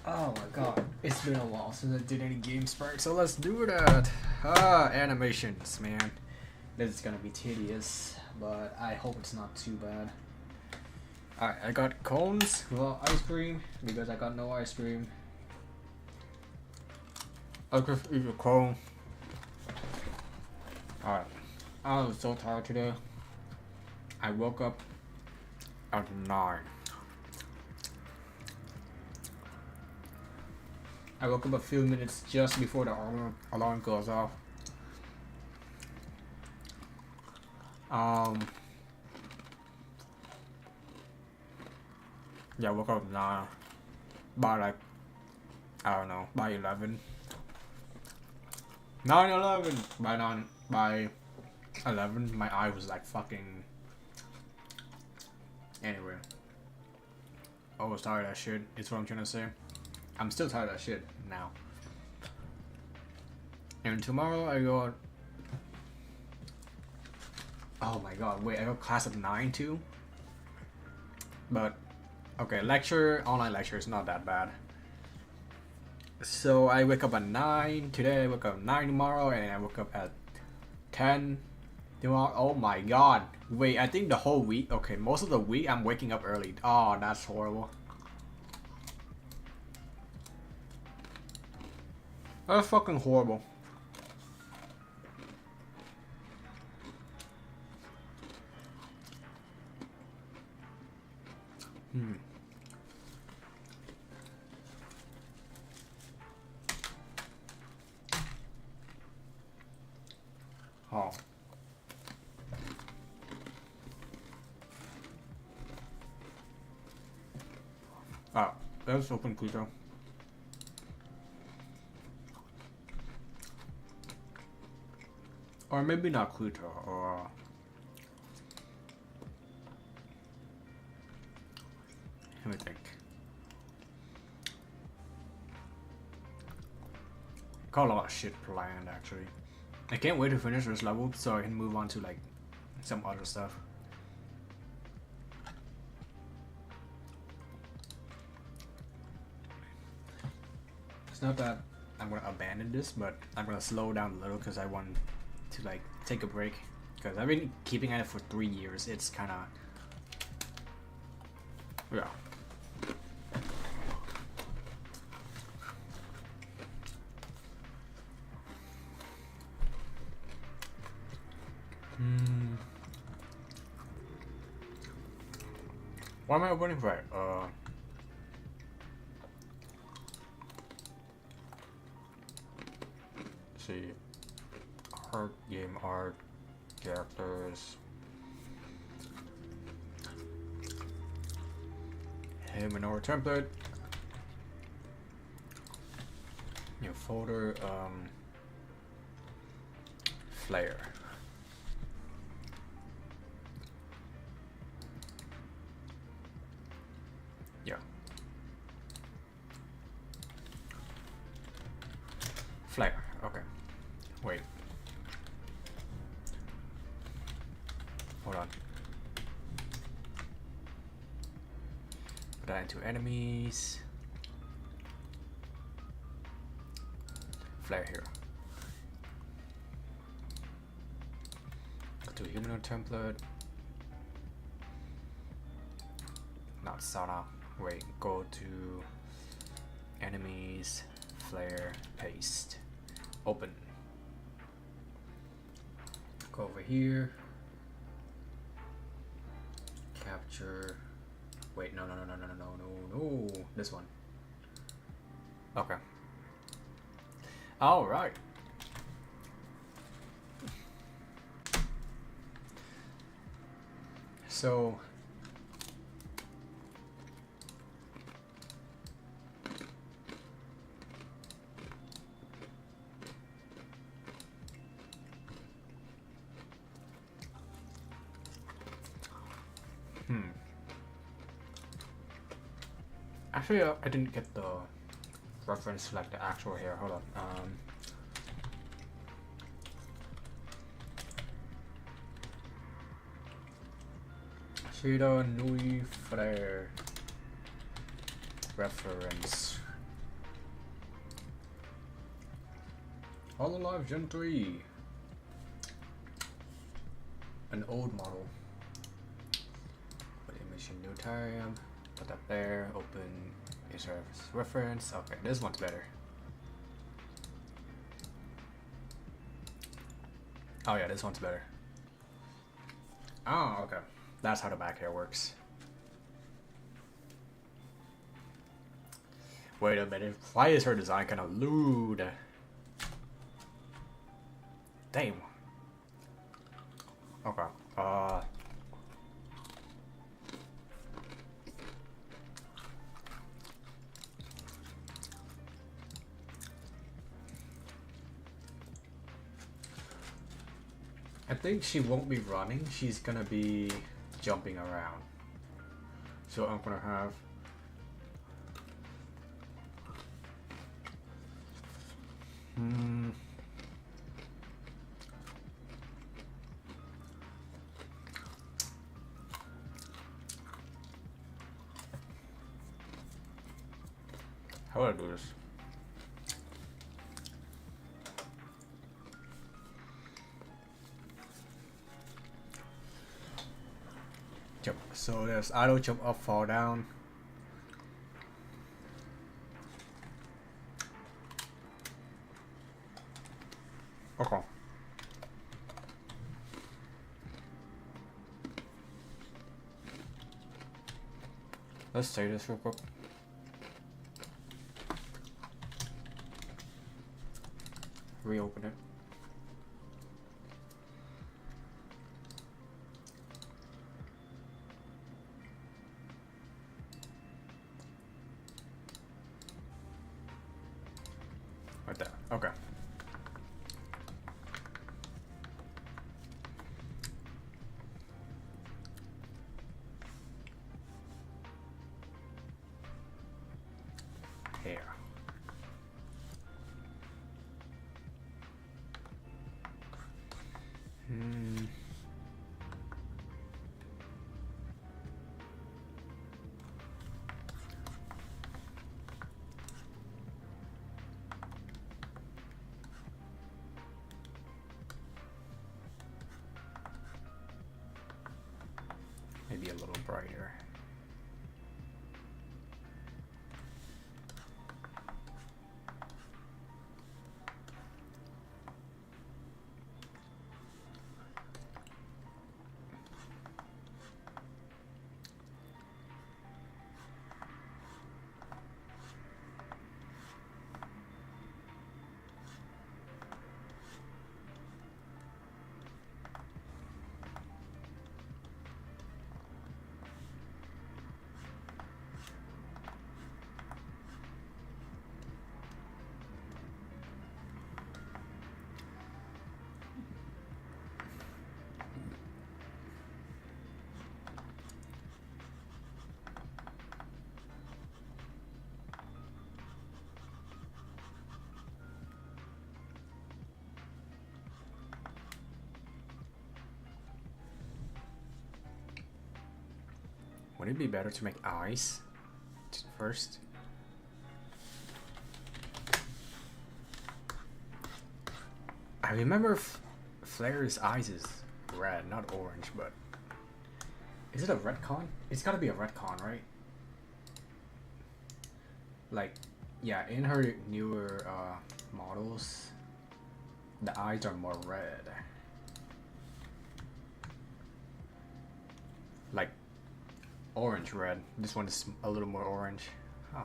Oh my god, it's been a while since I did any game spark, so let's do that. Animations, man. This is gonna be tedious, but I hope it's not too bad. Alright, I got cones without ice cream because I got no ice cream. I'll just eat a cone. Alright, I was so tired today. I woke up at 9. I woke up a few minutes just before the alarm goes off. Yeah, I woke up at 9. By like, I don't know, by 11. 9:11. By 11, my eye was like fucking. Anyway, I was tired of that shit. Is what I'm trying to say. I'm still tired of that shit now. And tomorrow I got. Oh my god! Wait, I got class at 9 too. But okay, online lecture is not that bad. So I wake up at 9 today. I wake up at 9 tomorrow, and I woke up at 10 tomorrow. Oh my god! Wait, I think the whole week. Okay, most of the week I'm waking up early. Oh, that's horrible. That's fucking horrible. Oh. Ah, let's open Pluto. Or maybe not Pluto, or... Let me think. Got a lot of shit planned, actually. I can't wait to finish this level so I can move on to, like, some other stuff. It's not that I'm gonna abandon this, but I'm gonna slow down a little because I want to like take a break, because I've been keeping at it for 3 years. It's kind of, yeah. What am I waiting for? See, art, game art, characters, Manora template, new folder, flare. Yeah. Flare, okay. Wait. Hold on. Put that into enemies. Flare here. Go to humanoid template. Not sauna. Wait, go to enemies, flare, paste, open. Go over here. Capture. Wait, no. This one. Okay. All right. So. Actually, I didn't get the reference to like the actual hair. Hold on. Shida Nui Flare. Reference. Hololive Gen 3. An old model. Put image in new tab. Put that there. Open a service reference. Okay, this one's better. Oh yeah, this one's better. Oh, okay. That's how the back hair works. Wait a minute. Why is her design kind of lewd? Damn. Okay. I think she won't be running. She's gonna be jumping around. So I'm gonna have how do I do this? Jump. So there's auto jump up, fall down. Okay. Let's say this real quick. Reopen it. Right there. Okay. Hair. Maybe a little brighter. Would it be better to make eyes first? I remember Flare's eyes is red, not orange, but is it a retcon? It's gotta be a retcon, right? Like, yeah, in her newer models, the eyes are more red. Like, orange red. This one is a little more orange. Huh.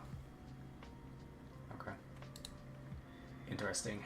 Okay. Interesting.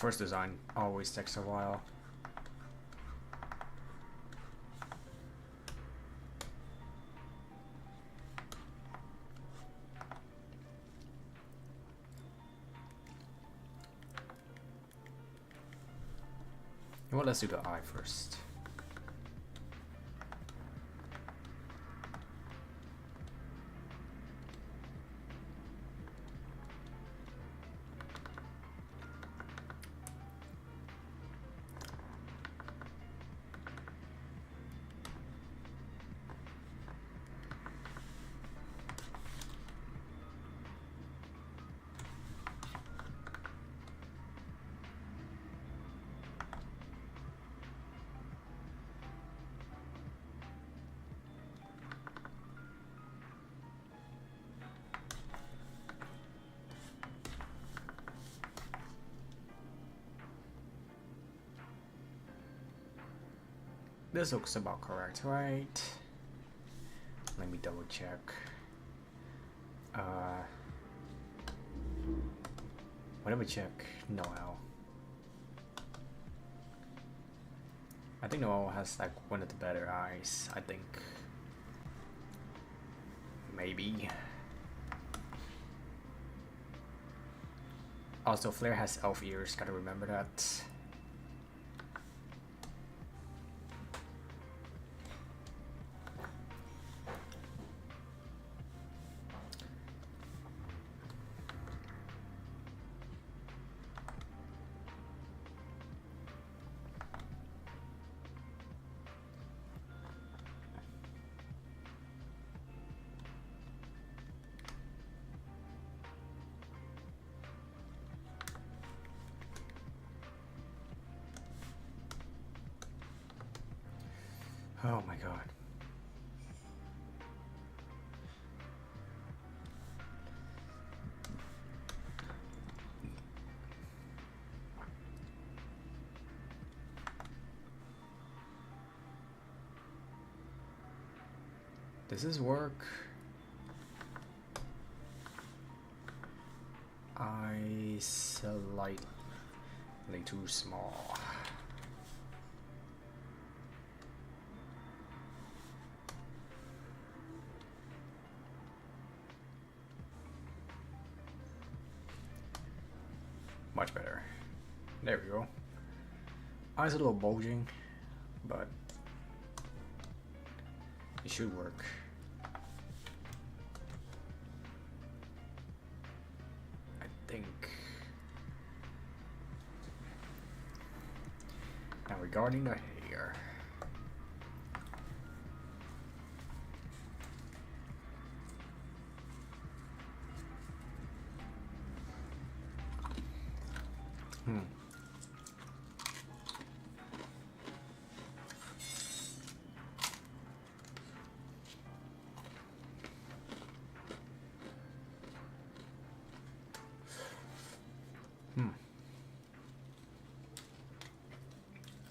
first design always takes a while. Well, let's do the eye first. This looks about correct, right? Let me double check. Whatever check Noel. I think Noel has like one of the better eyes, I think. Maybe. Also, Flare has elf ears, gotta remember that. Oh my god. Does this work? I slightly too small. Much better. There we go. Eyes a little bulging, but it should work. I think. Now regarding the hair.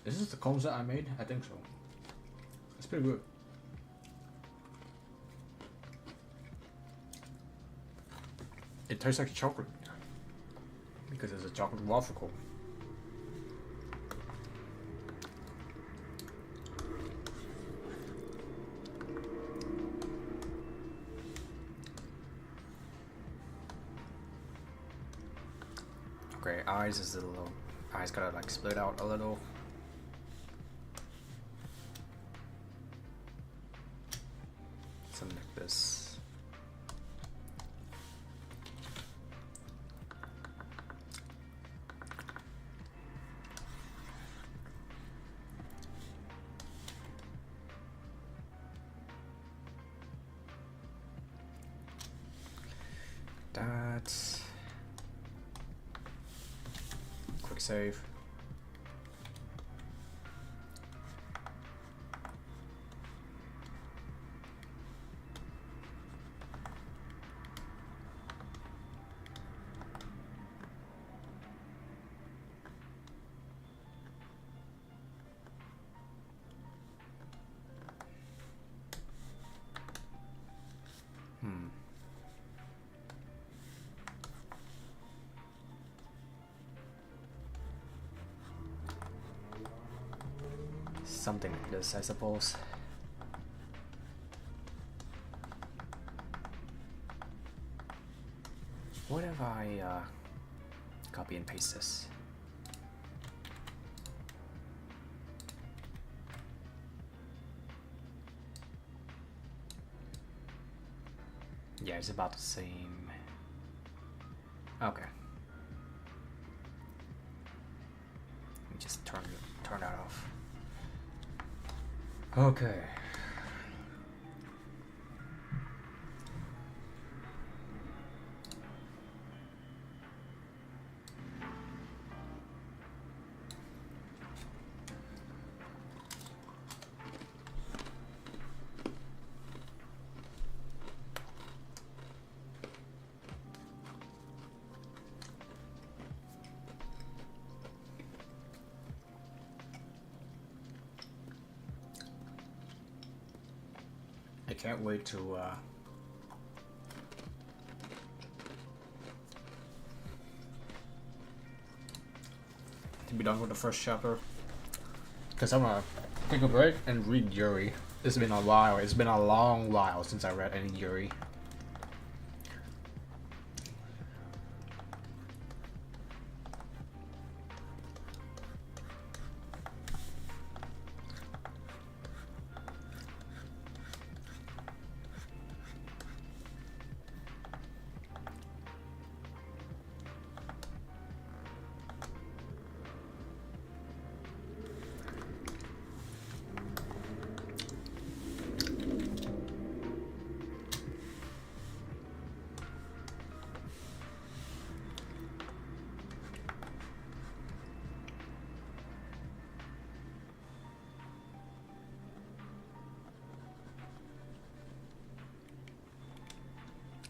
Is this the combs that I made? I think so. It's pretty good. It tastes like chocolate because it's a chocolate waffle cone. Okay, eyes is a little. Eyes gotta like split out a little. Something like this. That's quick save. something like this, I suppose. What if I copy and paste this? Yeah, it's about the same. Okay. Let me just turn that off. Okay. I can't wait to be done with the first chapter, because I'm gonna take a break and read Yuri. It's been a while. It's been a long while since I read any Yuri.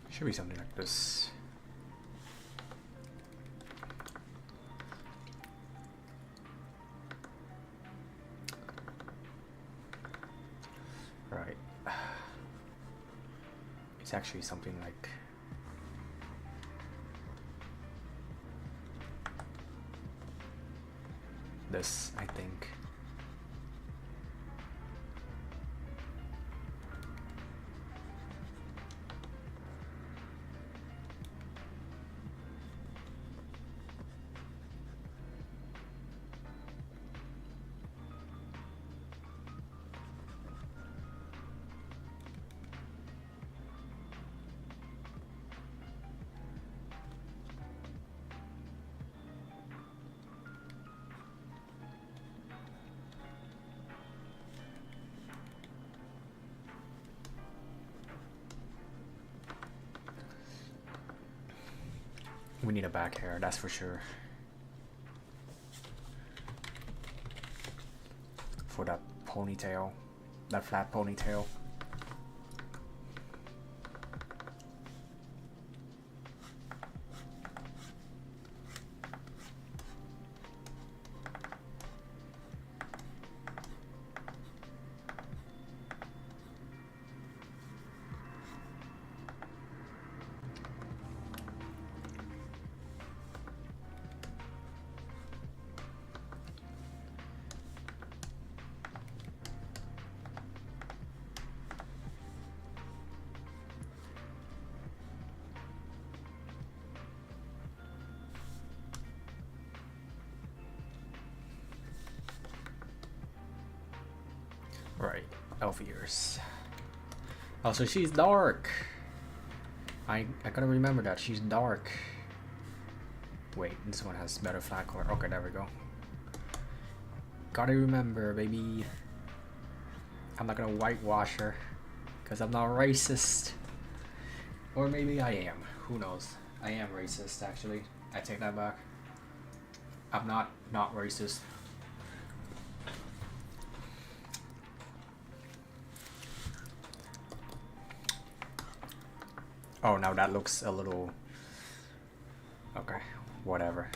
Should be something like this. Right. It's actually something like this, I think. We need a back hair, that's for sure. For that ponytail, that flat ponytail. Right, elf ears. Oh, so she's dark. I gotta remember that she's dark. Wait, this one has better flat color. Okay, there we go. Gotta remember, baby. I'm not gonna whitewash her, cause I'm not racist. Or maybe I am. Who knows? I am racist, actually. I take that back. I'm not racist. Oh, now that looks a little... Okay, whatever.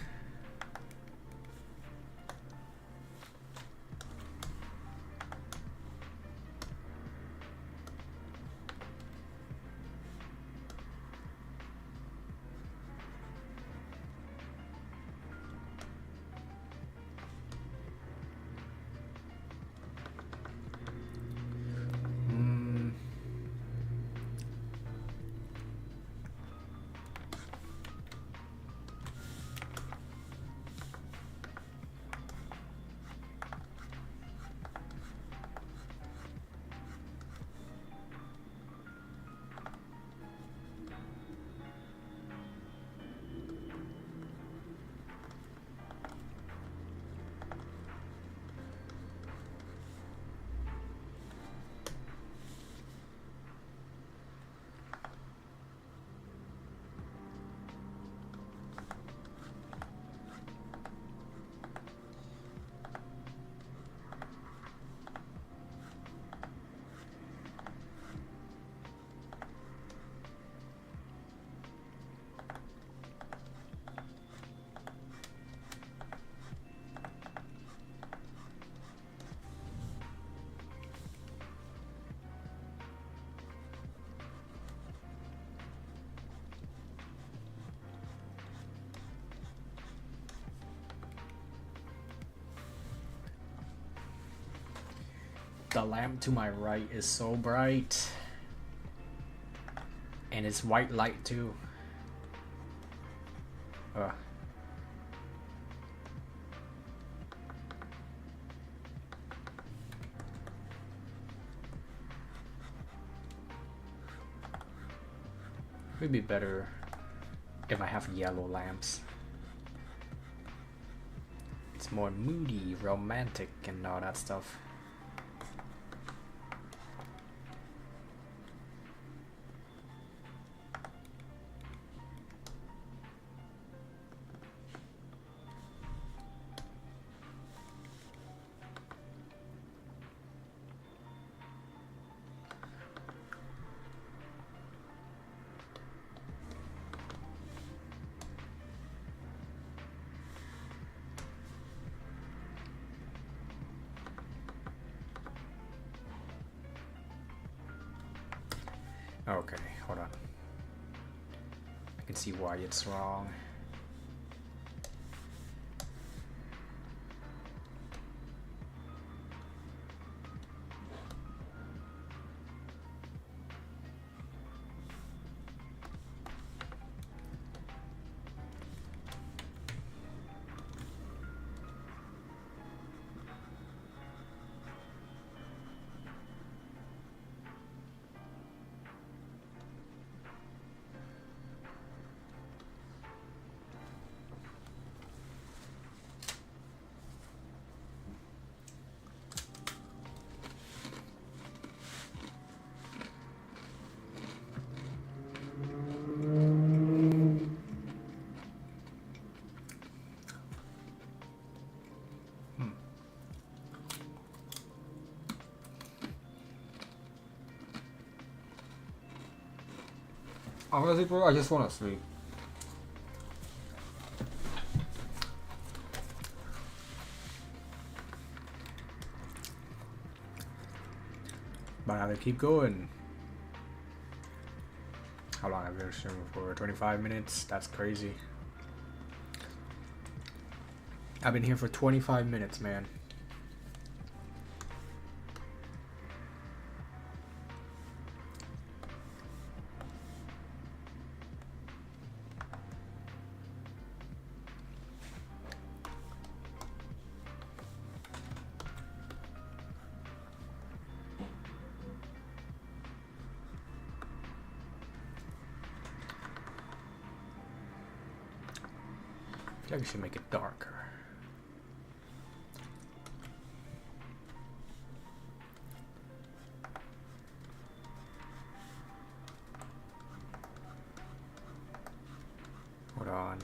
The lamp to my right is so bright. And it's white light too. It'd be better if I have yellow lamps. It's more moody, romantic, and all that stuff. Okay, hold on. I can see why it's wrong. Honestly, bro, I just want to sleep. But I have to keep going. How long have I been streaming for? 25 minutes? That's crazy. I've been here for 25 minutes, man. I feel like we should make it darker. Hold on.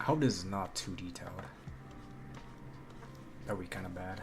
I hope this is not too detailed. That would be kind of bad.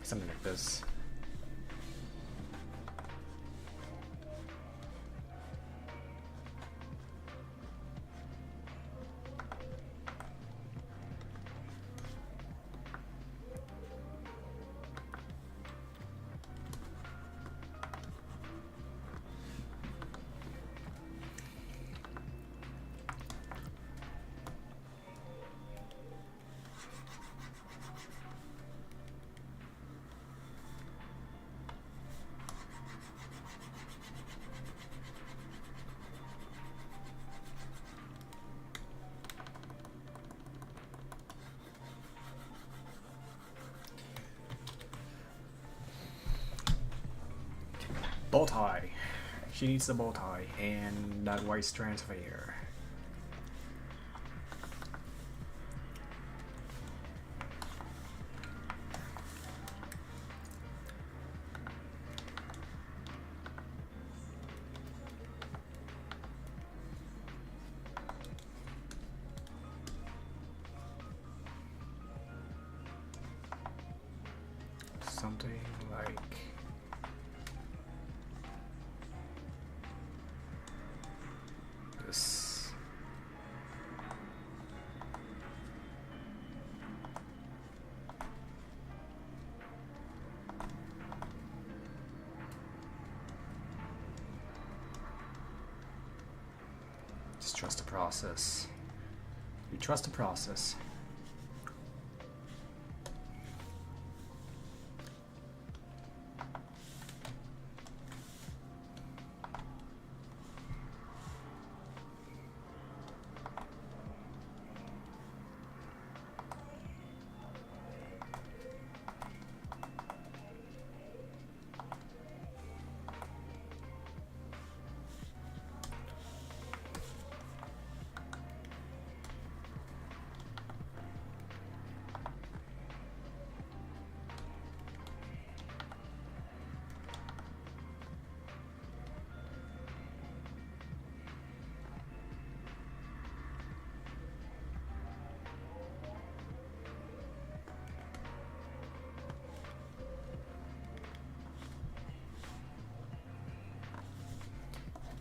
Something like this. Bow tie. She needs the bow tie and that white transfer. Something like this. Just trust the process. We trust the process.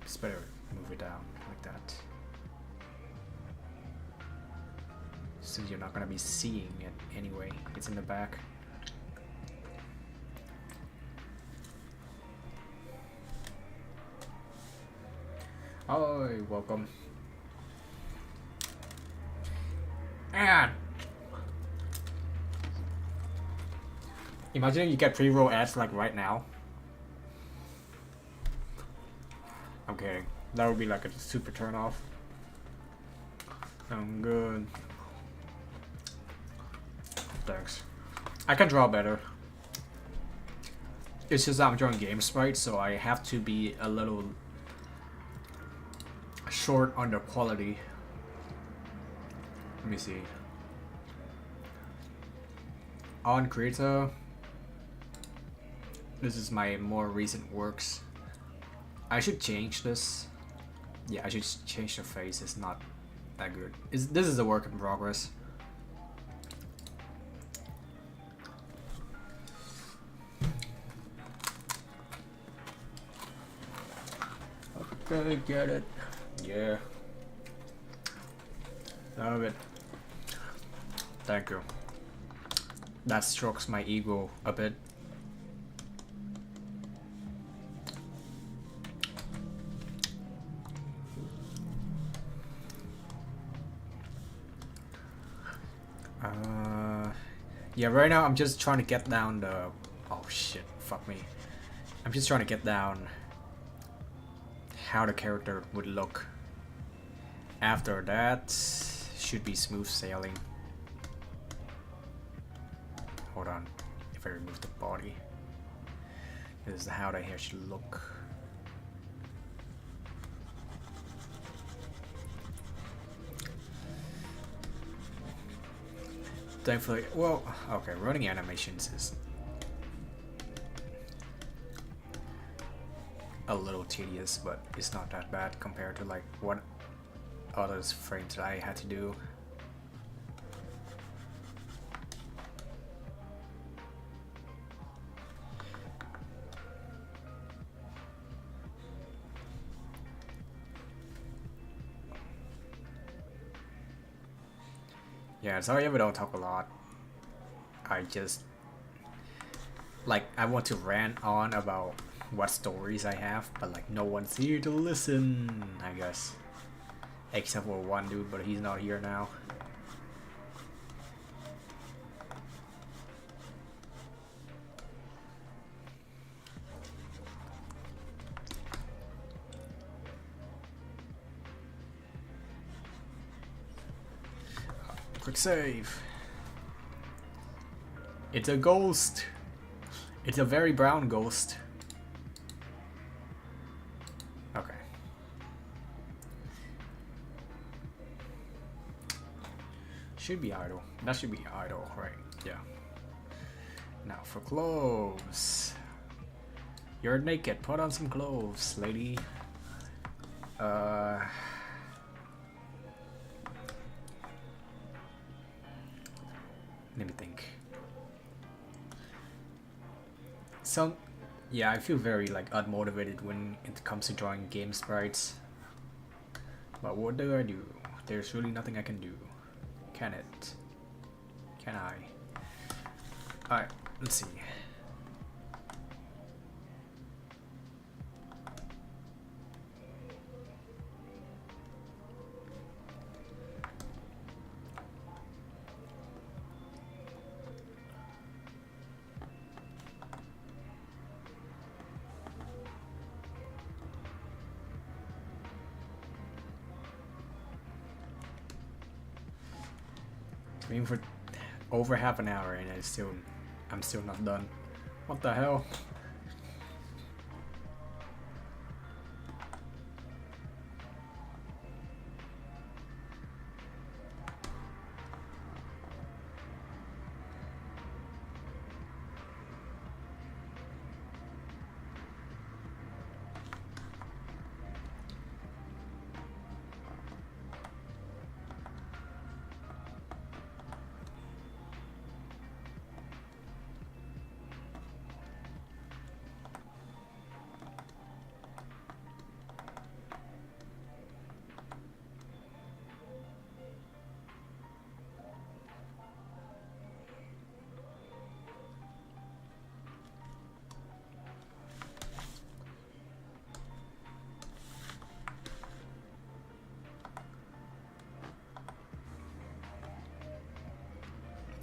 Just better move it down like that. So you're not gonna be seeing it anyway. It's in the back. Oh, welcome. And imagine you get pre-roll ads like right now. I'm kidding. That would be like a super turn off. I'm good. Thanks. I can draw better. It's just I'm drawing game sprites, so I have to be a little short on the quality. Let me see. On Creator, this is my more recent works. I should change this. Yeah, I should change the face. It's not that good. This is a work in progress. Okay, get it. Yeah. Love it. Thank you. That strokes my ego a bit. Yeah, right now I'm just trying to get down the... Oh shit, fuck me. I'm just trying to get down how the character would look. After that, should be smooth sailing. Hold on, if I remove the body. This is how the hair should look. Thankfully, well, okay, running animations is a little tedious, but it's not that bad compared to like what others frames that I had to do. Yeah, sorry if I don't talk a lot. I just like I want to rant on about what stories I have, but like no one's here to listen, I guess. Except for one dude, but he's not here now. Quick save. It's a ghost. It's a very brown ghost. should be idle. That should be idle, right? Yeah. Now for clothes. You're naked. Put on some clothes, lady. Let me think. Yeah, I feel very like unmotivated when it comes to drawing game sprites. But what do? There's really nothing I can do. Can it? Can I? Alright, let's see. I mean, for over half an hour and I'm still not done. What the hell?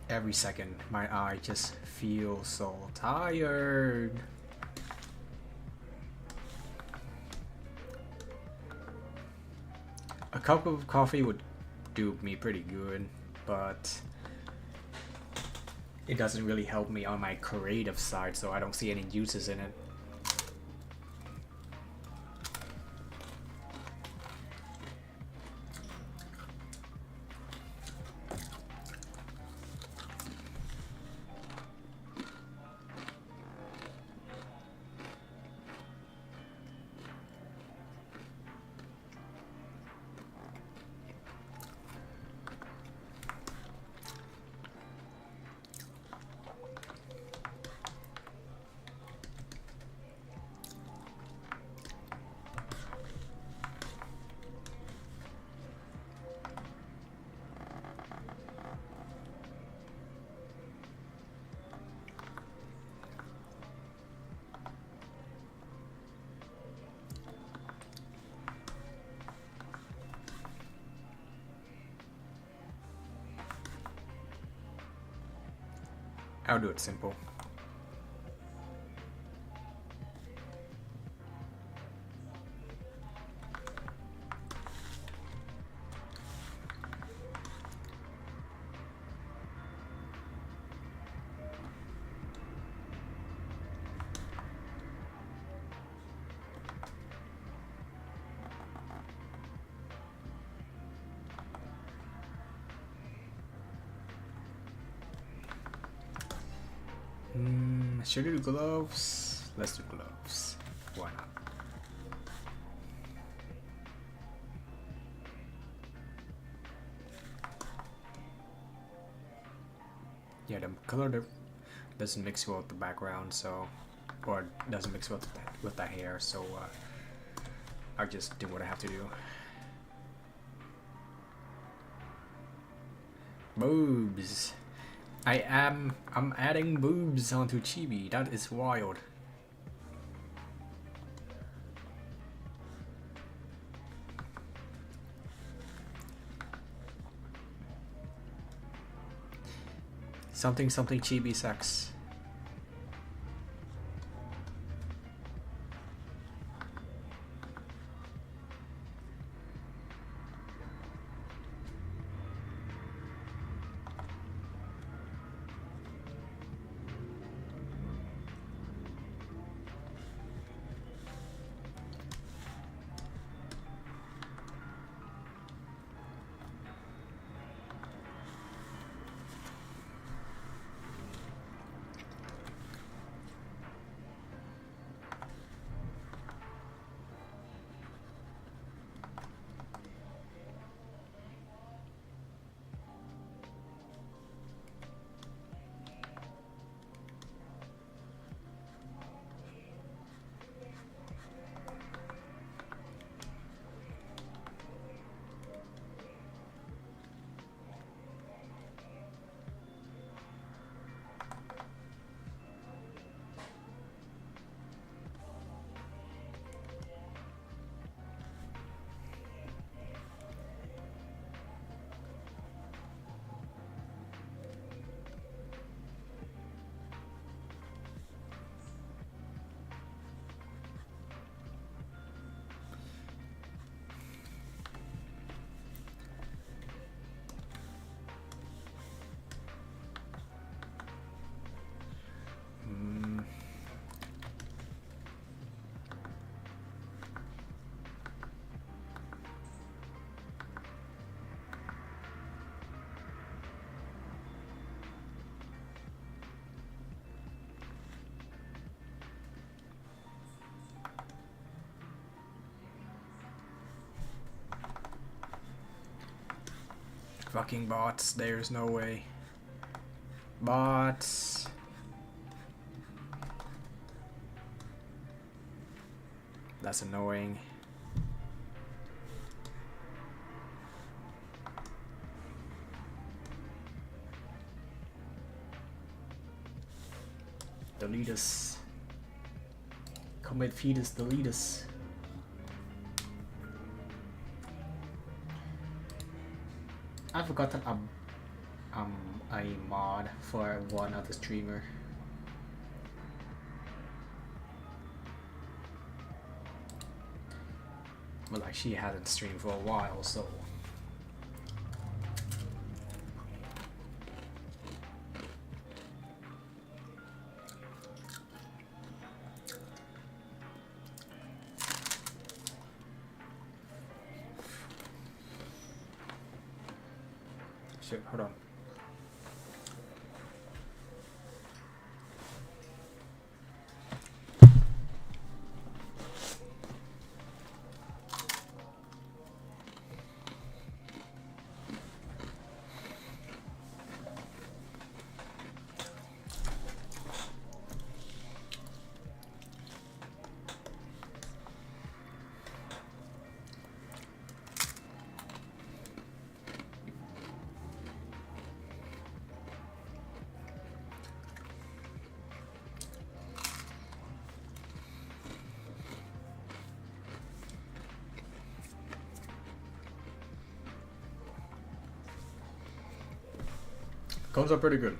Every second, my eye just feels so tired. A cup of coffee would do me pretty good, but it doesn't really help me on my creative side, so I don't see any uses in it. I'll do it simple. Should I do gloves? Let's do gloves. Why not? Yeah, the color doesn't mix well with the background, so, or doesn't mix well with the hair, so I'll just do what I have to do. Boobs. I'm adding boobs onto Chibi. That is wild. Something Chibi sex. Fucking bots, there's no way. Bots. That's annoying. Delete us. Commit fetus, delete us. I forgot that a mod for one other streamer. Well, like she hasn't streamed for a while, so. Shit, hold on. Cones are pretty good.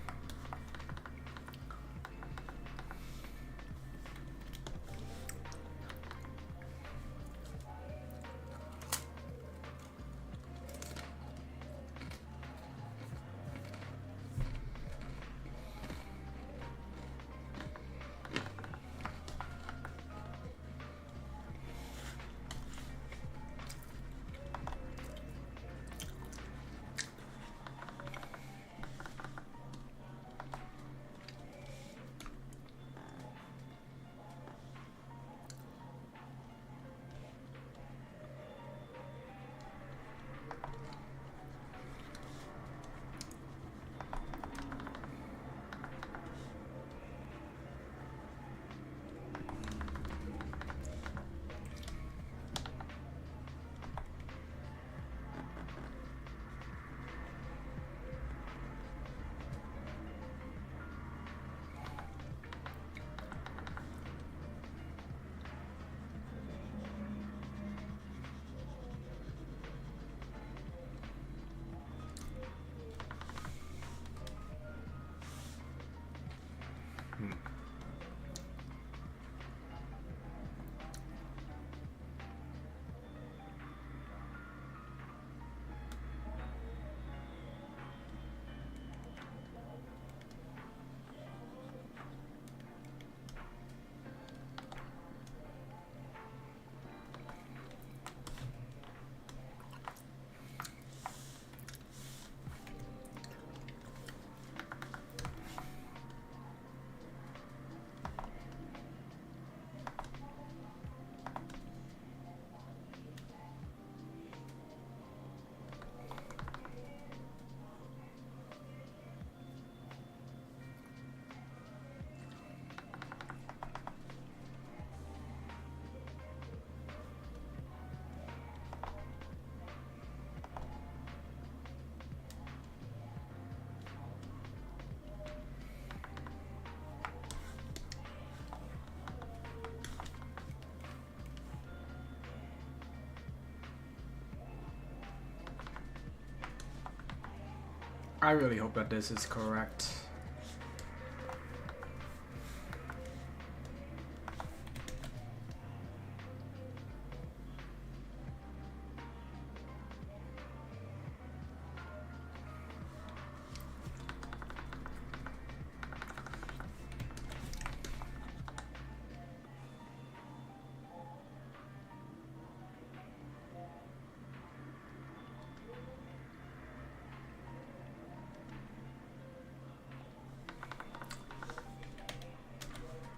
I really hope that this is correct.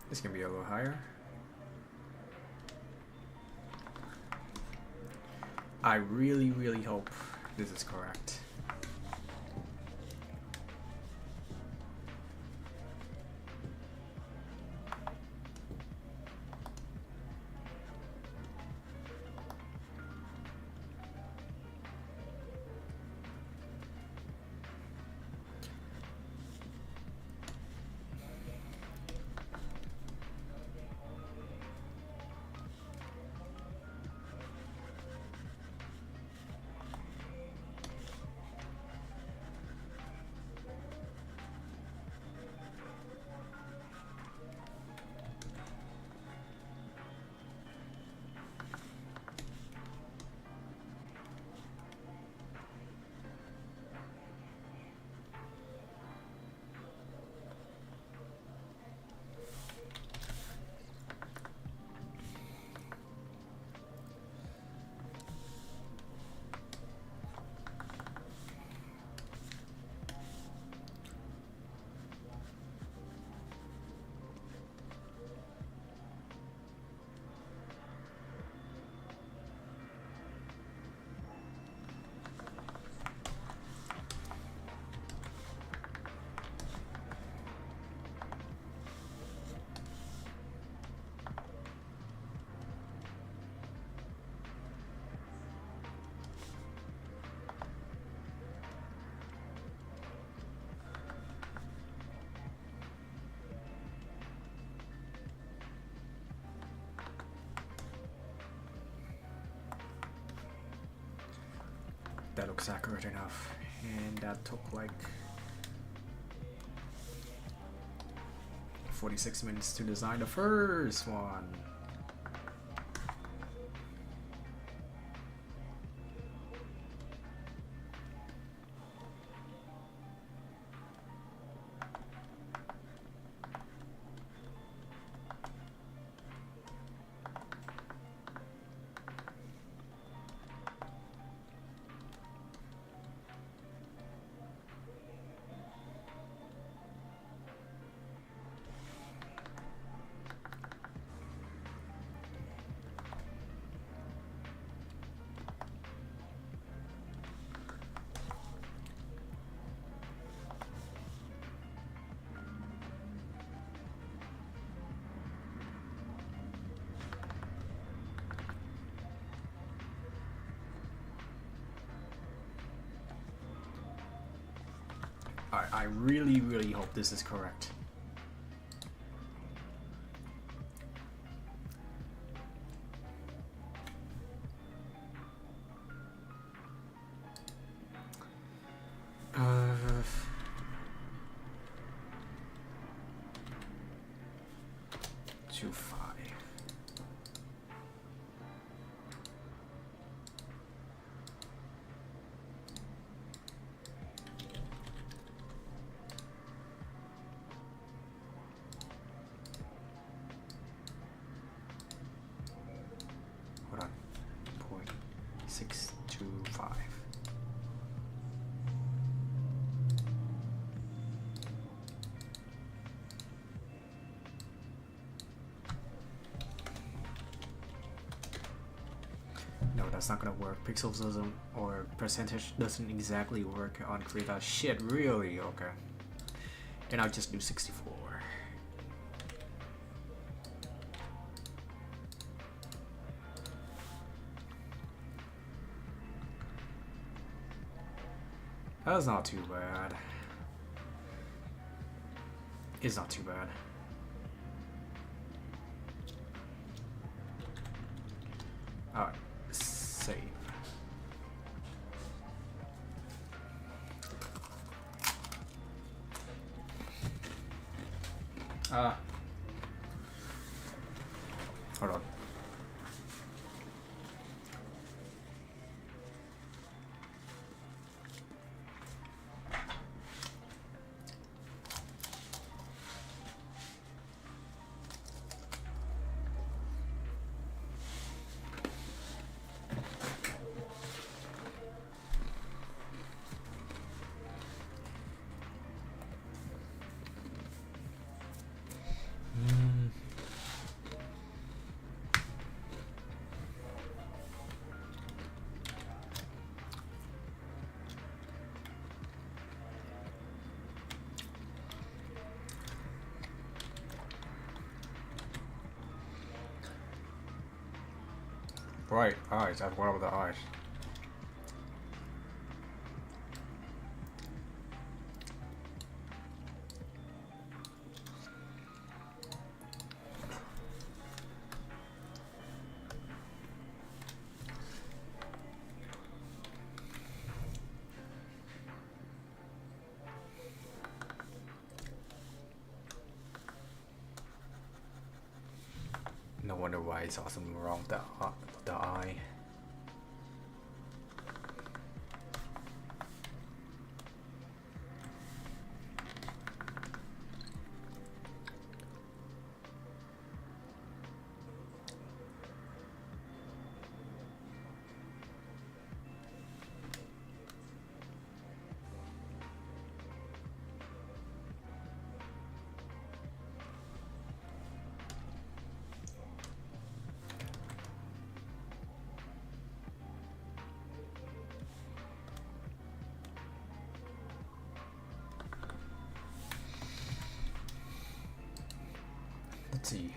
This can be a little higher. I really, really hope this is correct. looks accurate enough, and that took like 46 minutes to design the first one. I really hope this is correct. Two five. Hold on. 0.625. No, that's not gonna work. Pixels doesn't, or percentage doesn't exactly work on Krita. Shit, really? Okay. And I'll just do 64. That's not too bad. It's not too bad. Alright, save. Hold on. Right, eyes. I've got with the eyes. No wonder why it's something wrong with the eye. Let's see.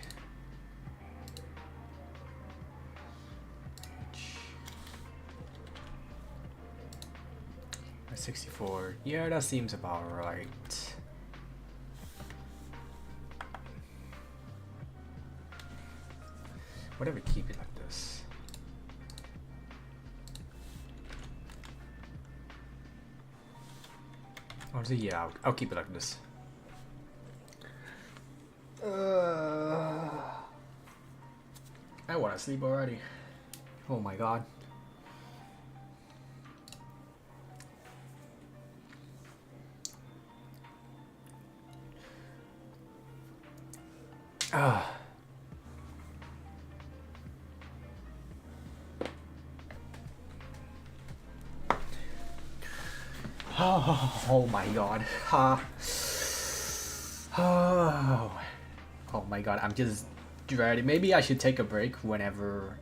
64. Yeah, that seems about right. Whatever, keep it like this. Honestly, yeah, I'll keep it like this. I want to sleep already. Oh my god. Ah. Oh my god. Oh my god, I'm just dreading. Maybe I should take a break whenever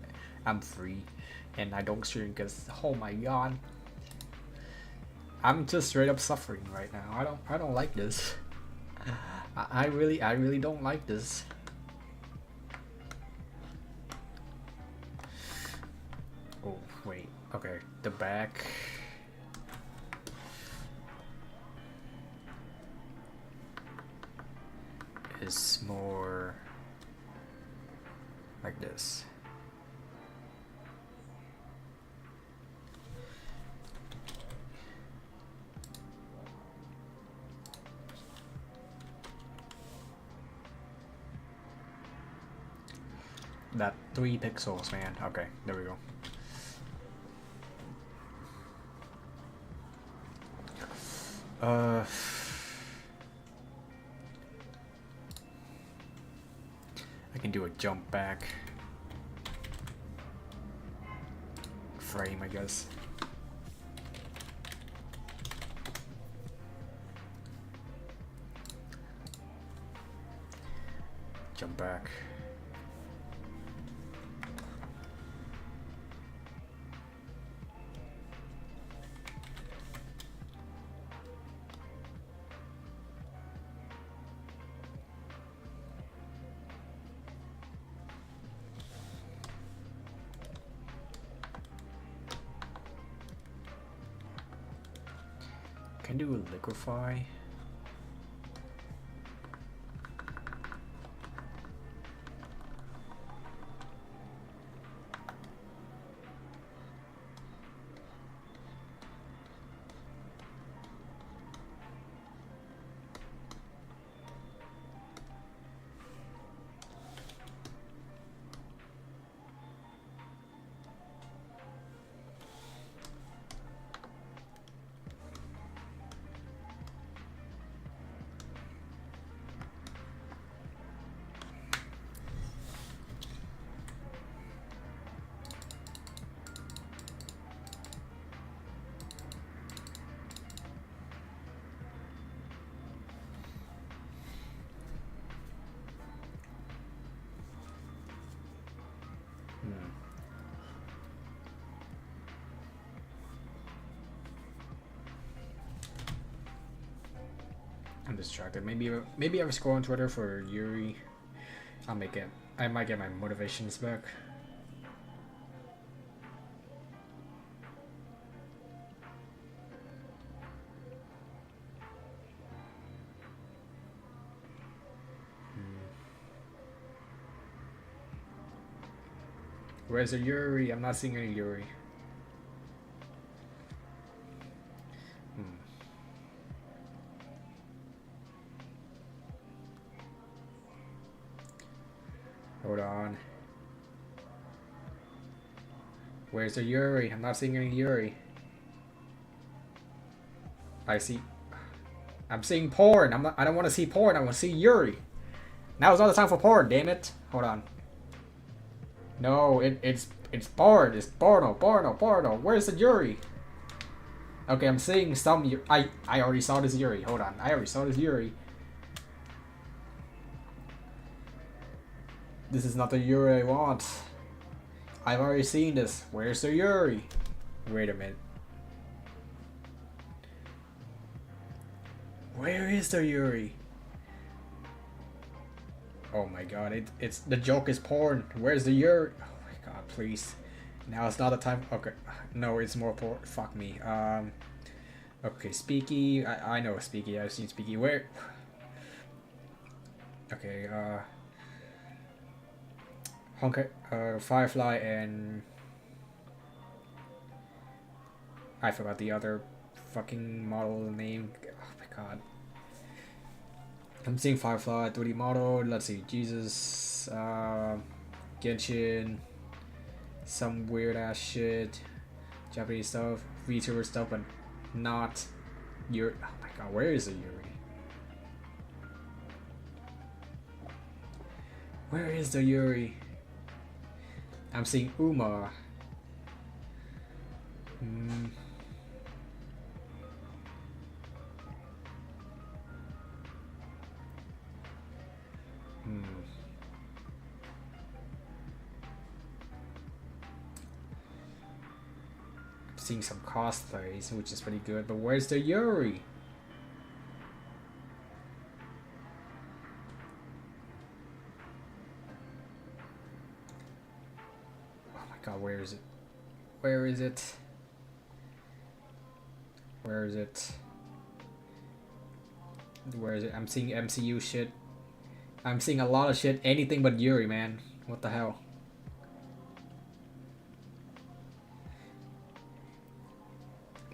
I'm free and I don't stream because oh my god. I'm just straight up suffering right now. I don't like this. I really don't like this. Oh wait, okay, the back. Is more like this. That 3 pixels, man. Okay, there we go. I can do a jump back frame, I guess. Jump back. Can do a liquefy. I'm distracted. Maybe I will scroll on Twitter for Yuri. I'll make it. I might get my motivations back. Where's the Yuri? I'm not seeing any Yuri. Hold on. Where's the Yuri? I'm not seeing any Yuri. I'm seeing porn. I don't want to see porn. I want to see Yuri. Now's not the time for porn, damn it. Hold on. No, it's porn. It's porno. Where's the Yuri? Okay, I'm seeing some I already saw this Yuri. Hold on. I already saw this Yuri. This is not the Yuri I want. I've already seen this. Where's the Yuri? Wait a minute. Where is the Yuri? Oh my god, it's the joke is porn. Where's the Yuri? Oh my god, please. Now it's not the time. Okay, no, it's more porn. Fuck me. Okay, Speaky. I know Speaky. I've seen Speaky. Where? Okay. Firefly and I forgot the other fucking model name. Oh my god. I'm seeing Firefly 3D model. Let's see, Jesus, Genshin, some weird ass shit, Japanese stuff, VTuber stuff, but not Yuri. Oh my god, where is the Yuri? Where is the Yuri? I'm seeing Uma. Seeing some cosplays, which is pretty good, but where's the Yuri? Oh my god, where is it? Where is it? Where is it? Where is it? I'm seeing MCU shit. I'm seeing a lot of shit, anything but Yuri, man. What the hell?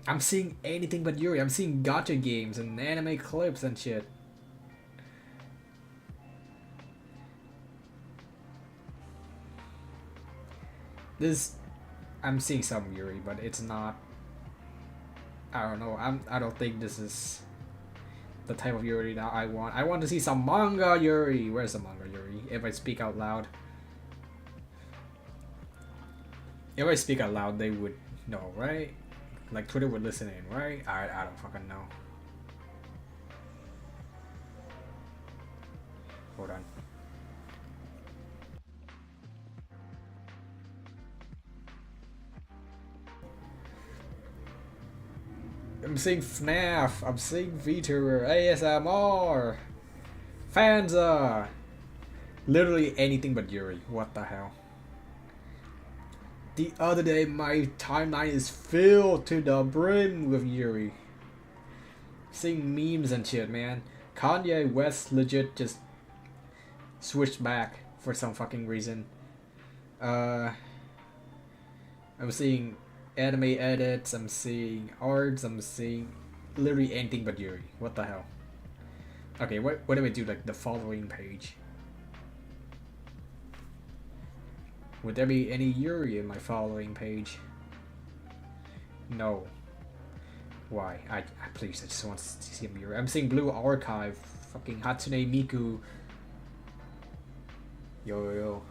I'm seeing anything but Yuri. I'm seeing gacha games and anime clips and shit. I'm seeing some Yuri, but it's not. I don't know. I don't think this is the type of Yuri that I want. I want to see some manga Yuri. Where's the manga Yuri? If I speak out loud. If I speak out loud, they would know, right? Like Twitter would listen in, right? I don't fucking know. Hold on. I'm seeing FNAF. I'm seeing VTuber, ASMR, Fanza. Literally anything but Yuri. What the hell? The other day, my timeline is filled to the brim with Yuri. Seeing memes and shit, man. Kanye West legit just switched back for some fucking reason. I'm seeing anime edits, I'm seeing arts, I'm seeing literally anything but Yuri. What the hell? Okay, what do I do, like the following page? Would there be any Yuri in my following page? No. Why? I please, I just want to see him Yuri. I'm seeing Blue Archive, fucking Hatsune Miku. Yo.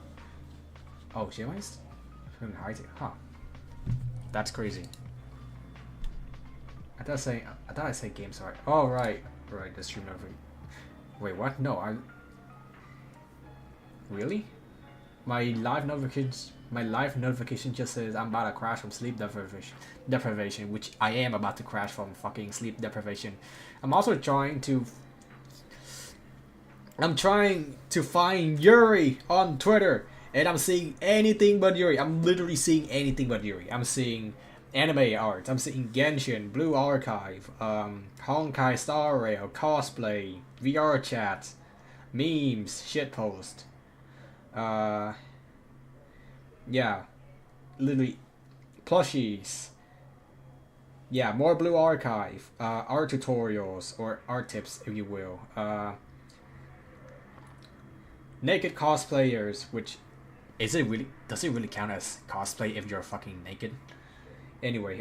Oh, she am I? Hytale. Huh. That's crazy. I thought I said games art. Oh right, the stream notification. Wait, what? No, really? My live notification just says I'm about to crash from sleep deprivation, which I am about to crash from fucking sleep deprivation. I'm also trying to find Yuri on Twitter, and I'm seeing anything but Yuri. I'm literally seeing anything but Yuri. I'm seeing anime art. I'm seeing Genshin, Blue Archive, Honkai Star Rail, cosplay, VR chat, memes, shitpost. Yeah, literally plushies. Yeah, more Blue Archive, art tutorials or art tips, if you will. Naked cosplayers, which does it really count as cosplay if you're fucking naked? Anyway,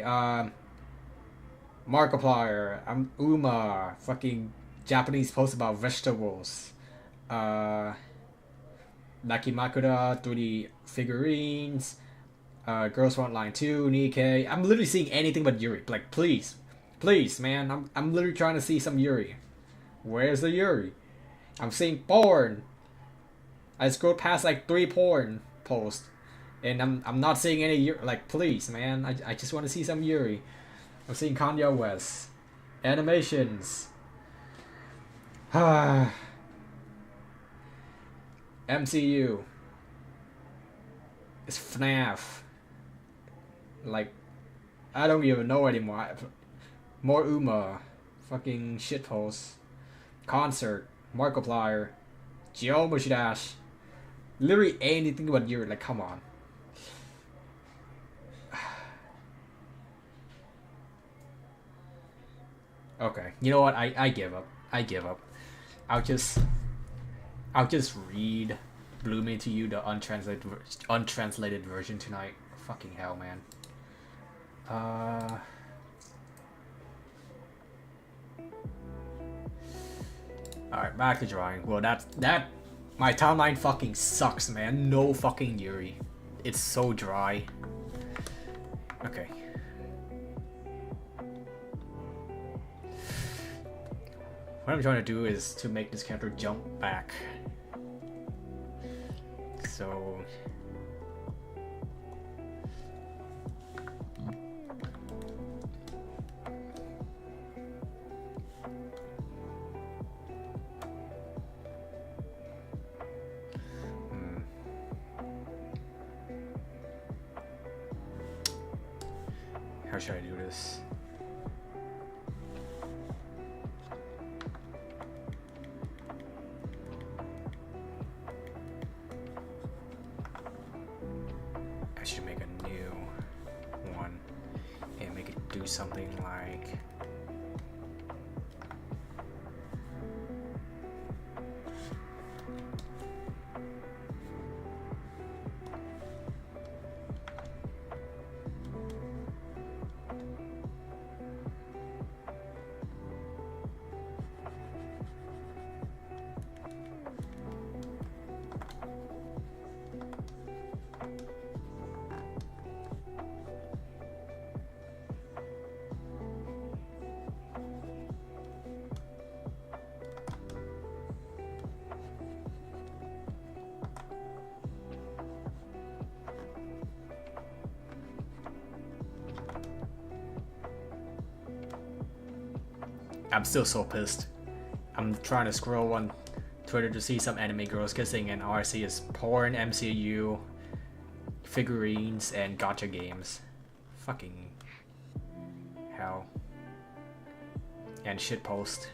Markiplier, Uma, fucking Japanese post about vegetables. Nakimakura 3D figurines, Girls Frontline 2, Nikkei. I'm literally seeing anything but Yuri. Like, please, man. I'm literally trying to see some Yuri. Where's the Yuri? I'm seeing porn. I scrolled past like 3 porn posts, and I'm not seeing any Yuri. Like, please, man. I just want to see some Yuri. I'm seeing Kanye West, animations. MCU. It's FNAF. Like, I don't even know anymore. More Uma. Fucking shitposts. Concert. Markiplier. Geometry Dash. Literally anything but Yuri. Like, come on. Okay, you know what? I give up. I give up. I'll just read Bloom Into You, the untranslated version tonight. Fucking hell, man. Alright, back to drawing. Well, that my timeline fucking sucks, man. No fucking Yuri. It's so dry. Okay. What I'm trying to do is to make this character jump back. So... How should I do this? I should make a new one and make it do something like... I'm still so pissed. I'm trying to scroll on Twitter to see some anime girls kissing, and all I see is porn, MCU, figurines, and gacha games. Fucking hell. And shitpost.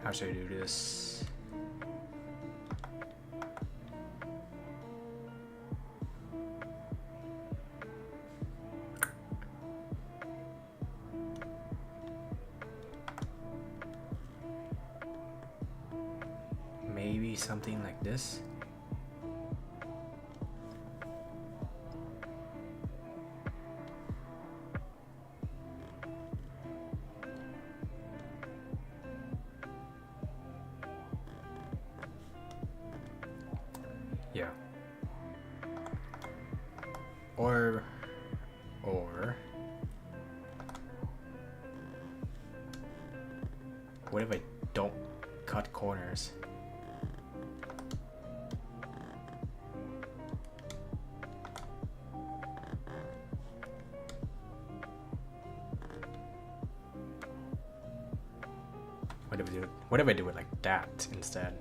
How should I do this? Maybe something like this? Yeah. Or what if I don't cut corners? What if I do it like that instead?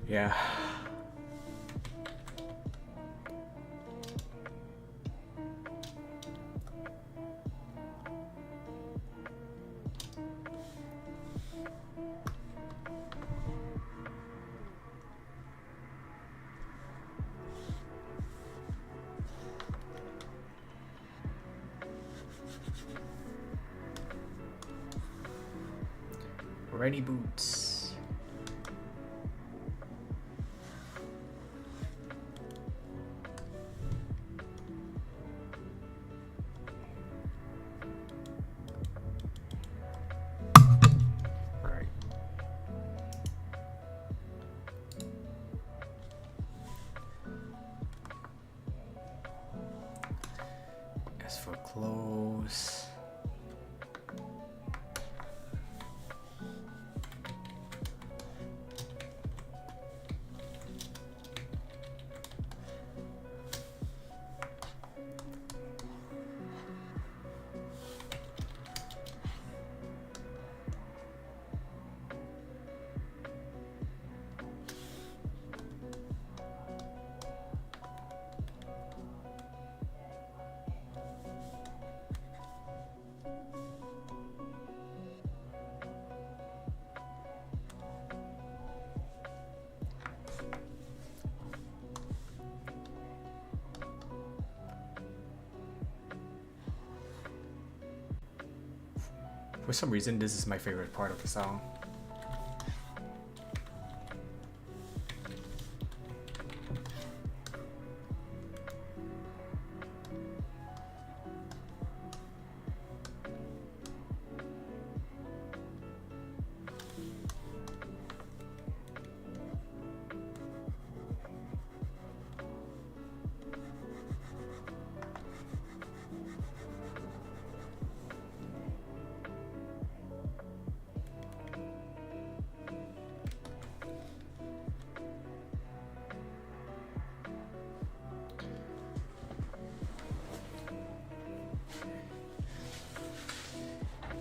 Yeah. Ready boots. Right. As for clothes, For some reason, this is my favorite part of the song.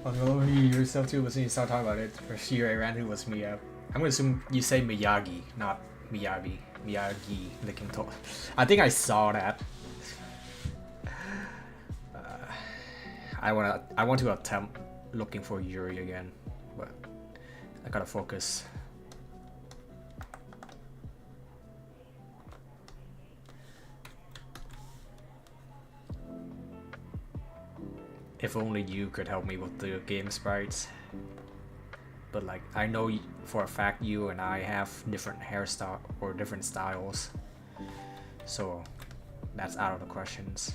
Although you yourself too, was when you start talking about it, for sure I ran who was Miyagi. I'm gonna assume you say Miyagi, not Miyagi. Miyagi, licking toe. I think I saw that. I want to attempt looking for Yuri again, but I gotta focus. If only you could help me with the game sprites. But like, I know for a fact you and I have different hairstyle or different styles, so that's out of the questions.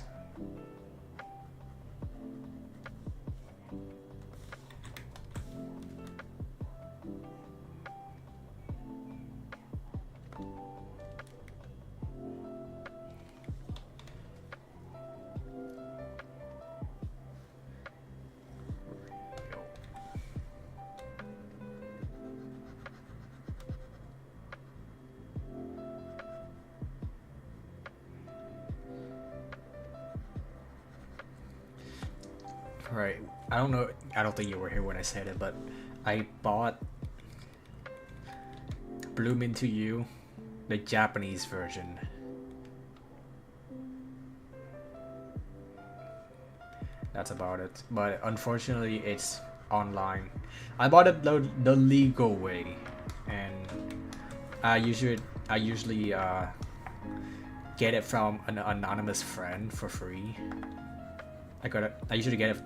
Right. I don't know. I don't think you were here when I said it, but I bought Bloom Into You, the Japanese version. That's about it. But unfortunately, it's online. I bought it the legal way, and I usually get it from an anonymous friend for free. I usually get it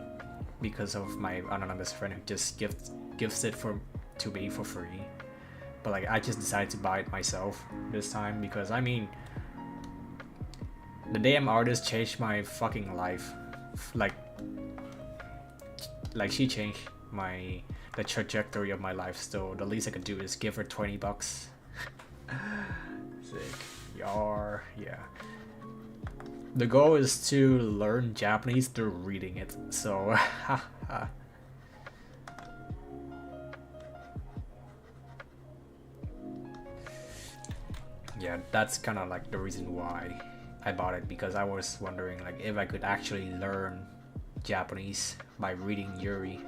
because of my anonymous friend who just gives it to me for free. But like, I just decided to buy it myself this time because I mean, the damn artist changed my fucking life. Like she changed the trajectory of my life. So the least I could do is give her $20. Sick. Yar. Yeah. The goal is to learn Japanese through reading it, so yeah, that's kind of like the reason why I bought it, because I was wondering like if I could actually learn Japanese by reading Yuri.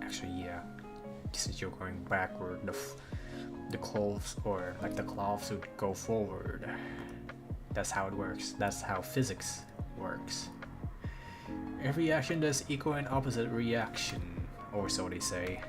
Actually, yeah. Since you're going backward, the clothes or like the cloths would go forward. That's how it works. That's how physics works. Every action does equal and opposite reaction, or so they say.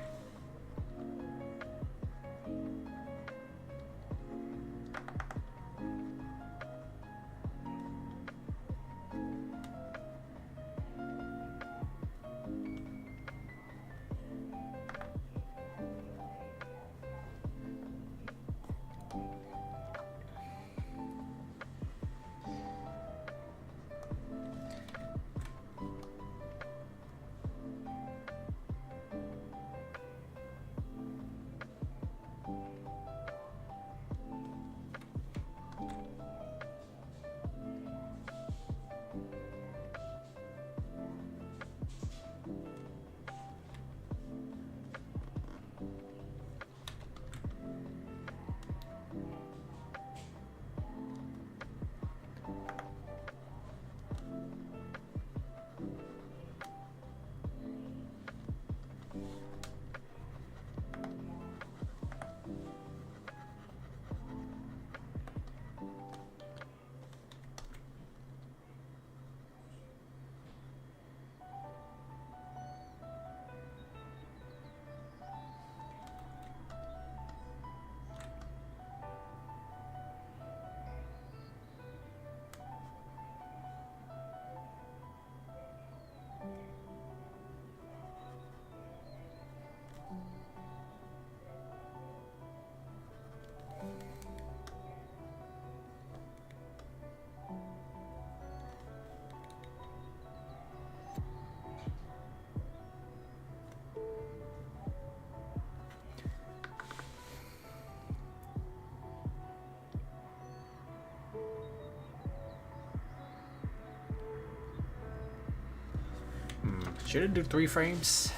Should it do 3 frames?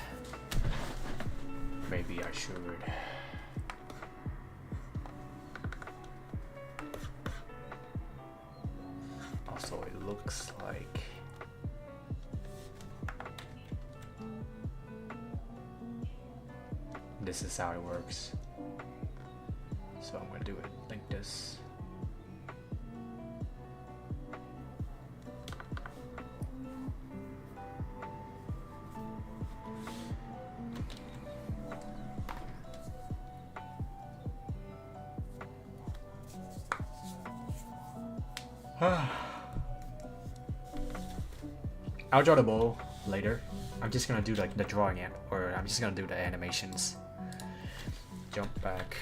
Maybe I should. Also, it looks like this is how it works. So I'm gonna do it like this. I'll draw the bow later. I'm just gonna do like the drawing it, or I'm just gonna do the animations. Jump back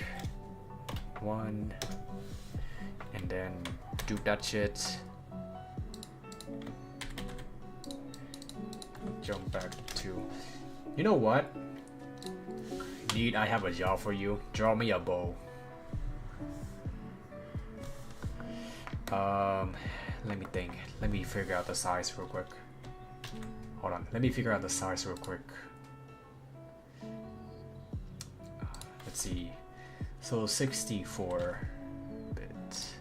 1, and then do that shit. Jump back 2. You know what? Dude, I have a job for you. Draw me a bow. Let me think. Let me figure out the size real quick. Hold on. Let me figure out the size real quick. Let's see. So 64 bits.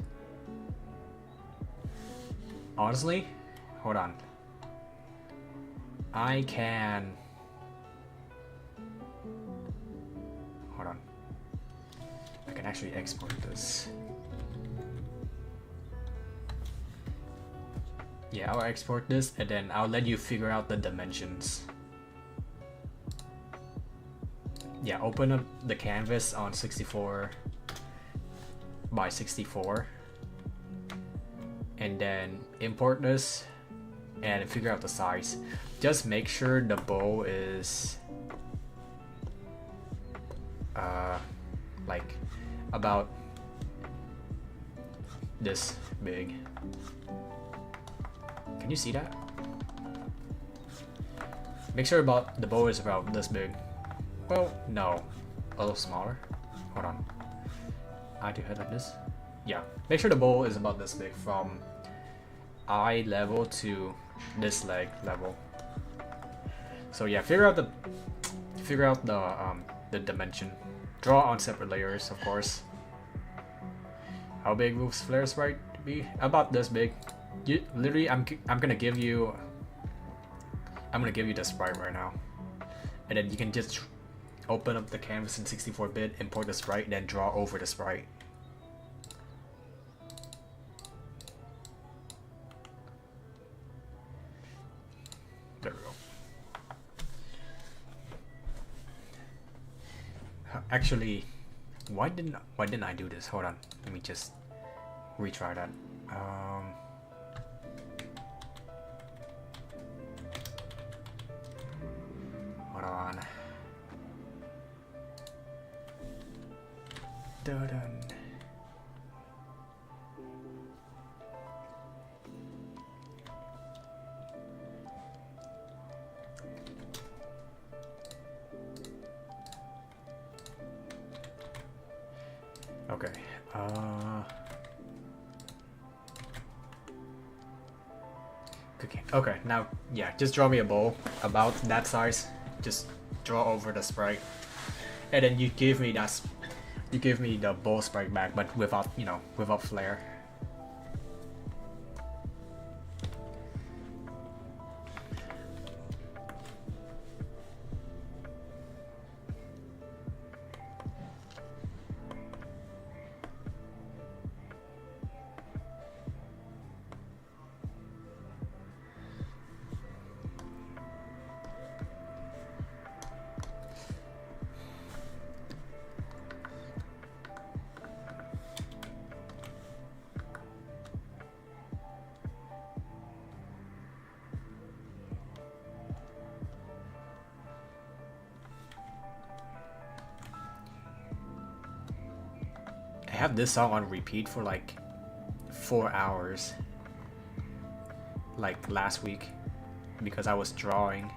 Honestly, hold on. I can. Hold on. I can actually export this. Yeah, I'll export this and then I'll let you figure out the dimensions. Yeah, open up the canvas on 64 by 64 and then import this and figure out the size. Just make sure the bow is like about this big. Can you see that? Make sure the bow is about this big. Well, no, a little smaller. Hold on. I do head like this. Yeah, make sure the bow is about this big from eye level to this leg level. So yeah, figure out the dimension. Draw on separate layers, of course. How big will flare sprite be? About this big. Literally, I'm gonna give you the sprite right now, and then you can just open up the canvas in 64-bit, import the sprite, and then draw over the sprite. There we go. Actually, why didn't I do this? Hold on, let me just retry that. Hold on. Dun. Okay. Okay. Now, yeah, just draw me a bow about that size. Just draw over the sprite, and then you give me the bow sprite back, but without without flare. I have this song on repeat for like 4 hours, like last week, because I was drawing.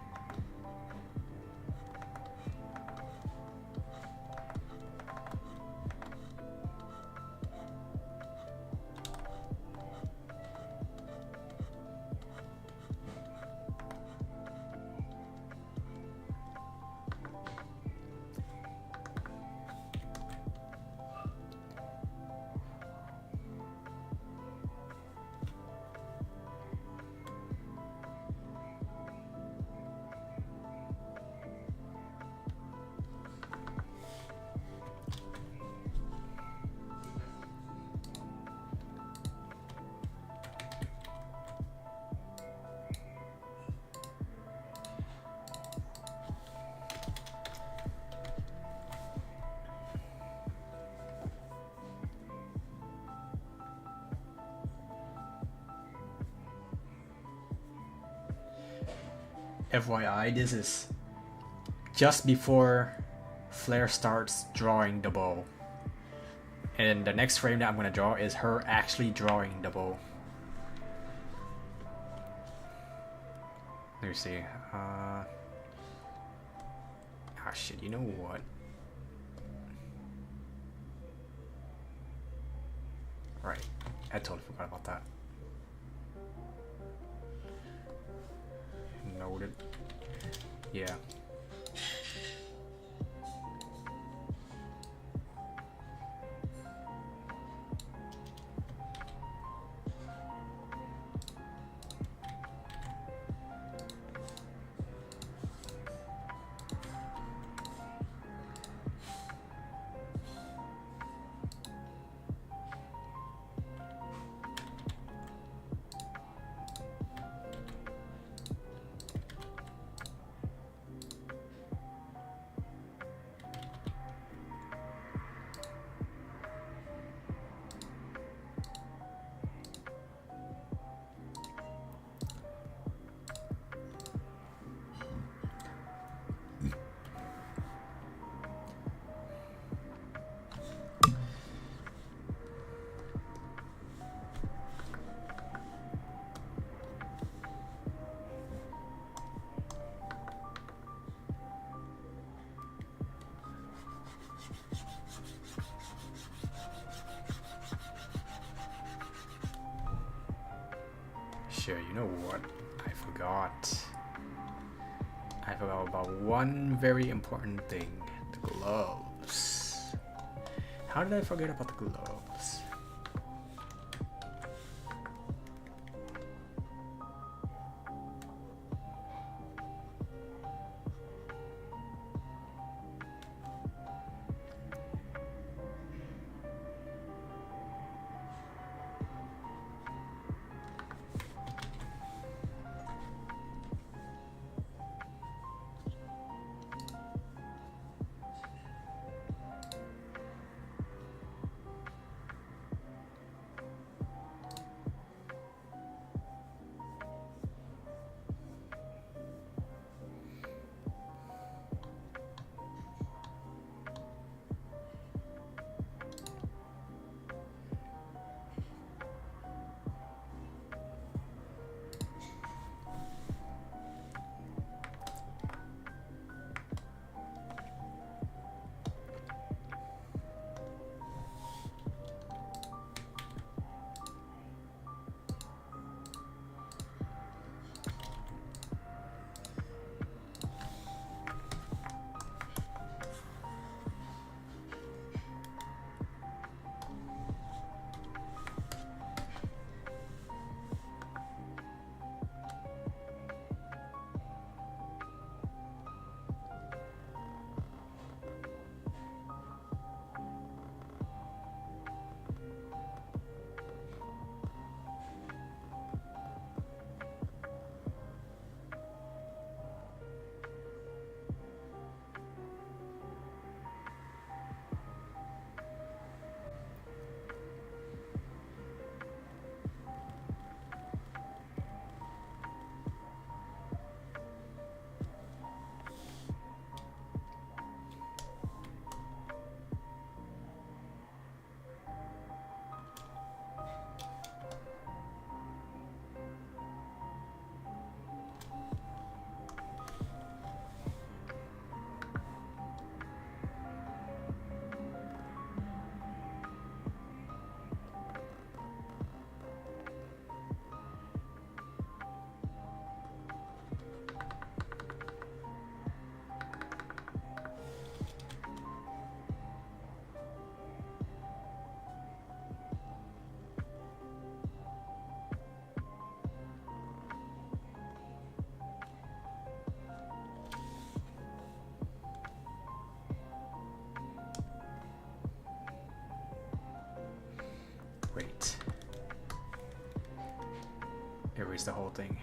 FYI, this is just before Flare starts drawing the bow. And the next frame that I'm gonna draw is her actually drawing the bow. Let me see. Ah shit, you know what? Right, I totally forgot about that. Noted. Yeah. Sure, you know what? I forgot. I forgot about one very important thing. The gloves. How did I forget about the gloves? Wait. Erase the whole thing.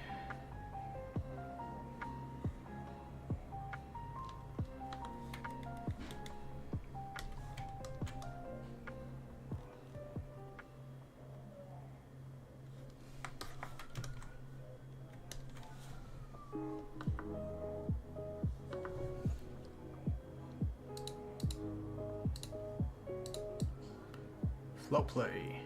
Slow play.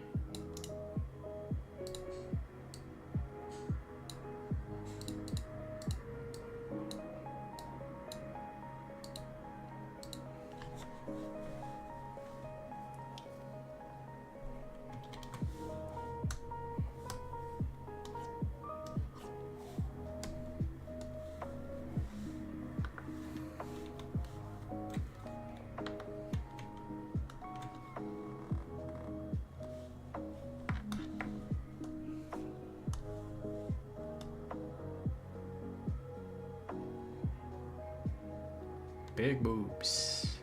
Big boobs.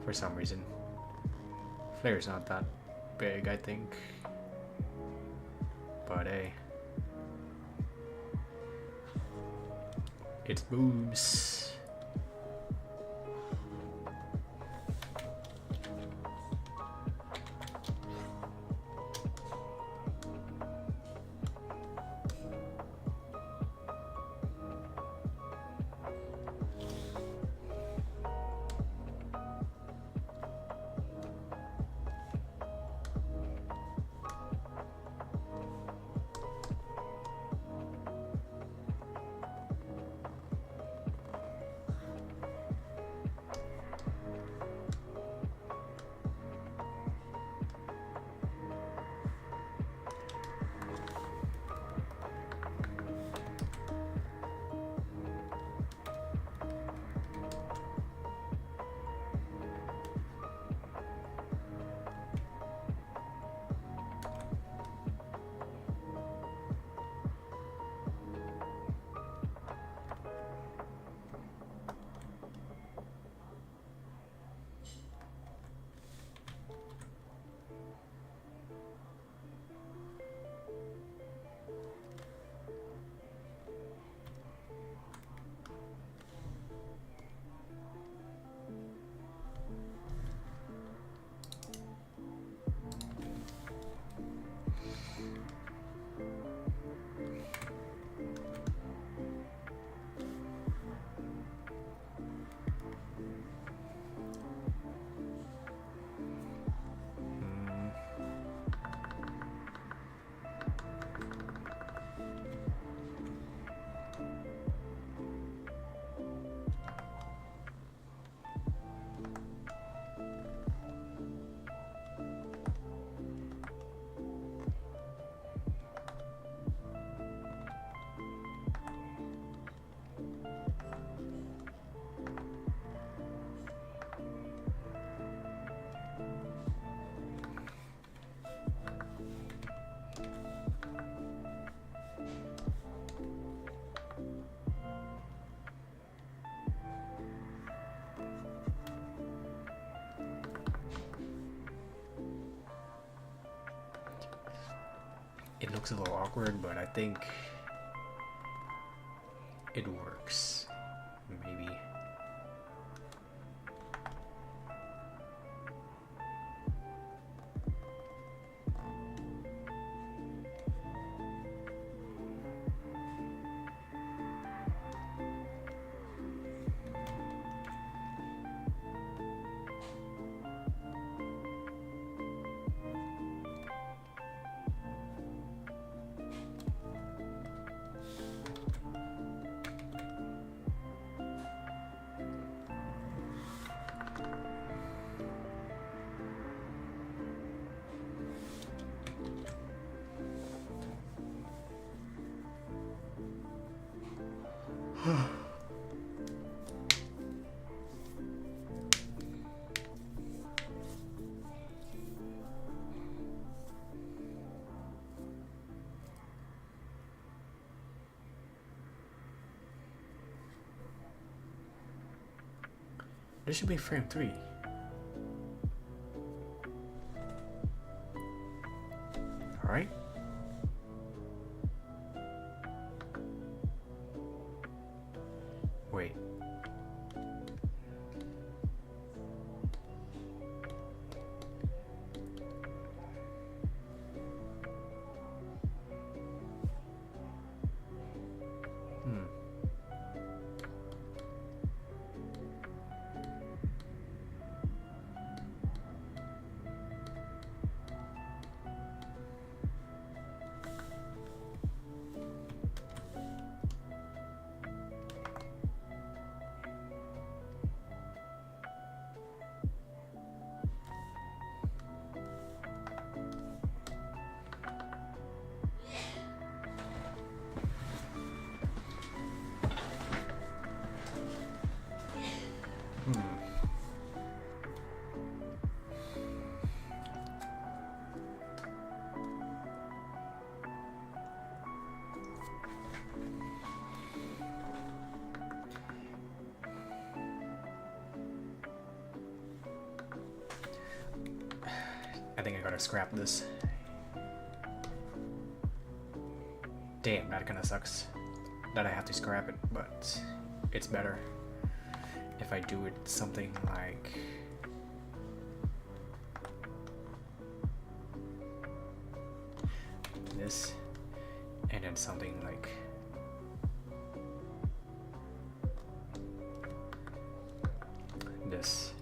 For some reason. Flair's not that big, I think. But hey. It's boobs. It looks a little awkward, but I think it works. Maybe. This should be frame 3. Alright. Wait. I think I gotta scrap this. Damn, that kinda sucks that I have to scrap it, but it's better if I do it something like this, and then something like this.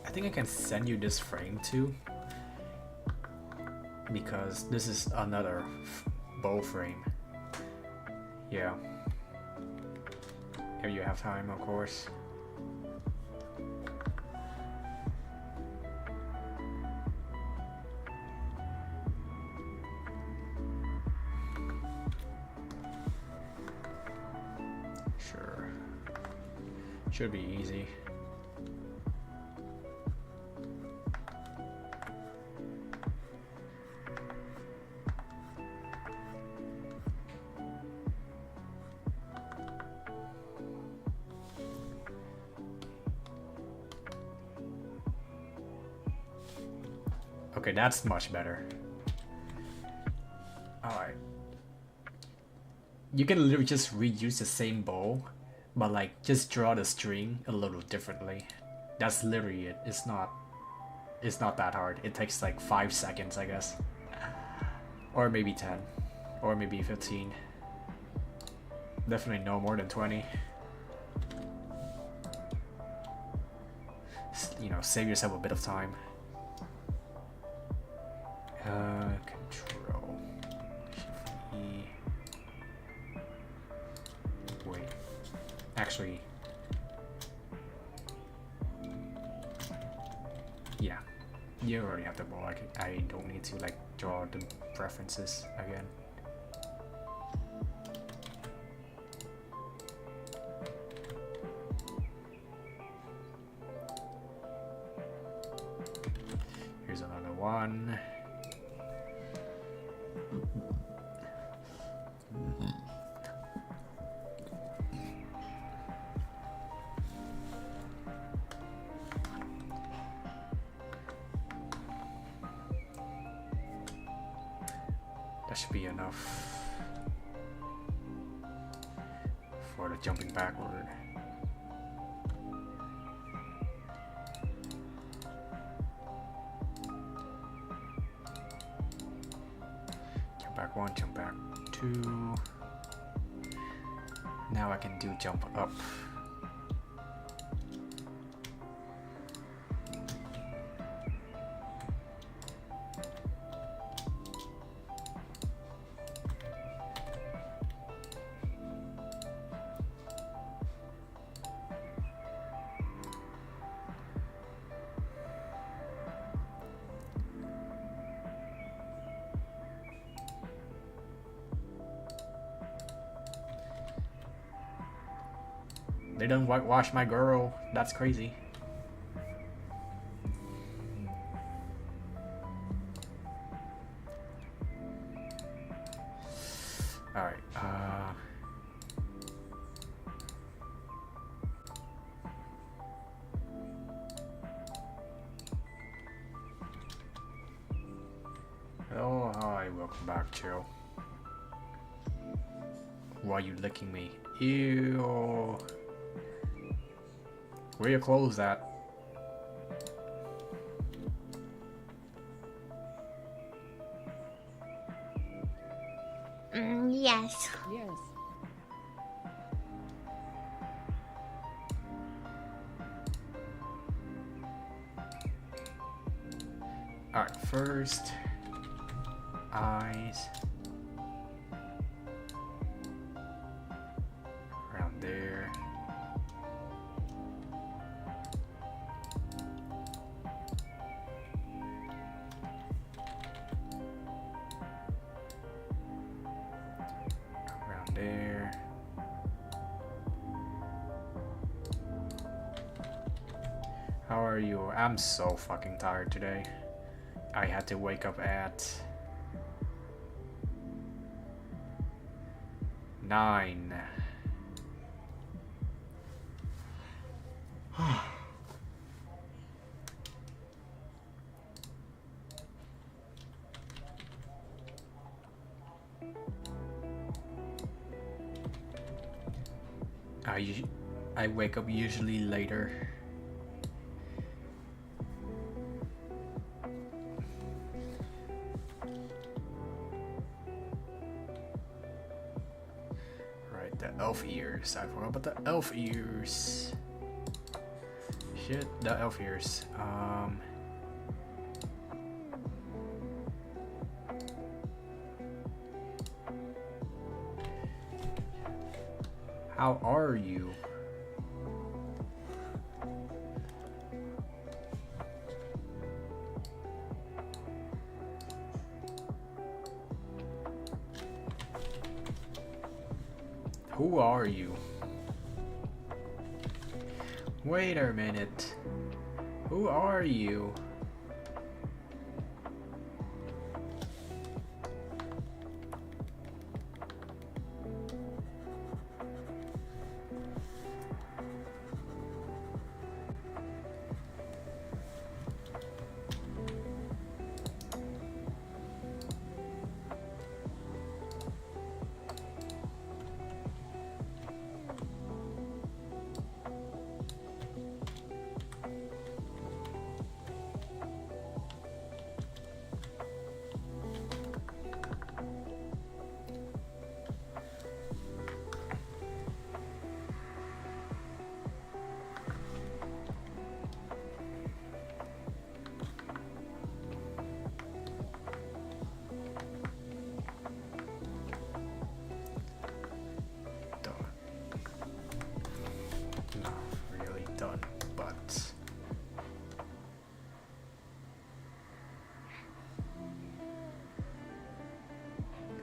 I think I can send you this frame too, because this is another bow frame. Yeah. If you have time, of course. Sure. Should be easy. Okay, that's much better. Alright. You can literally just reuse the same bow, but like just draw the string a little differently. That's literally it. It's not that hard. It takes like 5 seconds, I guess. Or maybe 10. Or maybe 15. Definitely no more than 20. You know, save yourself a bit of time. Control. Shift E. Wait. Actually. Yeah. You already have the ball. I don't need to like draw the preferences again. Here's another one. That should be enough for the jumping backward. Jump back 1, jump back 2. Now I can do jump up. They done whitewash my girl. That's crazy. Alright, oh, hi, welcome back, chill. Why are you licking me? Ew. Where your clothes at? Yes. Yes. Alright, first eyes around there. Around there. How are you? I'm so fucking tired today. I had to wake up at 9. I wake up usually later. Right, the elf ears. I forgot about the elf ears. Shit, the elf ears. How are you? Who are you? Wait a minute. Who are you?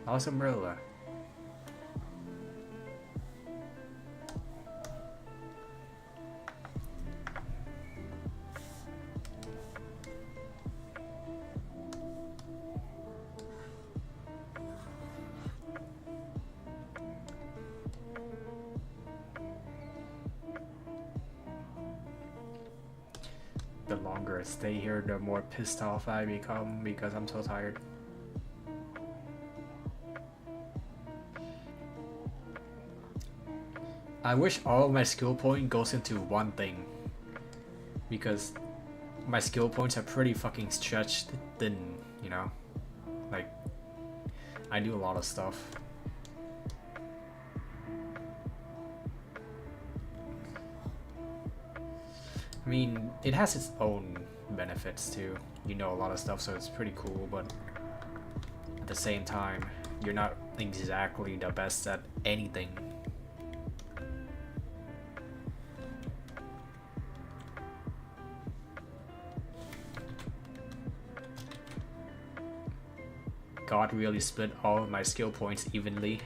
How's umbrella? The longer I stay here, the more pissed off I become because I'm so tired. I wish all of my skill point goes into one thing, because my skill points are pretty fucking stretched thin, you know? Like, I do a lot of stuff. I mean, it has its own benefits too. You know a lot of stuff, so it's pretty cool, but at the same time, you're not exactly the best at anything. God really split all of my skill points evenly.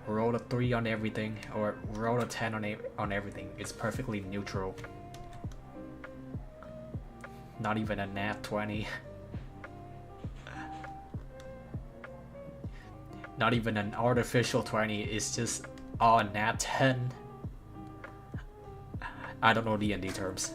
Roll a 3 on everything, or roll a 10 on everything. It's perfectly neutral. Not even a nat 20. Not even an artificial 20. It's just nat 10. I don't know D&D terms.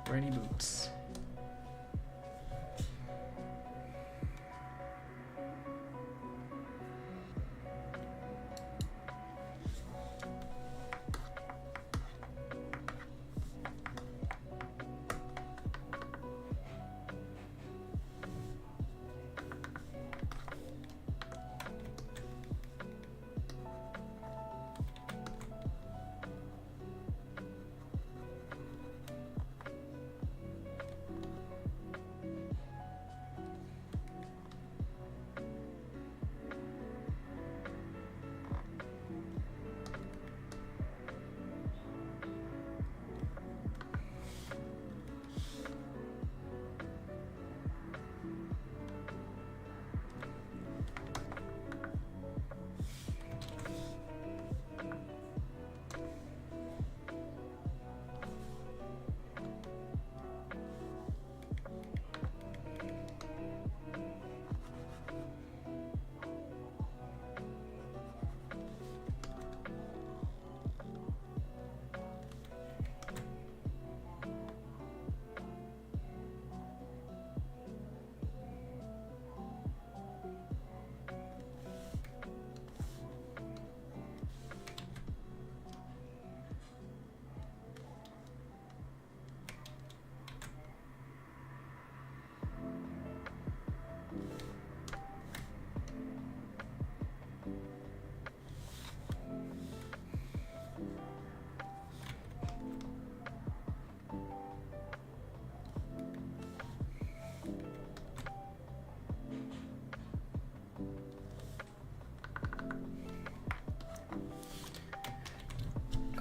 Rainy boots.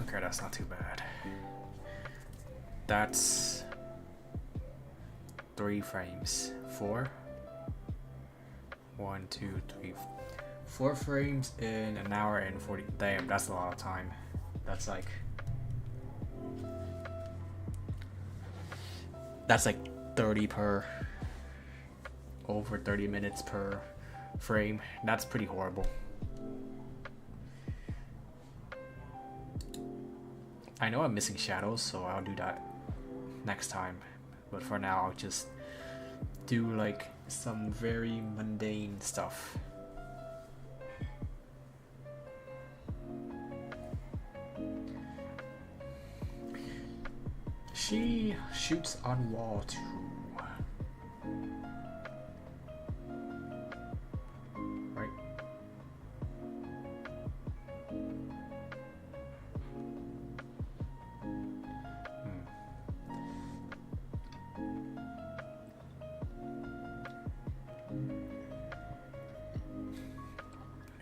Okay, that's not too bad. That's 3 frames. 4. 1, 2, 3, 4 frames in an hour and 40. Damn, that's a lot of time. That's like 30 per, over 30 minutes per frame. That's pretty horrible. I know I'm missing shadows, so I'll do that next time. But for now, I'll just do like some very mundane stuff. She shoots on wall too. Right?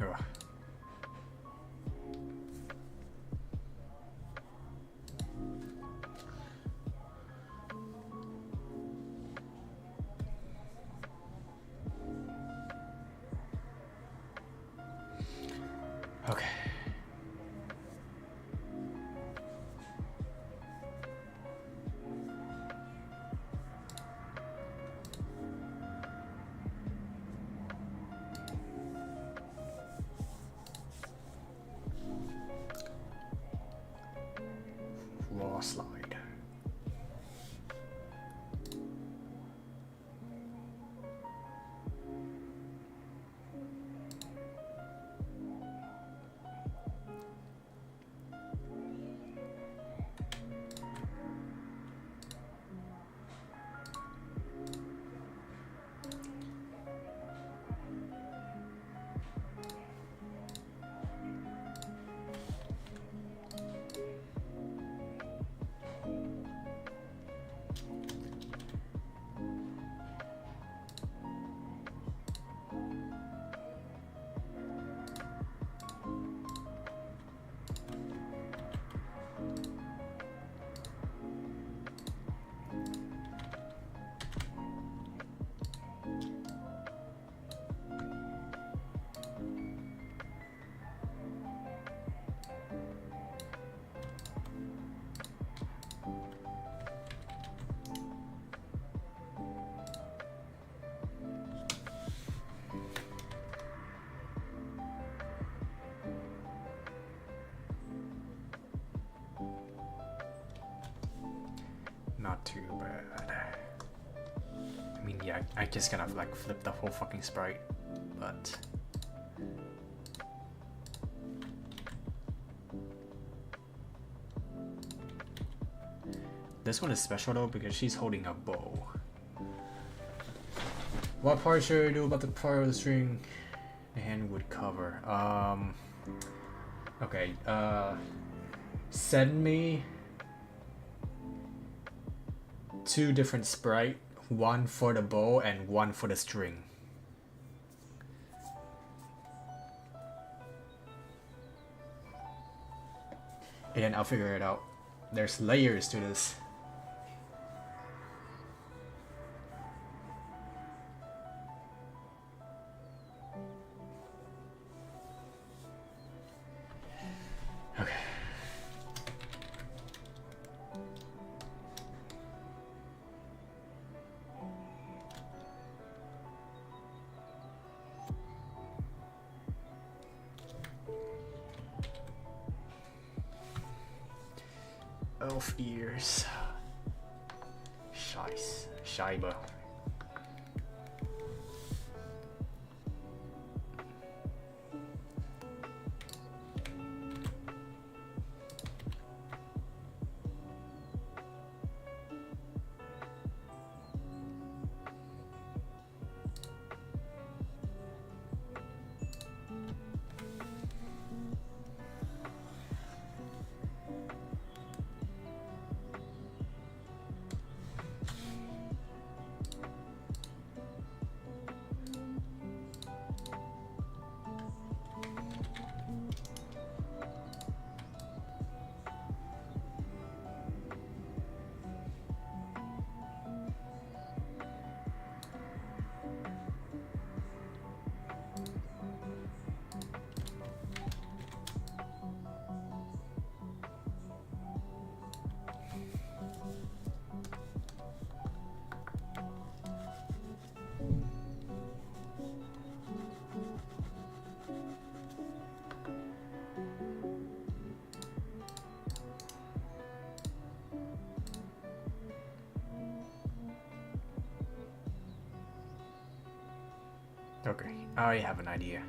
Ugh. not too bad. I mean, yeah, I just kind of like flip the whole fucking sprite, but this one is special though because she's holding a bow. What part should I do about the part of the string the hand would cover? Okay, send me 2 different sprite, one for the bow and one for the string. And I'll figure it out. There's layers to this. Okay. Elf ears. Scheibe. Okay, I have an idea.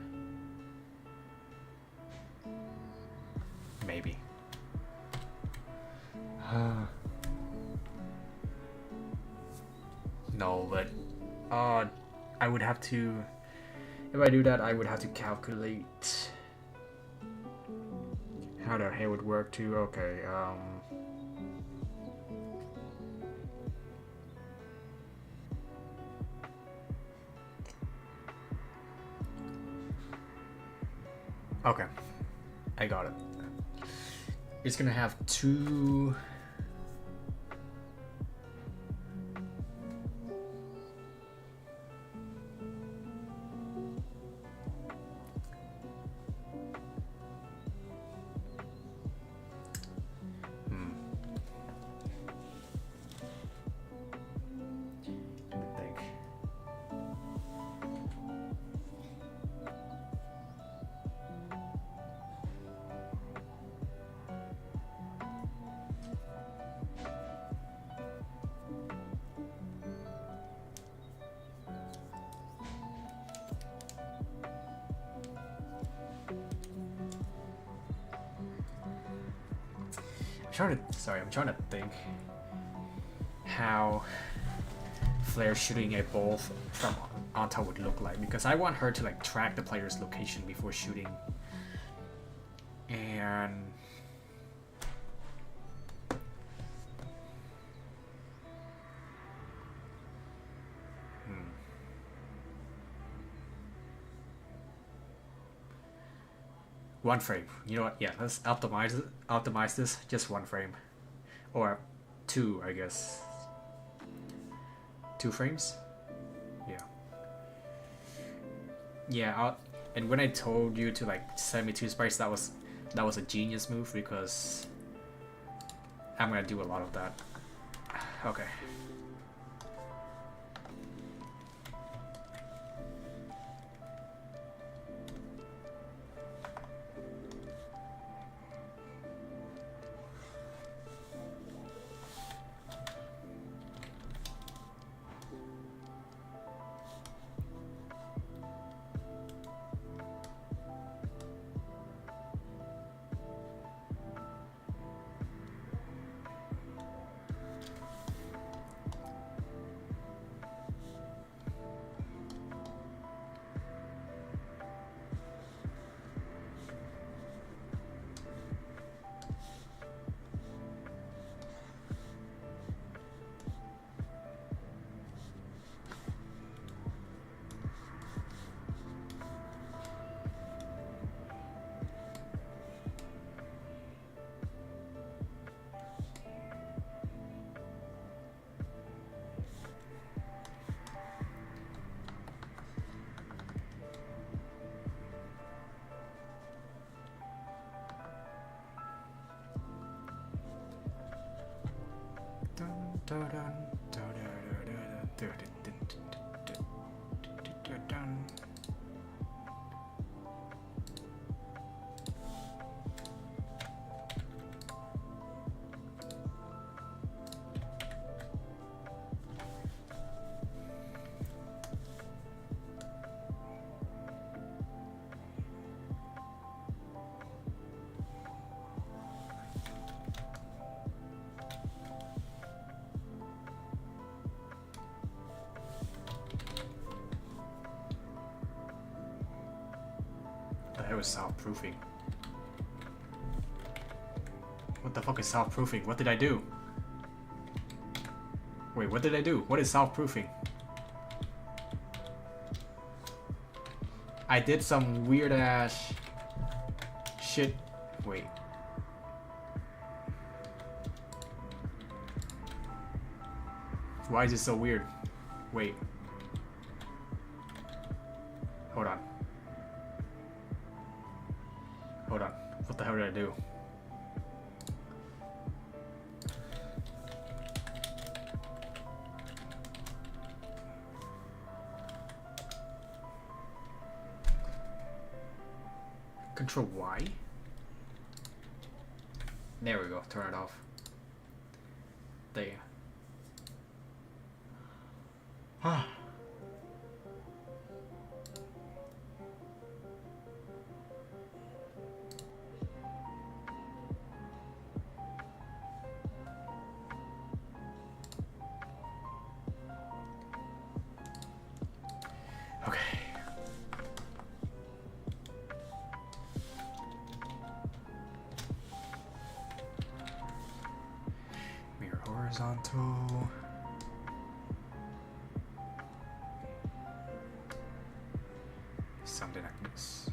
Maybe. No, but I would have to. If I do that, I would have to calculate how the hair would work too. Okay. Okay, I got it. It's gonna have 2. Let me think. I'm trying to think how Flare shooting a ball from on top would look like, because I want her to like track the player's location before shooting. And one frame. You know what? Yeah, let's optimize this. Just 1 frame, or 2, I guess. 2 frames. Yeah. Yeah. And when I told you to like send me 2 sprites, that was a genius move, because I'm gonna do a lot of that. Okay. That was soundproofing. What the fuck is soundproofing? What did I do? Wait, what did I do? What is soundproofing? I did some weird ass shit. Wait. Why is it so weird? Wait. Hold on. Hold on. What the hell did I do? Control Y? There we go. Turn it off. There. Ah. Okay. Mirror horizontal. Something like this.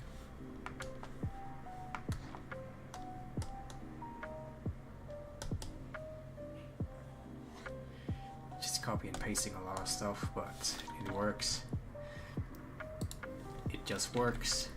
Just copy and pasting a lot of stuff, but it works. It just works.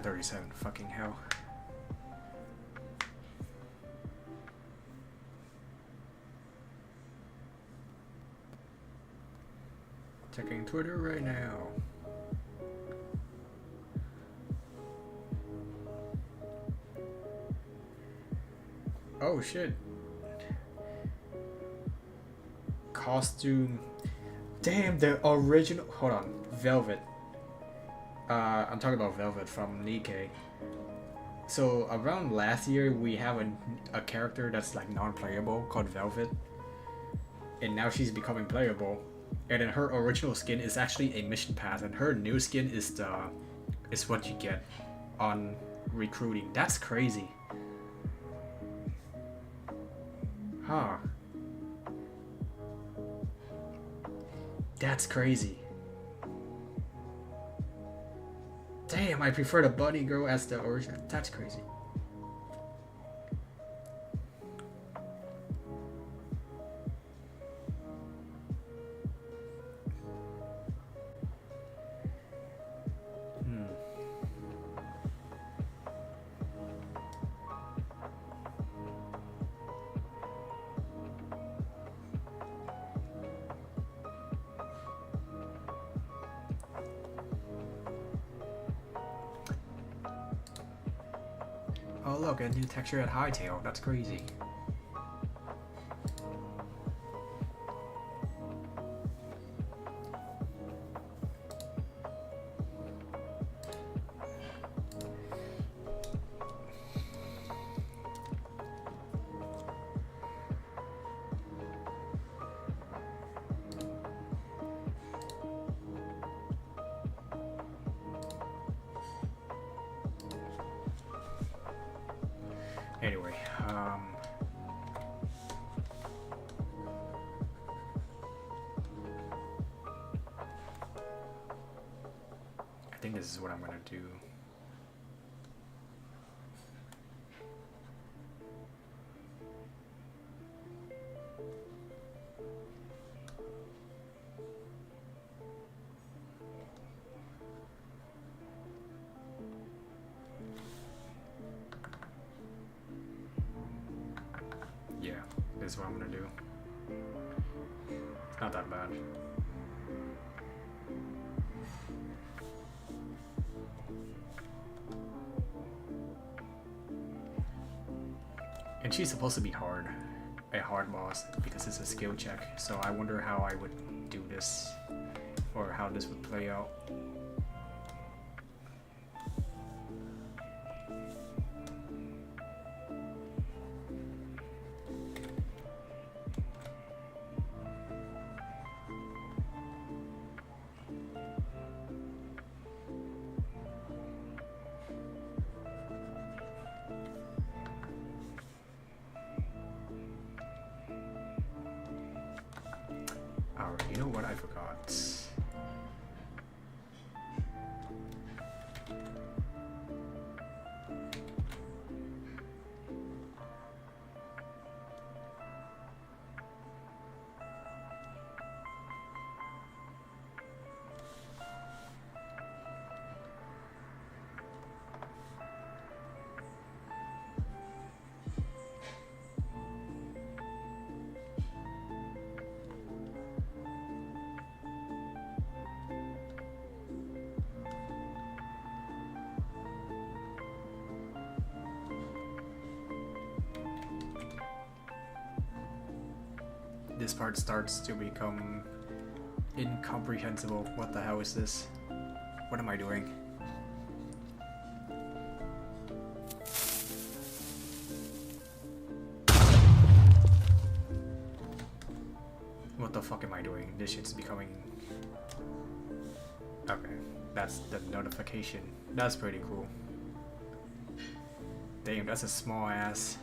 10:37. Fucking hell. Checking Twitter right now. Oh shit. Costume. Damn, the original. Hold on. Velvet. I'm talking about Velvet from Nikkei. So around last year, we have a character that's like non-playable called Velvet, and now she's becoming playable. And then her original skin is actually a mission pass, and her new skin is what you get on recruiting. That's crazy. Huh. That's crazy. Damn, I prefer the bunny girl as the original. That's crazy. Oh look, a new texture at Hytale. That's crazy. Anyway, I think this is what I'm gonna do. Yeah, this is what I'm gonna do. It's not that bad. And she's supposed to be a hard boss, because it's a skill check. So I wonder how I would do this, or how this would play out. Alright, you know what I forgot? This part starts to become incomprehensible. What the hell is this? What am I doing? What the fuck am I doing? This shit's becoming... Okay, that's the notification. That's pretty cool. Damn, that's a small ass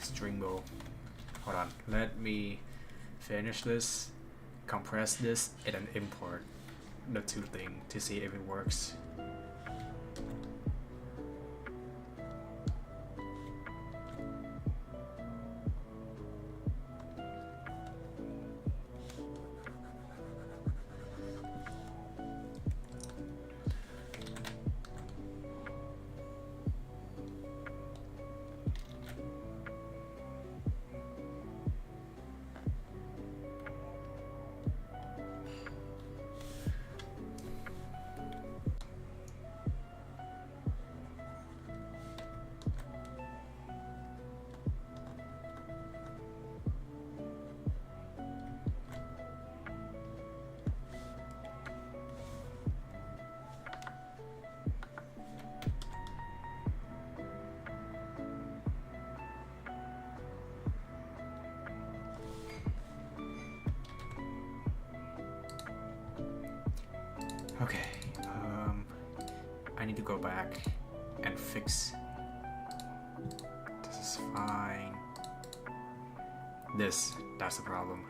string bow. Hold on, let me finish this, compress this, and then import the two things to see if it works. Okay, I need to go back and fix. This is fine. That's the problem.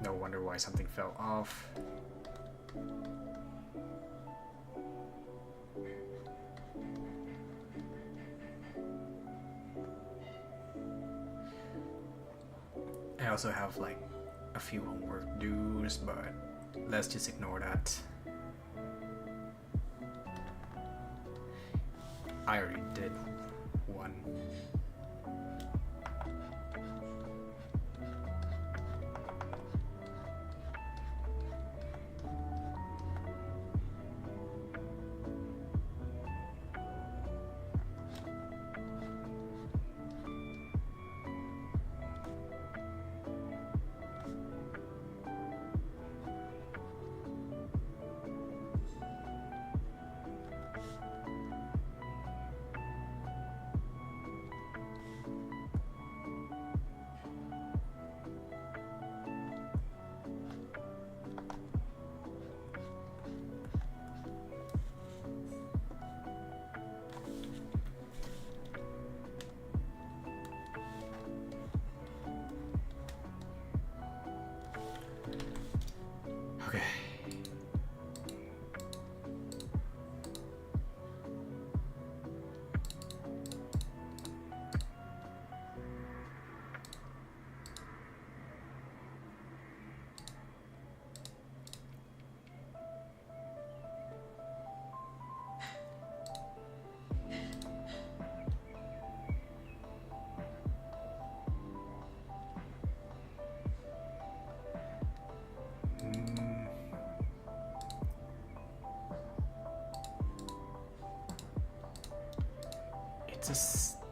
No wonder why something fell off. I also have like a few homework dues, but let's just ignore that. I already did one. Okay.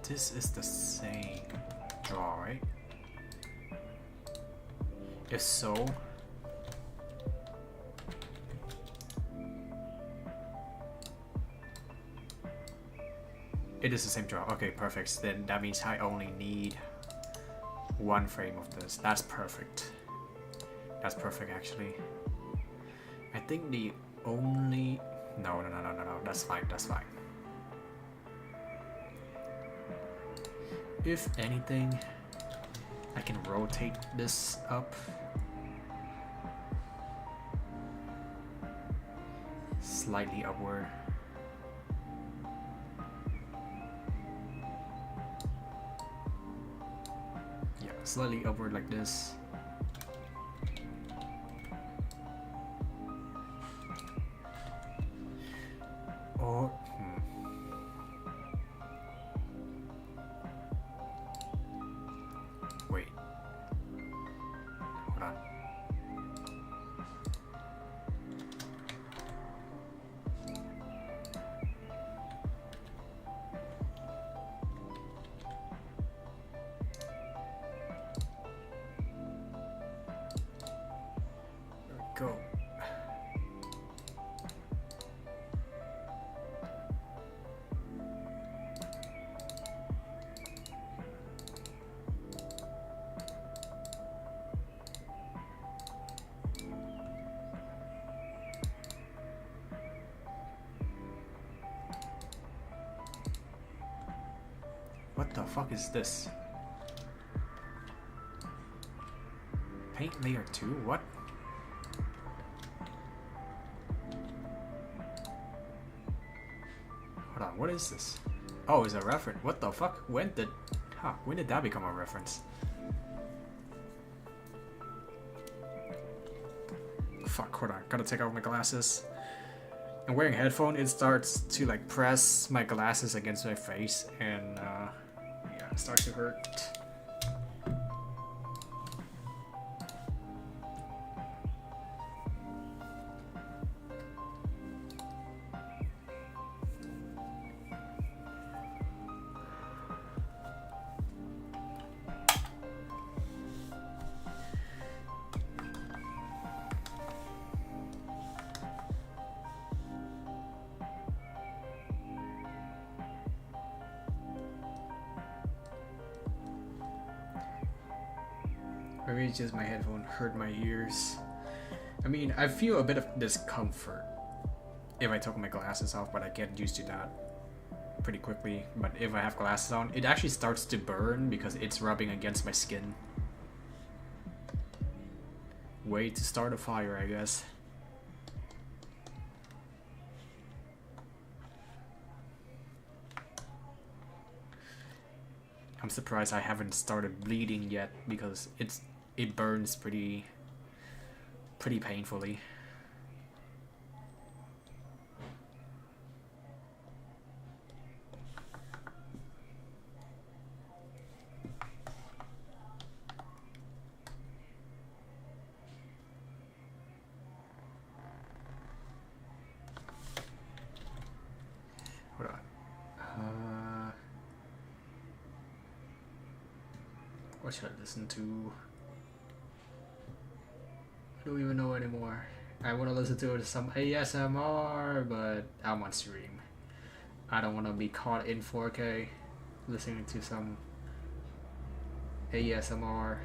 This is the same draw, right? If so, it is the same draw. Okay, perfect. Then that means I only need one frame of this. That's perfect. That's perfect, actually. I think the only... No. That's fine. That's fine. If anything, I can rotate this up. Slightly upward. Yeah, slightly upward like this. Or wait. Hold on. There we go. What the fuck is this? Paint layer 2? What? Hold on, what is this? Oh, it's a reference. What the fuck? When did that become a reference? Fuck, hold on. Gotta take off my glasses. I'm wearing a headphone. It starts to like press my glasses against my face, and yeah, it starts to hurt. Maybe it's just my headphone hurt my ears. I mean, I feel a bit of discomfort if I take my glasses off, but I get used to that pretty quickly. But if I have glasses on, it actually starts to burn because it's rubbing against my skin. Way to start a fire, I guess. I'm surprised I haven't started bleeding yet because it burns pretty painfully. Hold on. What should I listen to? I don't even know anymore. I want to listen to some ASMR, but I'm on stream. I don't want to be caught in 4K listening to some ASMR.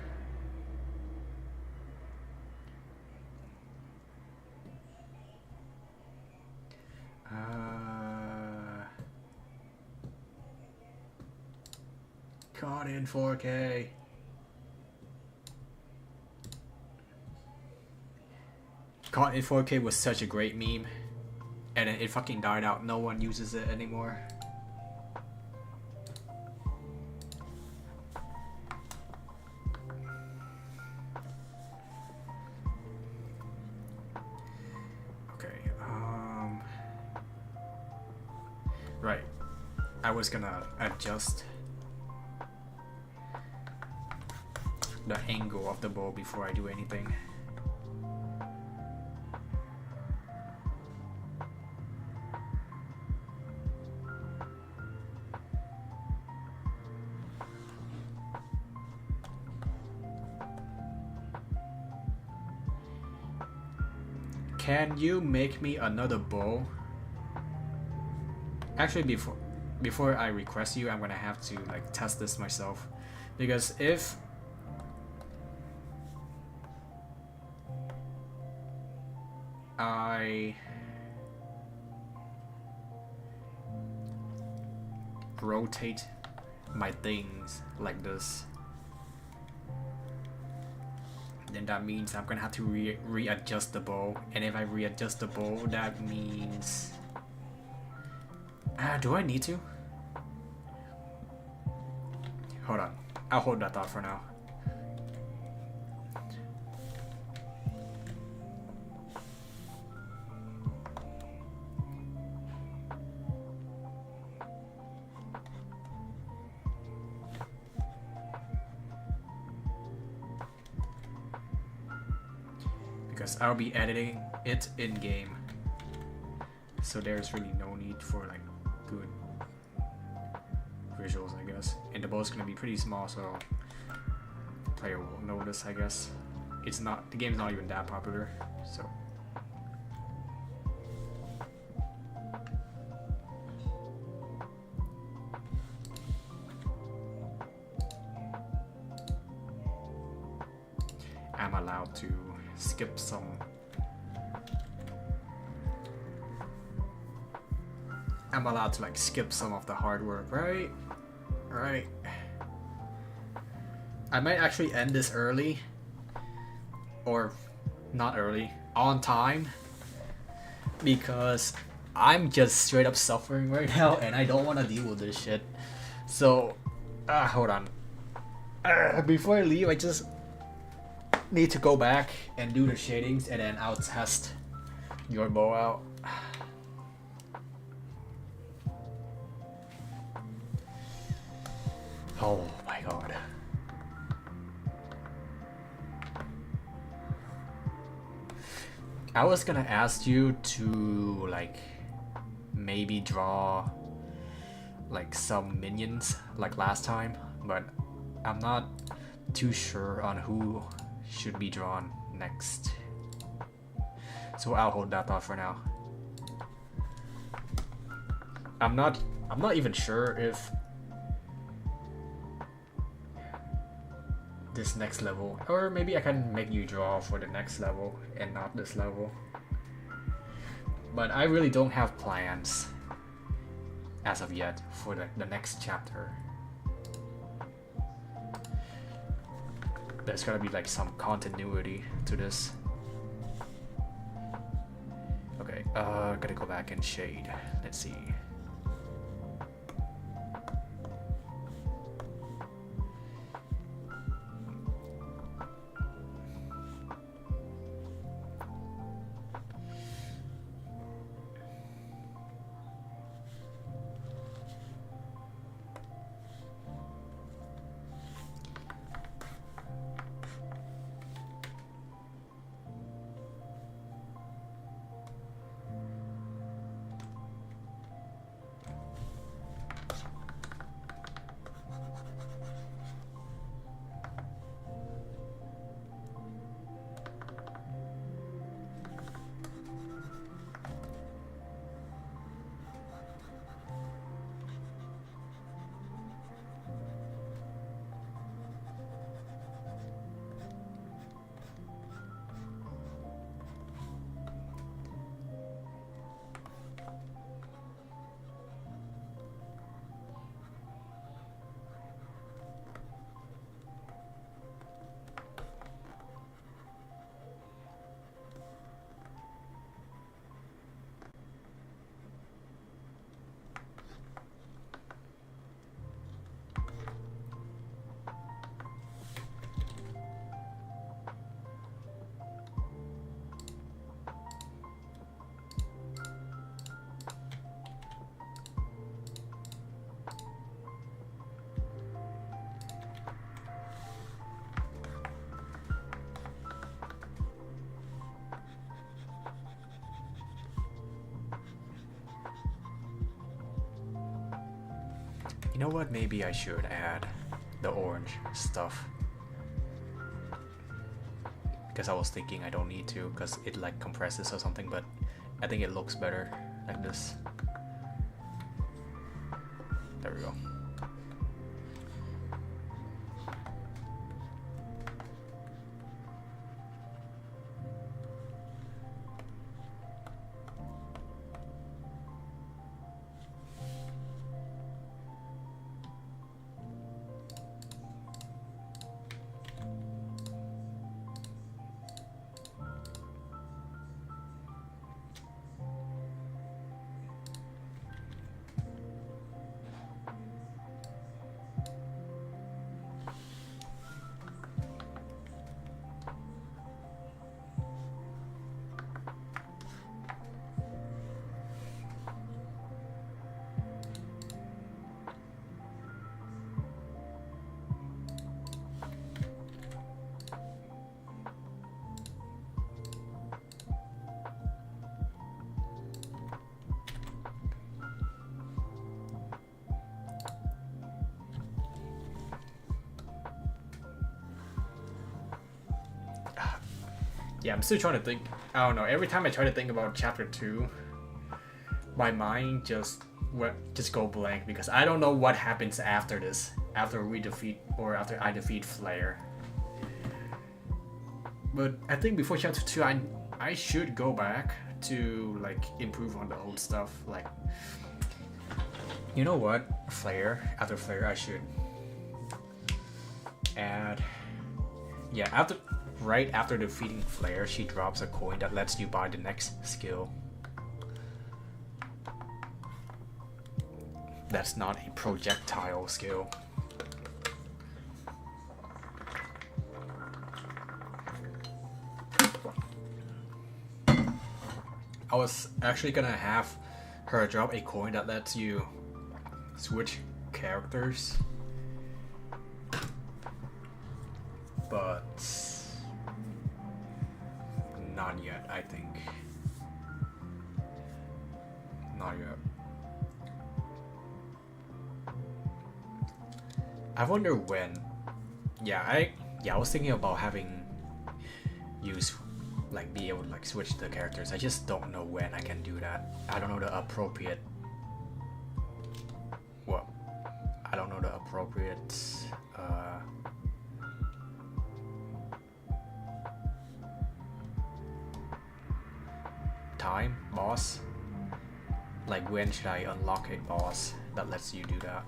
Caught in 4K. Caught in 4K was such a great meme, and then it fucking died out. No one uses it anymore. Okay, right. I was gonna adjust the angle of the bow before I do anything. Can you make me another bow? Actually, before I request you, I'm gonna have to like test this myself, because if I rotate my things like this, then that means I'm gonna have to readjust the bow, and if I readjust the bow, that means do I need to? Hold on, I'll hold that thought for now. Because I'll be editing it in game, so there's really no need for like good visuals, I guess. And the bow's gonna be pretty small, so the player will notice, I guess. The game's not even that popular, so. I'm allowed to skip some. I'm allowed to like skip some of the hard work, right? Right. I might actually end this early, or not early, on time, because I'm just straight up suffering right now, and I don't want to deal with this shit. So, hold on. Before I leave, I just need to go back and do the shadings, and then I'll test your bow out. Oh my god. I was gonna ask you to like maybe draw like some minions like last time, but I'm not too sure on who should be drawn next. So I'll hold that thought for now. I'm not even sure if this next level, or maybe I can make you draw for the next level and not this level. But I really don't have plans as of yet for the next chapter. There's gotta be like some continuity to this. Okay, gotta go back and shade. Let's see. You know what? Maybe I should add the orange stuff. Because I was thinking I don't need to, because it like compresses or something, but I think it looks better like this. There we go. Yeah, I'm still trying to think. I don't know. Every time I try to think about chapter 2, my mind just go blank because I don't know what happens after this. After we defeat, or after I defeat Flare. But I think before chapter 2, I should go back to like improve on the old stuff. Like, you know what? Flare. After Flare, I should add. Yeah, right after defeating Flare, she drops a coin that lets you buy the next skill. That's not a projectile skill. I was actually gonna have her drop a coin that lets you switch characters, but not yet, I think. Not yet. I wonder when. I was thinking about having use like be able to like switch the characters. I just don't know when I can do that. I don't know the appropriate I don't know the appropriate time boss. Like when should I unlock a boss that lets you do that?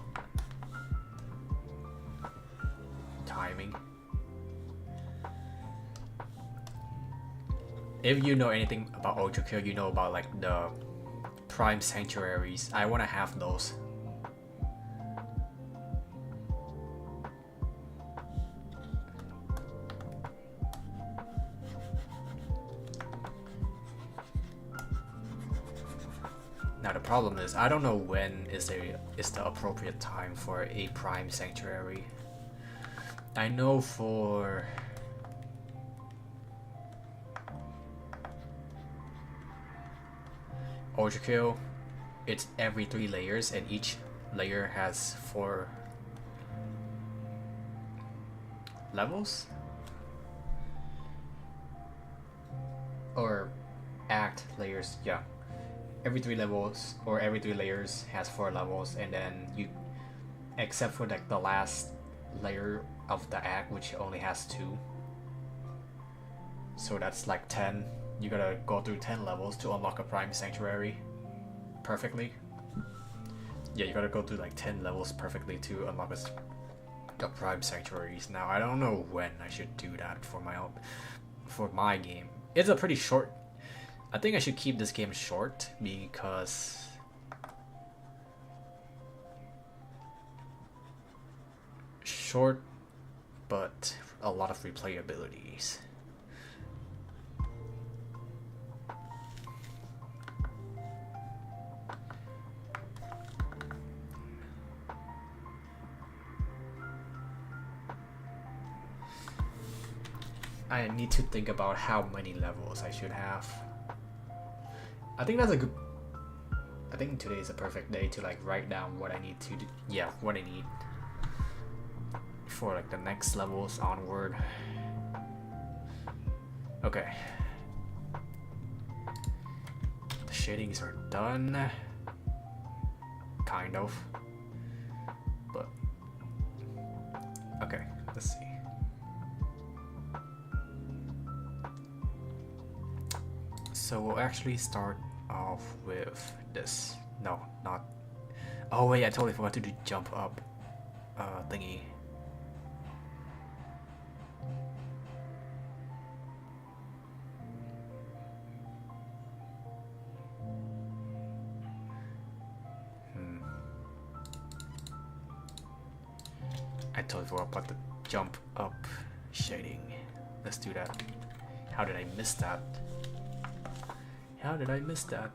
Timing. If you know anything about Ultra, you know about like the Prime Sanctuaries. I want to have those. Now the problem is I don't know when is the appropriate time for a Prime Sanctuary. I know for Ultra, it's every 3 layers and each layer has 4 levels? Or act layers, yeah. Every 3 levels or every 3 layers has 4 levels, and then you, except for like the last layer of the act which only has 2. So that's like 10. You gotta go through 10 levels to unlock a Prime Sanctuary perfectly. Yeah, you gotta go through like 10 levels perfectly to unlock the Prime Sanctuaries. Now I don't know when I should do that for my game. It's a pretty short. I think I should keep this game short because short, but a lot of replayabilities. I need to think about how many levels I should have. I think that's a good. I think today is a perfect day to like write down what I need to do. Yeah, what I need for like the next levels onward. Okay. The shadings are done. Kind of. But okay, let's see. So we'll actually start off with this. No, not. Oh wait, I totally forgot to do jump up thingy. I totally forgot about the jump up shading. Let's do that. How did I miss that? How did I miss that?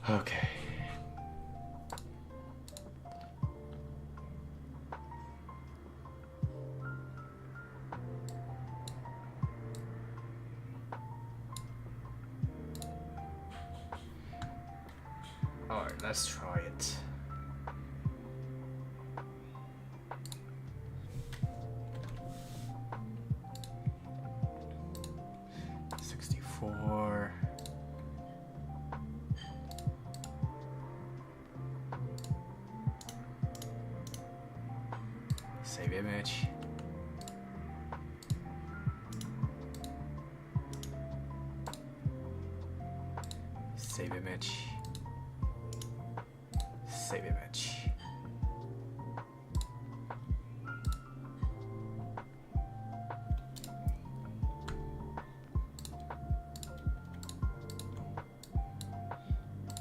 Okay. Alright, let's try it. '64. Save image. Save image. Save image.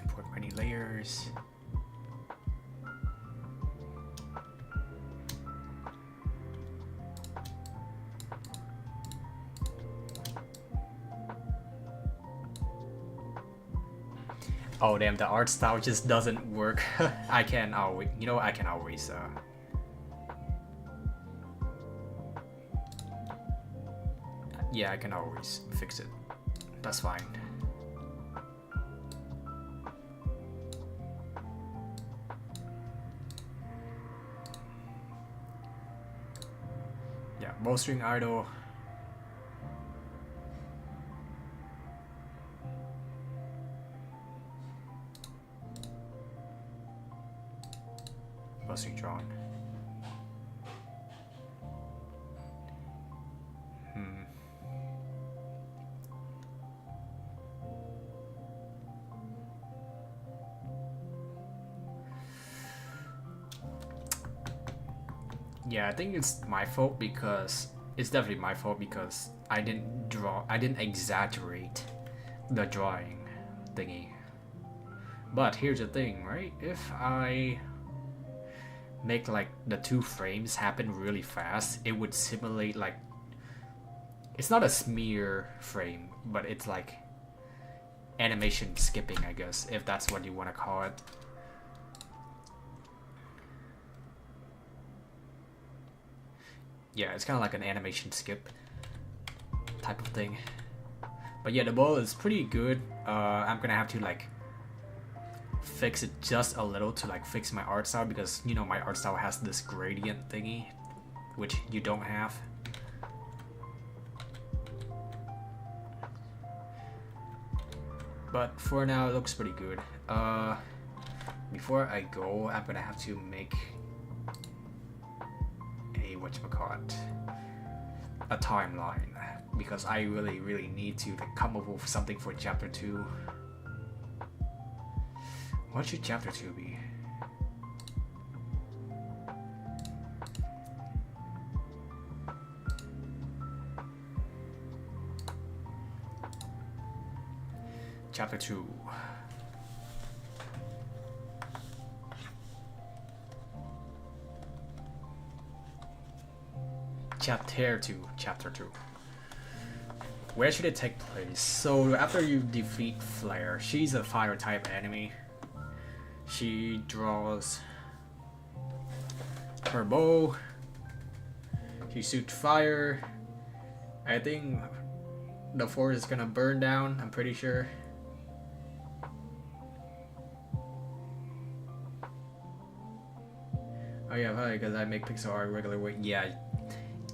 Import many layers. Oh damn, the art style just doesn't work. I can always, you know, I can always yeah, I can always fix it. That's fine. Yeah, bowstring idle. Bowstring drawn. Yeah, I think it's my fault because it's definitely my fault because I didn't exaggerate the drawing thingy. But here's the thing, right? If I make like the two frames happen really fast, it would simulate like, it's not a smear frame, but it's like animation skipping, I guess, if that's what you want to call it. Yeah, it's kind of like an animation skip type of thing. But yeah, the ball is pretty good. I'm gonna have to like fix it just a little to like fix my art style, because you know my art style has this gradient thingy, which you don't have. But for now, it looks pretty good. Before I go, I'm gonna have to make a whatchamacallit, a timeline, because I really need to like, come up with something for chapter 2. What should chapter 2 be? Chapter 2. Chapter 2. Where should it take place? So after you defeat Flare, she's a fire type enemy. She draws her bow. She shoots fire. I think the forest is gonna burn down, I'm pretty sure. Oh yeah, probably because I make pixel art regular way. Yeah,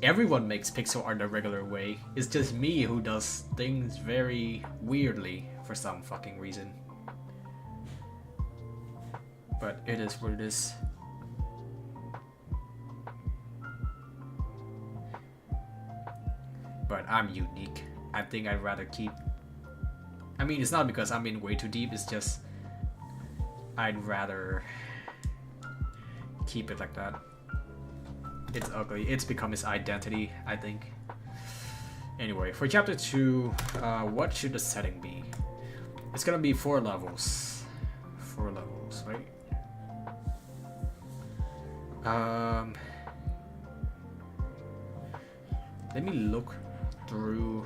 everyone makes pixel art the regular way. It's just me who does things very weirdly for some fucking reason. But it is what it is. But I'm unique. I think I'd rather keep... I mean, it's not because I'm in way too deep, it's just... I'd rather... keep it like that. It's ugly. It's become his identity, I think. Anyway, for chapter 2, what should the setting be? It's gonna be 4 levels. 4 levels, right? Let me look through.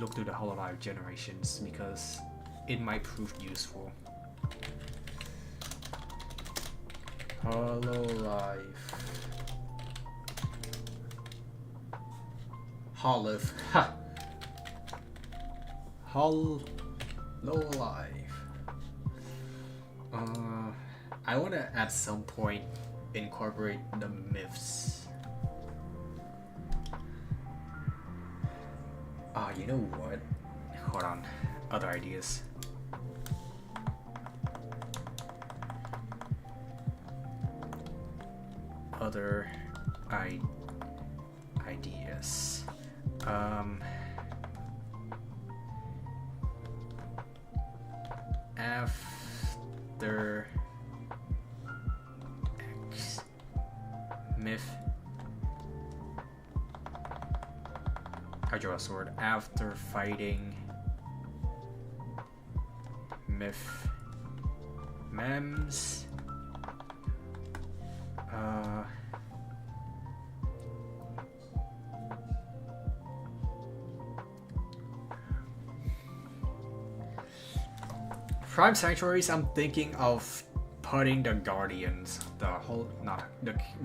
look through the Hololive generations because it might prove useful. Hololive. Hololive. Ha! Hololive. I want to at some point incorporate the myths. You know what? Hold on. Other ideas. Other ideas. After X myth. I draw a sword after fighting myth mems. Prime Sanctuaries, I'm thinking of putting the Guardians, the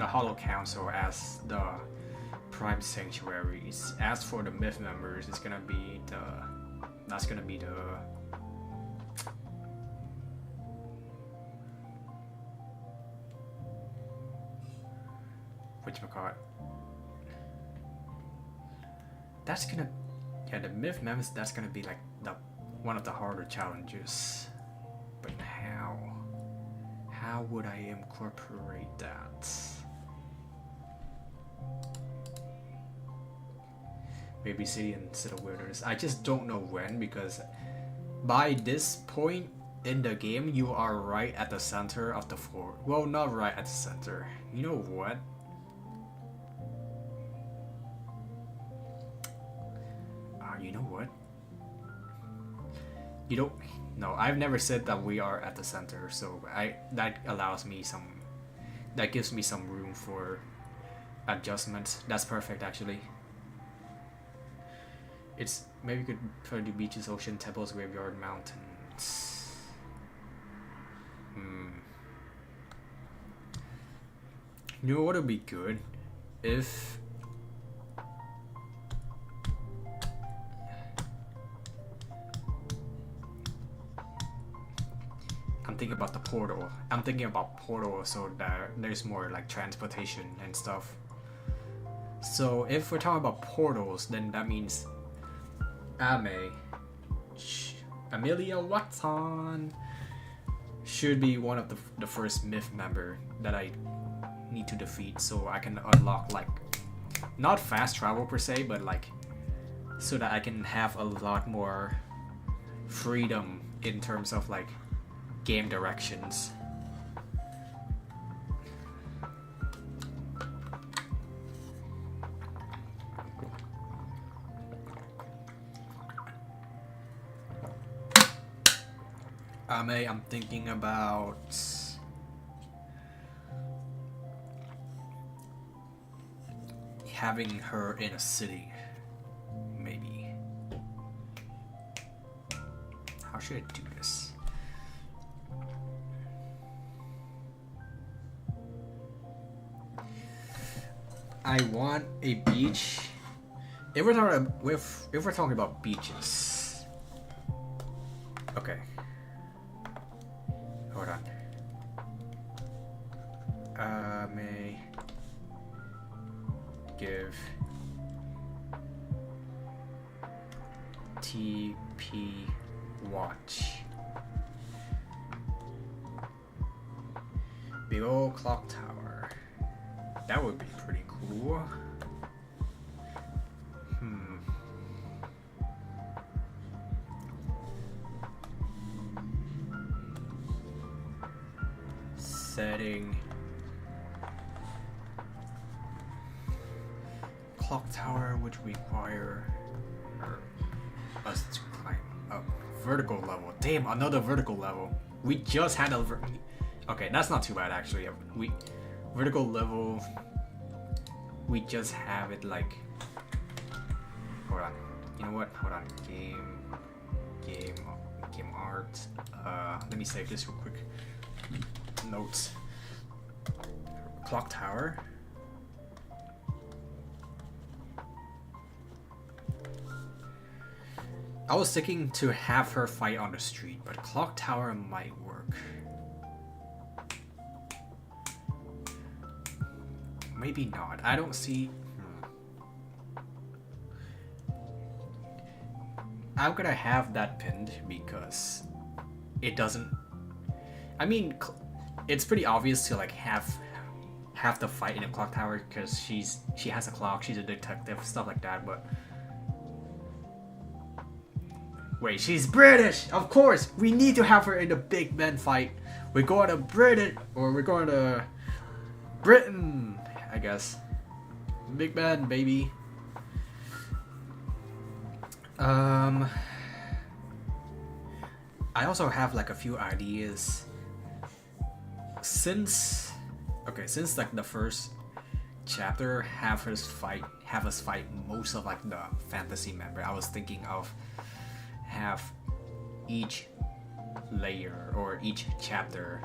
Hollow Council as the Prime Sanctuaries. As for the Myth members, it's gonna be the whatchamacallit. That's gonna, yeah, the Myth members. That's gonna be like one of the harder challenges. But how would I incorporate that? Maybe City instead of Wilderness. I just don't know when, because by this point in the game, you are right at the center of the floor. Well, not right at the center. You know what? You know what? You don't. No, I've never said that we are at the center, so that allows me some. That gives me some room for adjustments. That's perfect, actually. It's maybe we could put the beaches, ocean, temples, graveyard, mountains. You know what would be good if. I'm thinking about the portal. I'm thinking about portal so that there's more like transportation and stuff. So if we're talking about portals, then that means Amelia Watson should be one of the first myth member that I need to defeat, so I can unlock like not fast travel per se, but like so that I can have a lot more freedom in terms of like game directions. I'm thinking about having her in a city, maybe. How should I do this? I want a beach. If we're talking about beaches, okay. Hold on. May give TP watch below clock tower. That would be pretty cool. Setting clock tower would require us to climb up vertical level. Damn, another vertical level. We just had a okay, that's not too bad actually. We vertical level. We just have it like. Hold on. You know what? Hold on. Game art. Let me save this real quick. Notes. Clock tower. I was thinking to have her fight on the street, but clock tower might work. Maybe not. I don't see. I'm gonna have that pinned because it doesn't. I mean, it's pretty obvious to like have the fight in a clock tower because she has a clock, she's a detective, stuff like that. But wait, she's British, of course. We need to have her in the big men fight. We're going to Britain, or we're going to Britain, I guess. Big Ben, baby. I also have like a few ideas. Since like the first chapter have us fight most of like the fantasy member, I was thinking of have each layer or each chapter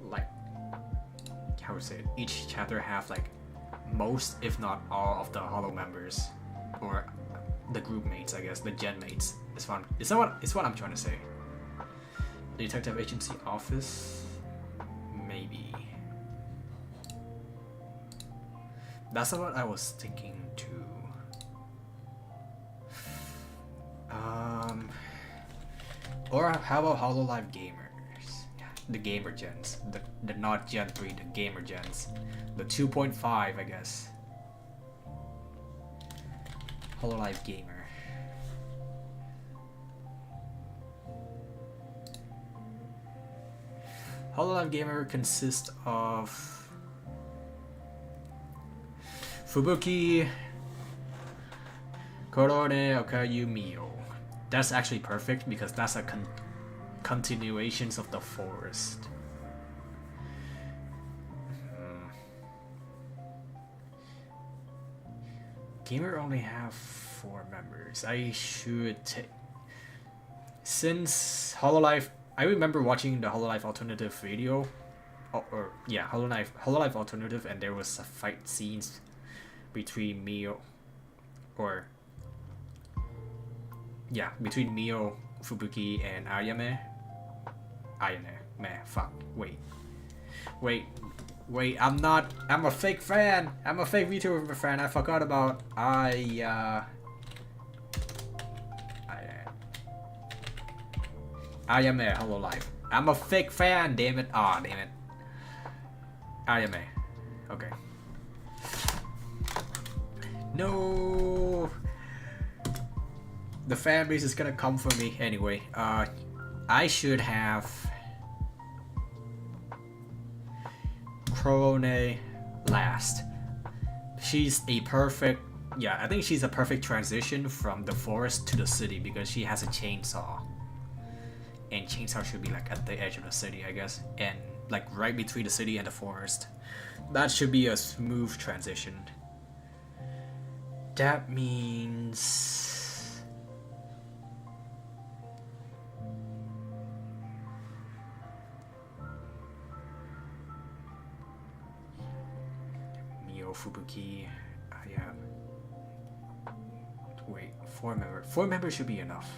like how would I say it? Each chapter have like most, if not all, of the Hollow members, or the group mates, I guess, the gen mates. It's fun. It's what I'm trying to say. The detective agency office, maybe. That's what I was thinking too. Or how about HoloLive gamers? The gamer gens, the not Gen 3, the gamer gens, the 2.5, I guess. HoloLive gamer. HoloLive gamer consists of Fubuki, Korone, Okayu, Mio. That's actually perfect because that's a continuations of the forest. Gamer only have 4 members. I should take, since HoloLive. I remember watching the HoloLive alternative video, HoloLive alternative, and there was a fight scenes between Mio, between Mio, Fubuki, and Ayame. Wait, I'm a fake fan. I'm a fake VTuber fan. I forgot about Ayame HoloLive. I'm a fake fan, damn it. Aw, damn it. Ayame. Okay. No. The fan base is gonna come for me anyway. I should have Korone last. She's a perfect, I think she's a perfect transition from the forest to the city because she has a chainsaw. And chainsaw should be like at the edge of the city, I guess, and like right between the city and the forest. That should be a smooth transition. That means Mio, Fubuki, wait, 4 members. 4 members should be enough.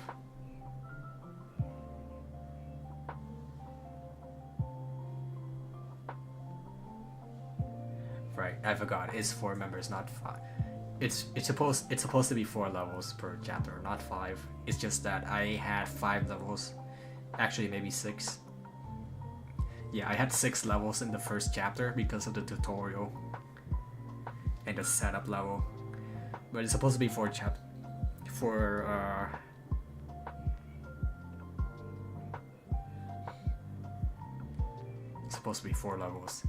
Right, I forgot. It's 4 members, not 5. It's supposed to be 4 levels per chapter, not 5. It's just that I had 5 levels, actually maybe 6. Yeah, I had 6 levels in the first chapter because of the tutorial and the setup level. But it's supposed to be 4 it's supposed to be 4 levels.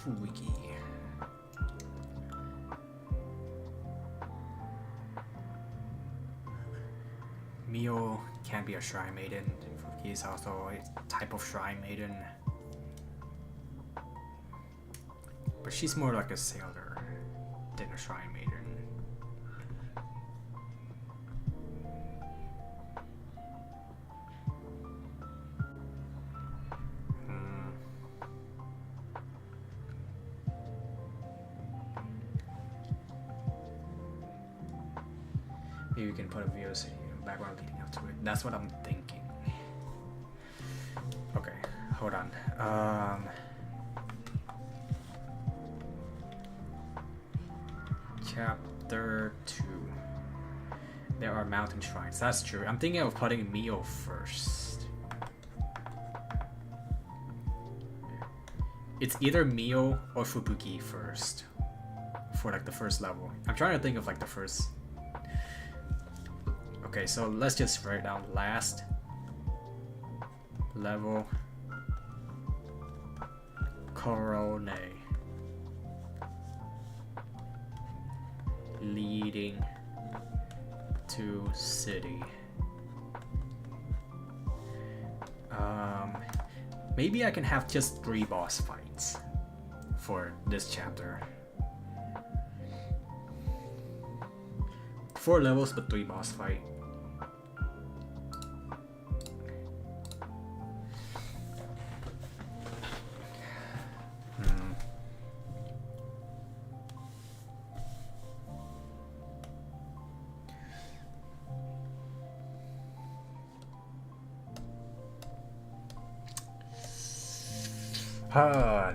Fubuki. Mio can be a Shrine Maiden. Fubuki is also a type of Shrine Maiden. But she's more like a sailor than a Shrine Maiden. Maybe we can put a VOC background leading up to it. That's what I'm thinking. Okay, hold on. Chapter 2. There are mountain shrines. That's true. I'm thinking of putting Mio first. It's either Mio or Fubuki first for like the first level. I'm trying to think of like the first. Okay, so let's just write down last level Korone leading to city. Maybe I can have just 3 boss fights for this chapter. 4 levels but 3 boss fight.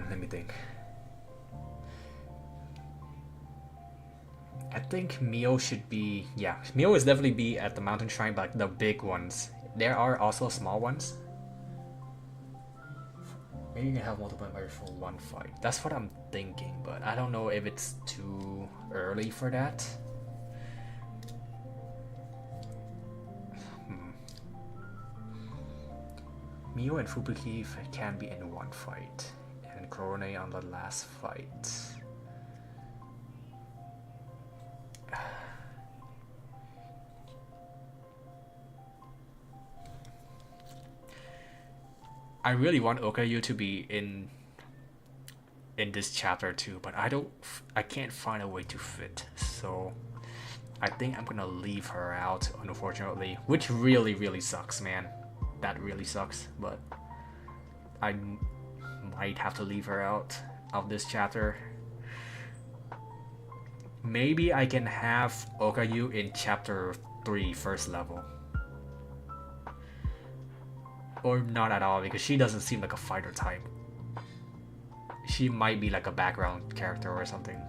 Let me think. I think Mio should be, yeah, Mio is definitely be at the mountain shrine, but the big ones. There are also small ones. Maybe you can have multiple members for 1 fight. That's what I'm thinking, but I don't know if it's too early for that. Mio and Fubuki can be in 1 fight, and Korone on the last fight. I really want Okayu to be in this chapter too, but I can't find a way to fit. So I think I'm gonna leave her out, unfortunately, which really sucks, man. That really sucks, but I might have to leave her out of this chapter. Maybe I can have Okayu in chapter 3 first level. Or not at all, because she doesn't seem like a fighter type. She might be like a background character or something.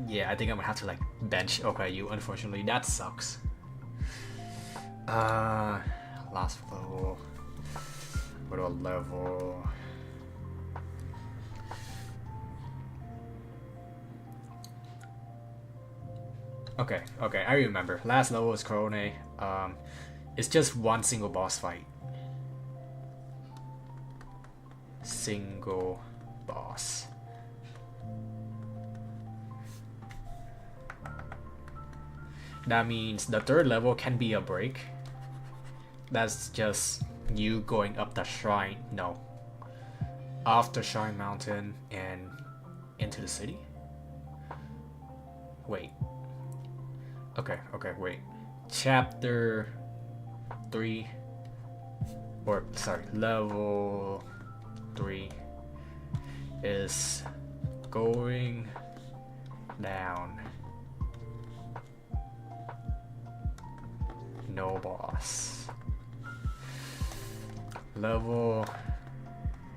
Yeah, I think I'm gonna have to like bench Okayu, unfortunately. That sucks. Last level. What a level. Okay, I remember. Last level is Korone. It's just 1 single boss fight. Single boss. That means the 3rd level can be a break. That's just you going up the shrine. No. Off the Shrine Mountain and into the city? Wait. Okay, wait. Chapter 3. Or, sorry, level 3 is going down. No boss. Level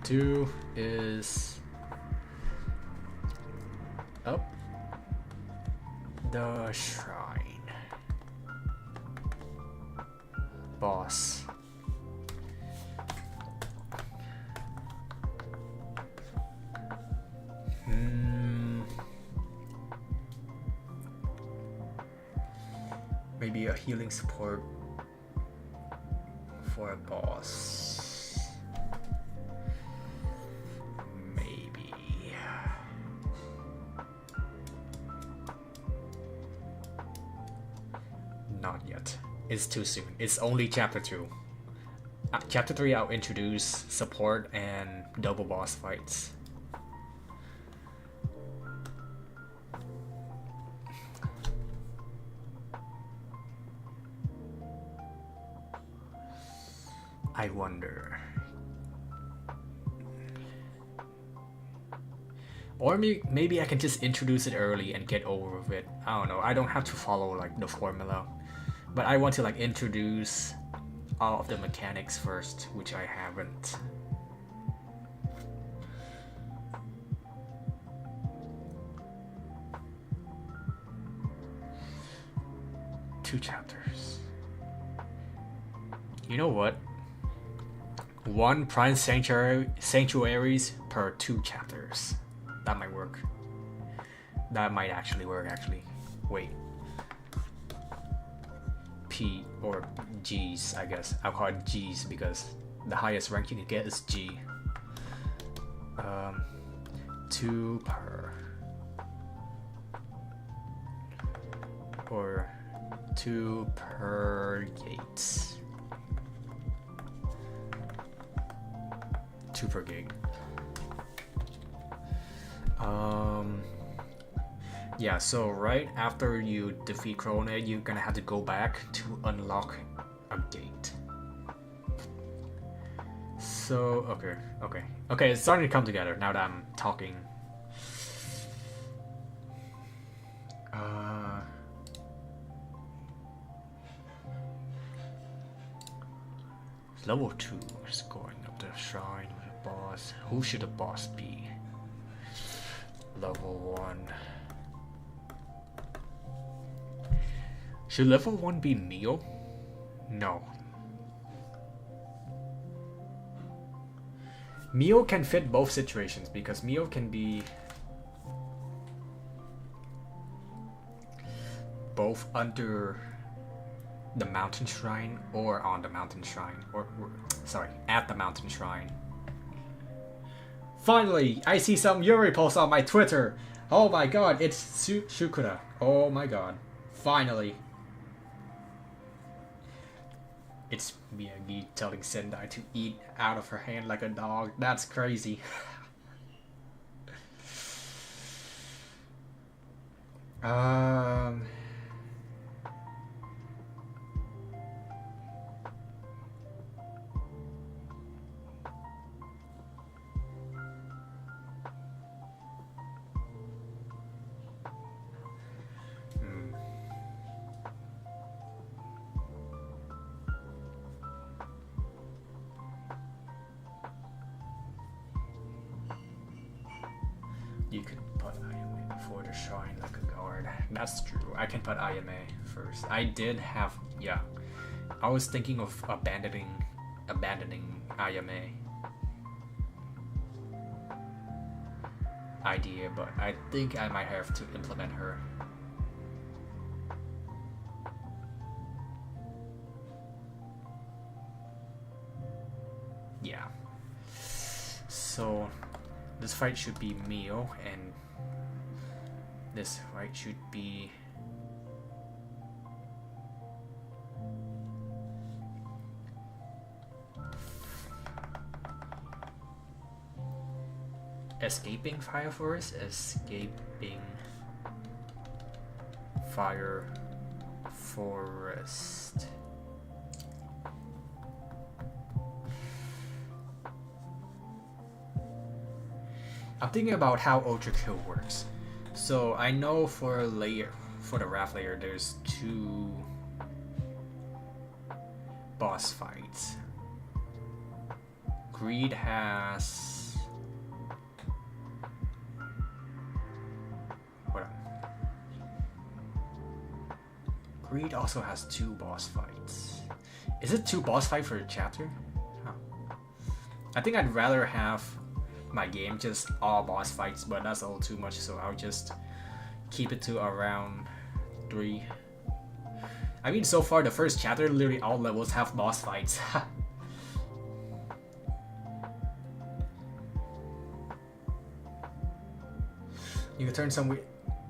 2 is up the shrine. Boss. Maybe a healing support for a boss. Maybe. Not yet. It's too soon. It's only chapter 2. Chapter 3 I'll introduce support and double boss fights. I wonder. Or maybe I can just introduce it early and get over with it. I don't know. I don't have to follow like the formula. But I want to like introduce all of the mechanics first, which I haven't. Two chapters. You know what? 1 Prime Sanctuaries per 2 chapters. That might work. That might actually work, actually. Wait. P or G's, I guess. I'll call it G's because the highest rank you can get is G. 2 per. Or 2 per gate. 2 per gate. Yeah, so right after you defeat Corona, you're gonna have to go back to unlock a gate. So, okay, it's starting to come together now that I'm talking. Level 2 is going up the shrine with a boss. Who should the boss be? Level 1. Should level 1 be Mio? No. Mio can fit both situations because Mio can be both under the mountain shrine or on the mountain shrine, or sorry, at the mountain shrine. Finally, I see some Yuri posts on my Twitter. Oh my god, it's Shukura. Oh my god. Finally. It's Miyagi telling Sendai to eat out of her hand like a dog. That's crazy. You could put IMA before the shrine like a guard. That's true. I can put IMA first. I did have, yeah. I was thinking of abandoning IMA idea, but I think I might have to implement her. Yeah. So this fight should be Mio, and this fight should be escaping Fire Forest, escaping Fire Forest. I'm thinking about how Ultra Kill works. So I know for the Wrath layer, there's 2 boss fights. Greed has Greed also has 2 boss fights. Is it 2 boss fights for a chapter? Huh. I think I'd rather have my game just all boss fights, but that's a little too much, so I'll just keep it to around 3. I mean, so far the first chapter, literally all levels have boss fights. You can turn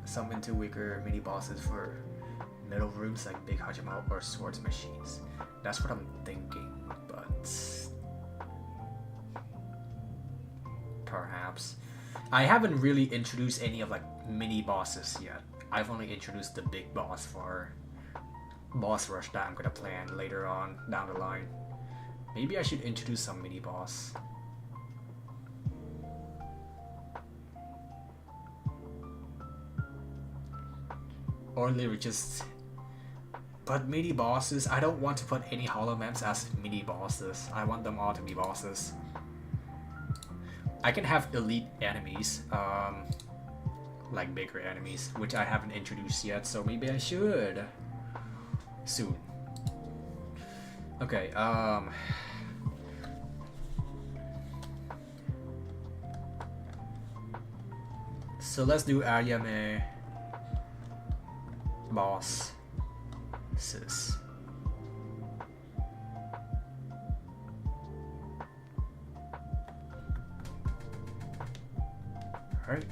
some into weaker mini bosses for middle rooms like big Hajima or swords machines. That's what I'm thinking, but perhaps. I haven't really introduced any of like mini bosses yet. I've only introduced the big boss for boss rush that I'm gonna plan later on down the line. Maybe I should introduce some mini boss. Or literally just... But mini bosses, I don't want to put any hollow maps as mini bosses. I want them all to be bosses. I can have elite enemies, like bigger enemies, which I haven't introduced yet, so maybe I should. Soon. Okay, so let's do Ayame boss. Sis. Alright.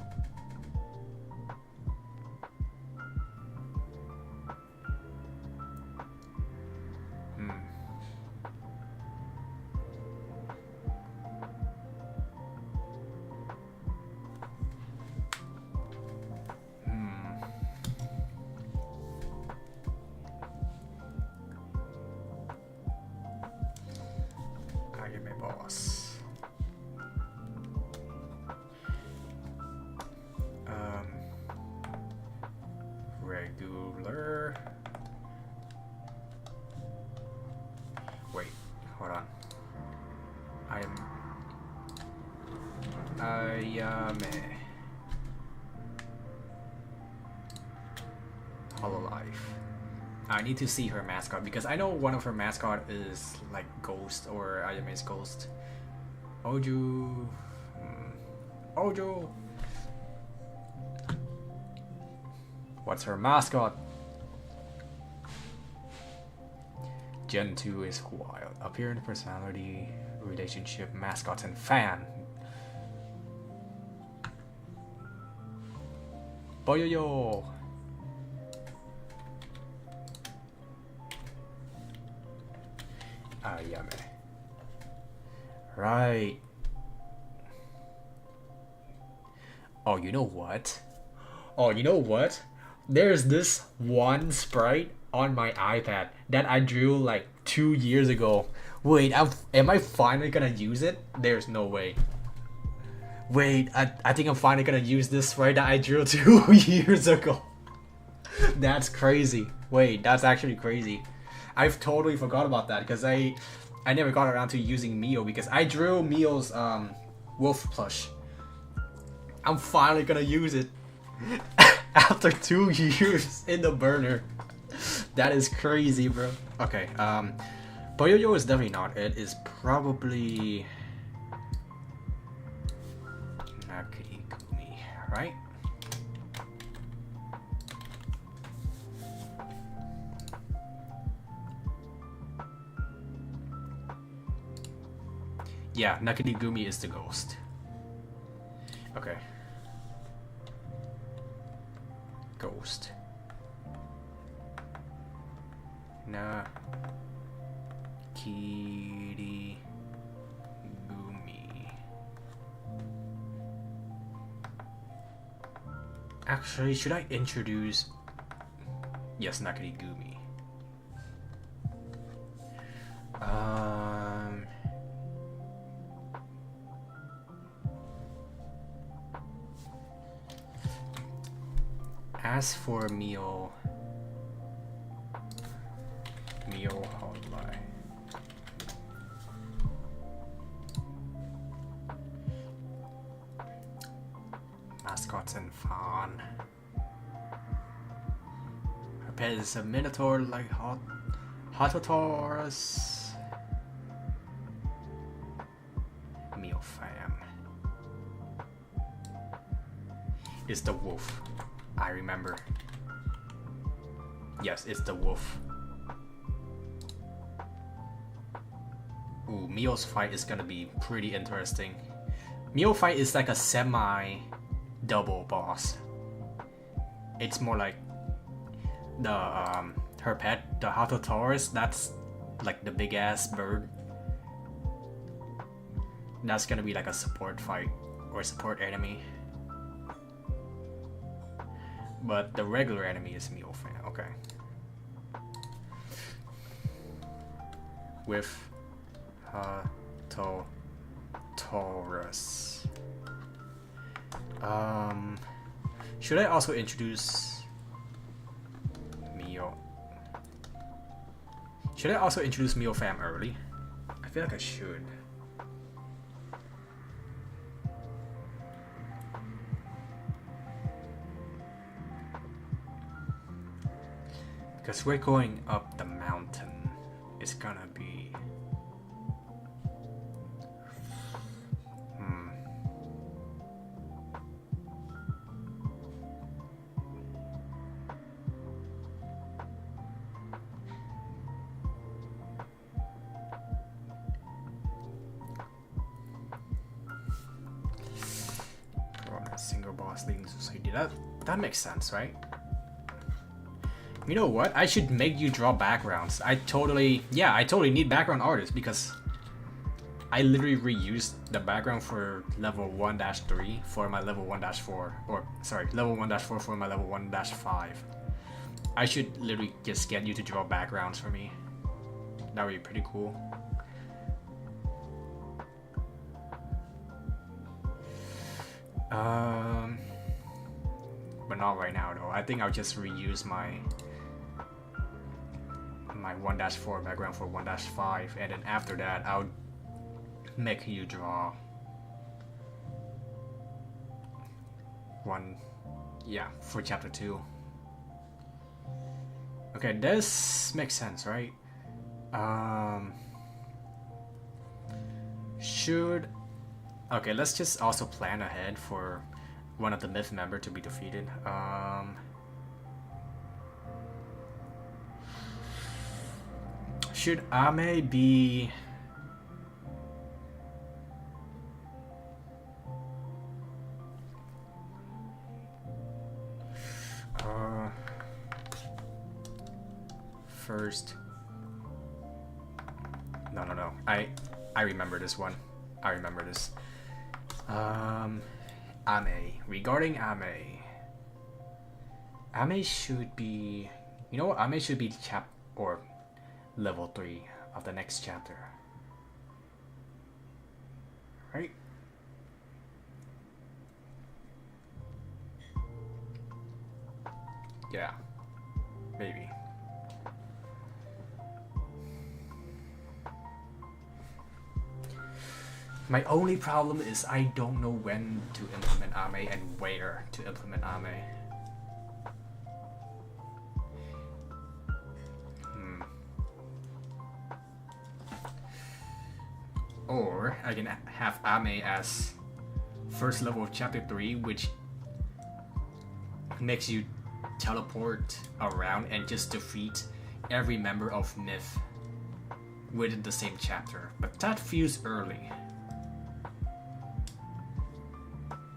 Ayame boss. Regular. Wait, hold on. Ayame. Hololive. I need to see her mascot because I know one of her mascot is like Ghost or Ayame's Ghost. Oju. Ojo. What's her mascot? Gen 2 is wild. Appearance, personality, relationship, mascots, and fan. Boyoyo. Ayame. Right. Oh, you know what? There's this one sprite on my iPad that I drew like 2 years ago. Wait, am I finally gonna use it? There's no way. Wait, I think I'm finally gonna use this sprite that I drew 2 years ago. That's crazy. Wait, that's actually crazy. I've totally forgot about that because I never got around to using Mio because I drew Mio's wolf plush. I'm finally gonna use it after 2 years in the burner. That is crazy, bro. Okay, Boyoyo is definitely not it. It's probably Nakirigumi, right? Yeah, Nakirigumi is the ghost. Okay. Ghost. Nakirigumi. Actually, should I introduce... Yes, Nakirigumi. As for Mio Hotline. Mascots and fun. Her pet is a minotaur like Hototaurus. Mio fam. It's the wolf. I remember. Yes, it's the wolf. Ooh, Mio's fight is gonna be pretty interesting. Mio fight is like a semi-double boss. it's more like the her pet, the Hytale. That's like the big ass bird. That's gonna be like a support fight or support enemy. But the regular enemy is Meowfam. Okay. With Taurus. Should I also introduce Meo? Should I also introduce Meowfam early? I feel like I should. Because we're going up the mountain. It's gonna be... Single boss leading society. That makes sense, right? You know what? I should make you draw backgrounds. I totally need background artists because I literally reused the background for level 1-3 for my level 1-4, or sorry, level 1-4 for my level 1-5. I should literally just get you to draw backgrounds for me. That would be pretty cool. But not right now though. I think I'll just reuse my 1-4 background for 1-5, and then after that I'll make you draw one, yeah, for chapter 2. Okay, this makes sense, right? Okay, let's just also plan ahead for one of the myth member to be defeated. Should Ame be... first... No. I remember this one. I remember this. Ame. Regarding Ame. Ame should be... You know what? Ame should be level 3 of the next chapter. Right? Yeah. Maybe. My only problem is I don't know when to implement Ame and where to implement Ame. Or I can have Ame as first level of chapter 3, which makes you teleport around and just defeat every member of Myth within the same chapter. But that feels early.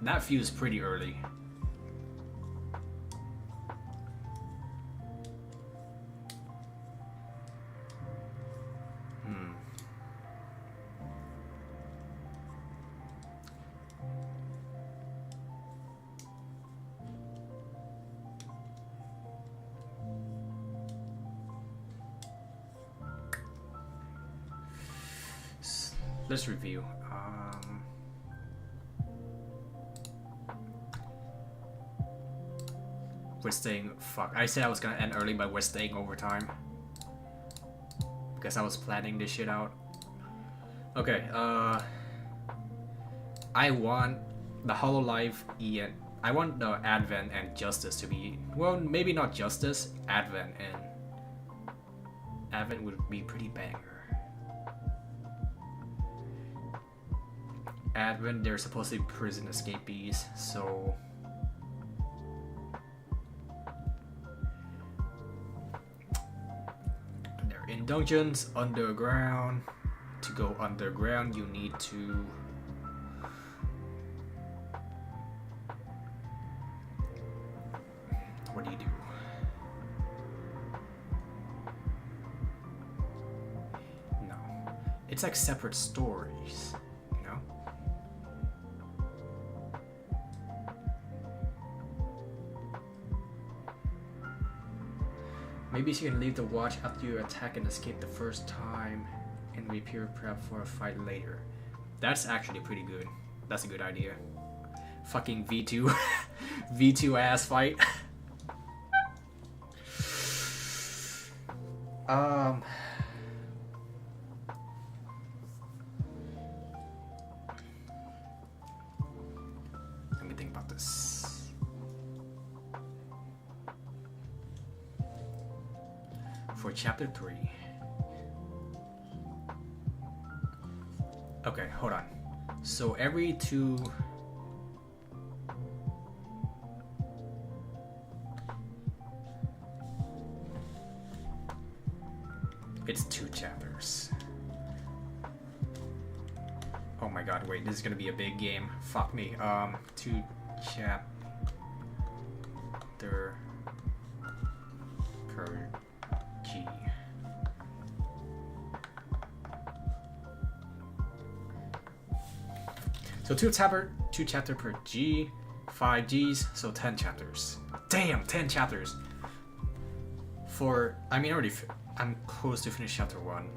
That feels pretty early. Let's review. We're staying. Fuck. I said I was gonna end early, but we're staying overtime because I was planning this shit out. Okay. I want the Hololive Ian. I want the Advent and Justice to be, well, maybe not Justice, Advent, and Advent would be pretty banger. Advent, they're supposed to be prison escapees, so they're in dungeons underground. To go underground, you need to what It's like separate stories, you know? Maybe she can leave the watch after you attack and escape the first time and repair prep for a fight later. That's actually pretty good. That's a good idea. Fucking V2 V2 ass fight. Let me think about this. For chapter 3. Okay, hold on. So every 2... It's 2 chapters. Oh my god, wait, this is gonna be a big game. Fuck me. 2 chapter per G. So 2 chapter per G, 5 Gs, so 10 chapters. Damn, 10 chapters. I'm close to finish chapter 1.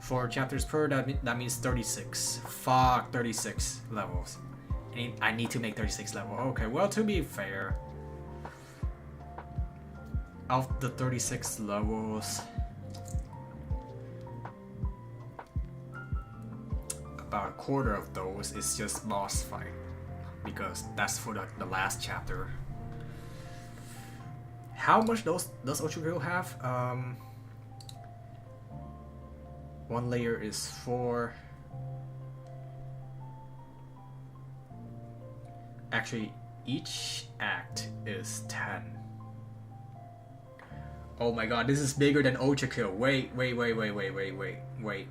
4 chapters per, that means 36. Fuck, 36 levels. I need to make 36 level. Okay, well, to be fair, of the 36 levels, about a quarter of those is just boss fight, because that's for the last chapter. How much does Ochugyo have? 1 layer is 4. Actually, each act is 10. Oh my god, this is bigger than Ochugyo. Wait.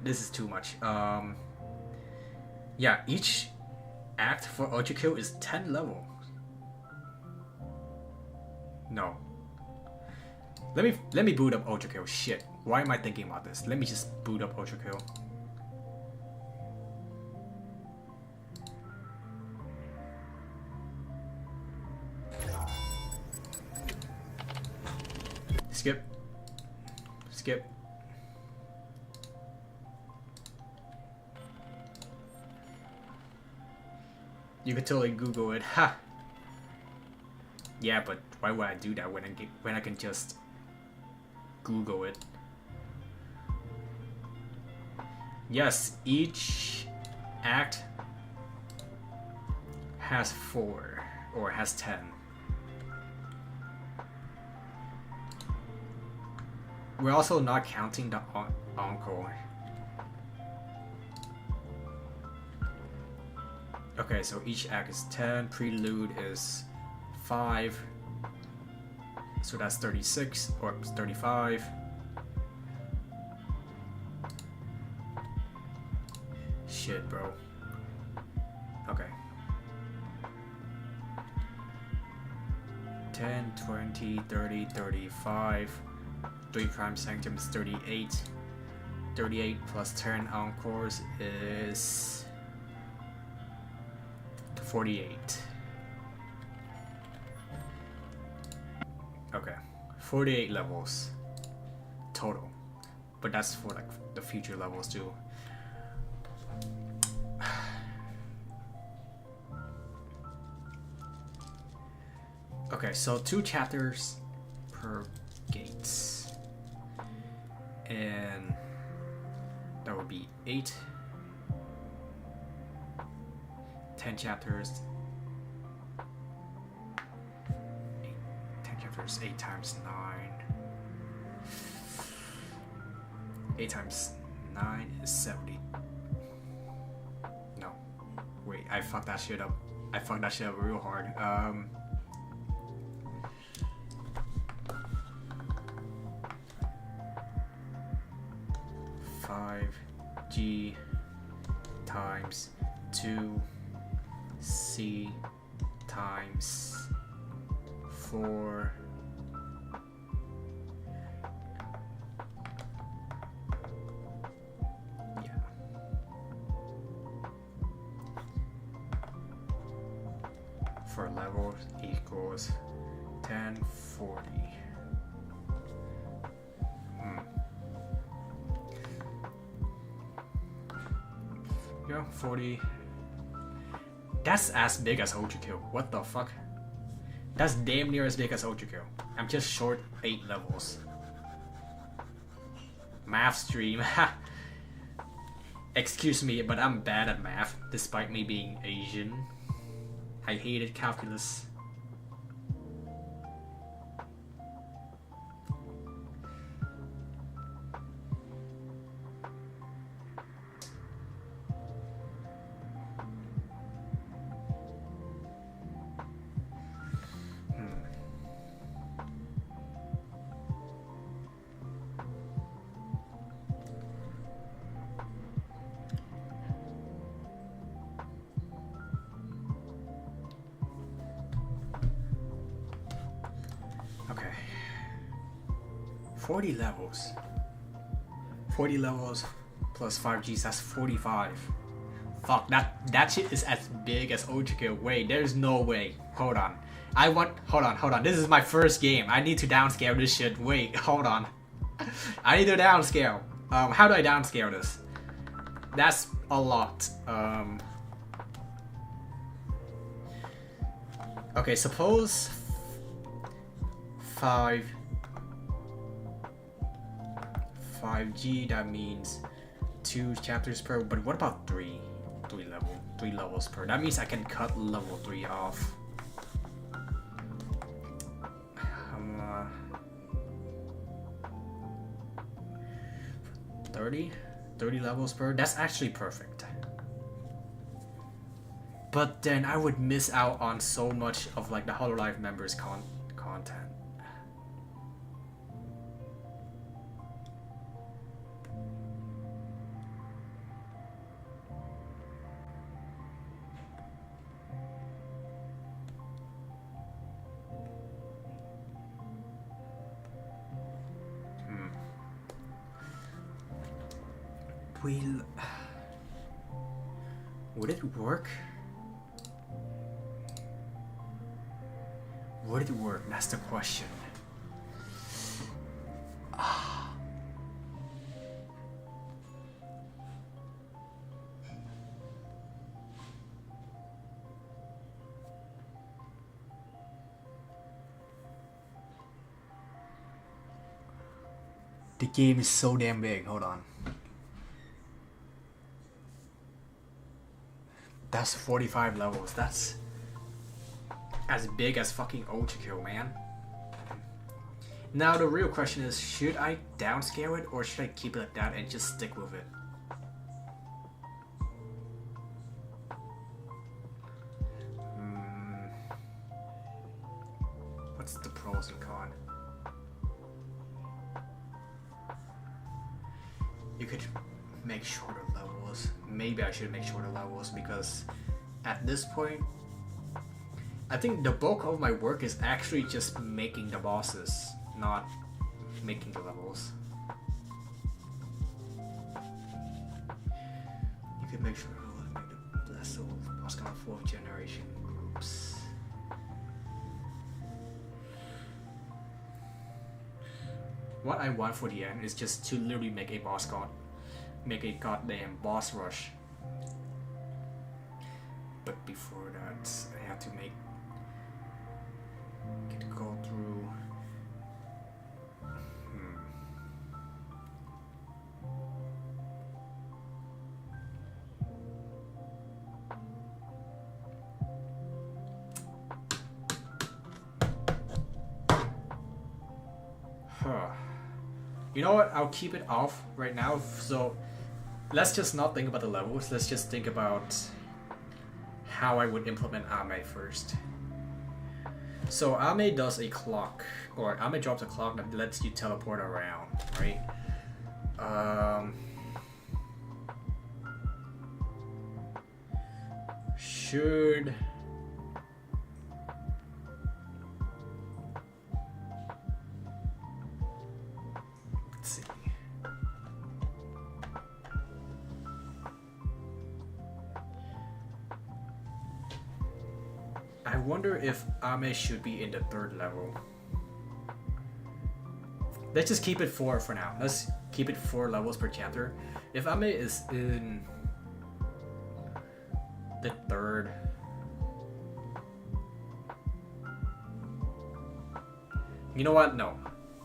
This is too much. Yeah, each act for Ochugyo is 10 levels. No. Let me boot up Ochugyo. Shit. Why am I thinking about this? Let me just boot up Ochugyo. Skip. You could totally Google it. Ha! Yeah, but why would I do that when I can just Google it? Yes, each act has 4 or has 10. We're also not counting the encore. Okay, so each act is 10, prelude is 5, so that's 36 or 35. Shit, bro. Okay. 10, 20, 30, 35. 3 prime sanctum is 38. 38 plus 10 encores is 48. Okay, 48 levels total, but that's for like the future levels too. Okay, so 2 chapters per gates, and that would be 8. 10 chapters. 10 chapters, 8 times 9. 8 times 9 is 70. No. Wait, I fucked that shit up. I fucked that shit up real hard. 5G times 2C times 4. Yeah. for level equals 1040. Yeah, 40. That's as big as Ojikyo. What the fuck? That's damn near as big as Ojikyo. I'm just short 8 levels. Math stream. Excuse me, but I'm bad at math, despite me being Asian. I hated calculus. Okay. 40 levels. 40 levels plus 5Gs, that's 45. Fuck, that shit is as big as Ojikyo. Wait, there's no way. Hold on. Hold on. This is my first game. I need to downscale this shit. Wait, hold on. I need to downscale. How do I downscale this? That's a lot. Okay, suppose 5G, that means 2 chapters per, but what about 3 levels per? That means I can cut level 3 off. 30 levels per, that's actually perfect. But then I would miss out on so much of like the Hololive members content. Would it work? Would it work? That's the question. The game is so damn big. Hold on. That's 45 levels. That's as big as fucking Ojikyo, man. Now the real question is, should I downscale it or should I keep it like that and just stick with it? What's the pros and cons? You could make shorter levels. Maybe I should make shorter levels because at this point, I think the bulk of my work is actually just making the bosses, not making the levels. You could make sure to make the Blessed boss count 4th generation groups. What I want for the end is just to literally make a goddamn boss rush. But before that, I have to go through. You know what? I'll keep it off right now. So let's just not think about the levels. Let's just think about how I would implement Ame first. So Ame does a clock, or Ame drops a clock that lets you teleport around, right? Should let's see. I wonder if Ame should be in the 3rd level. Let's just keep it 4 for now. Let's keep it 4 levels per chapter. If Ame is in the 3rd, you know what? No,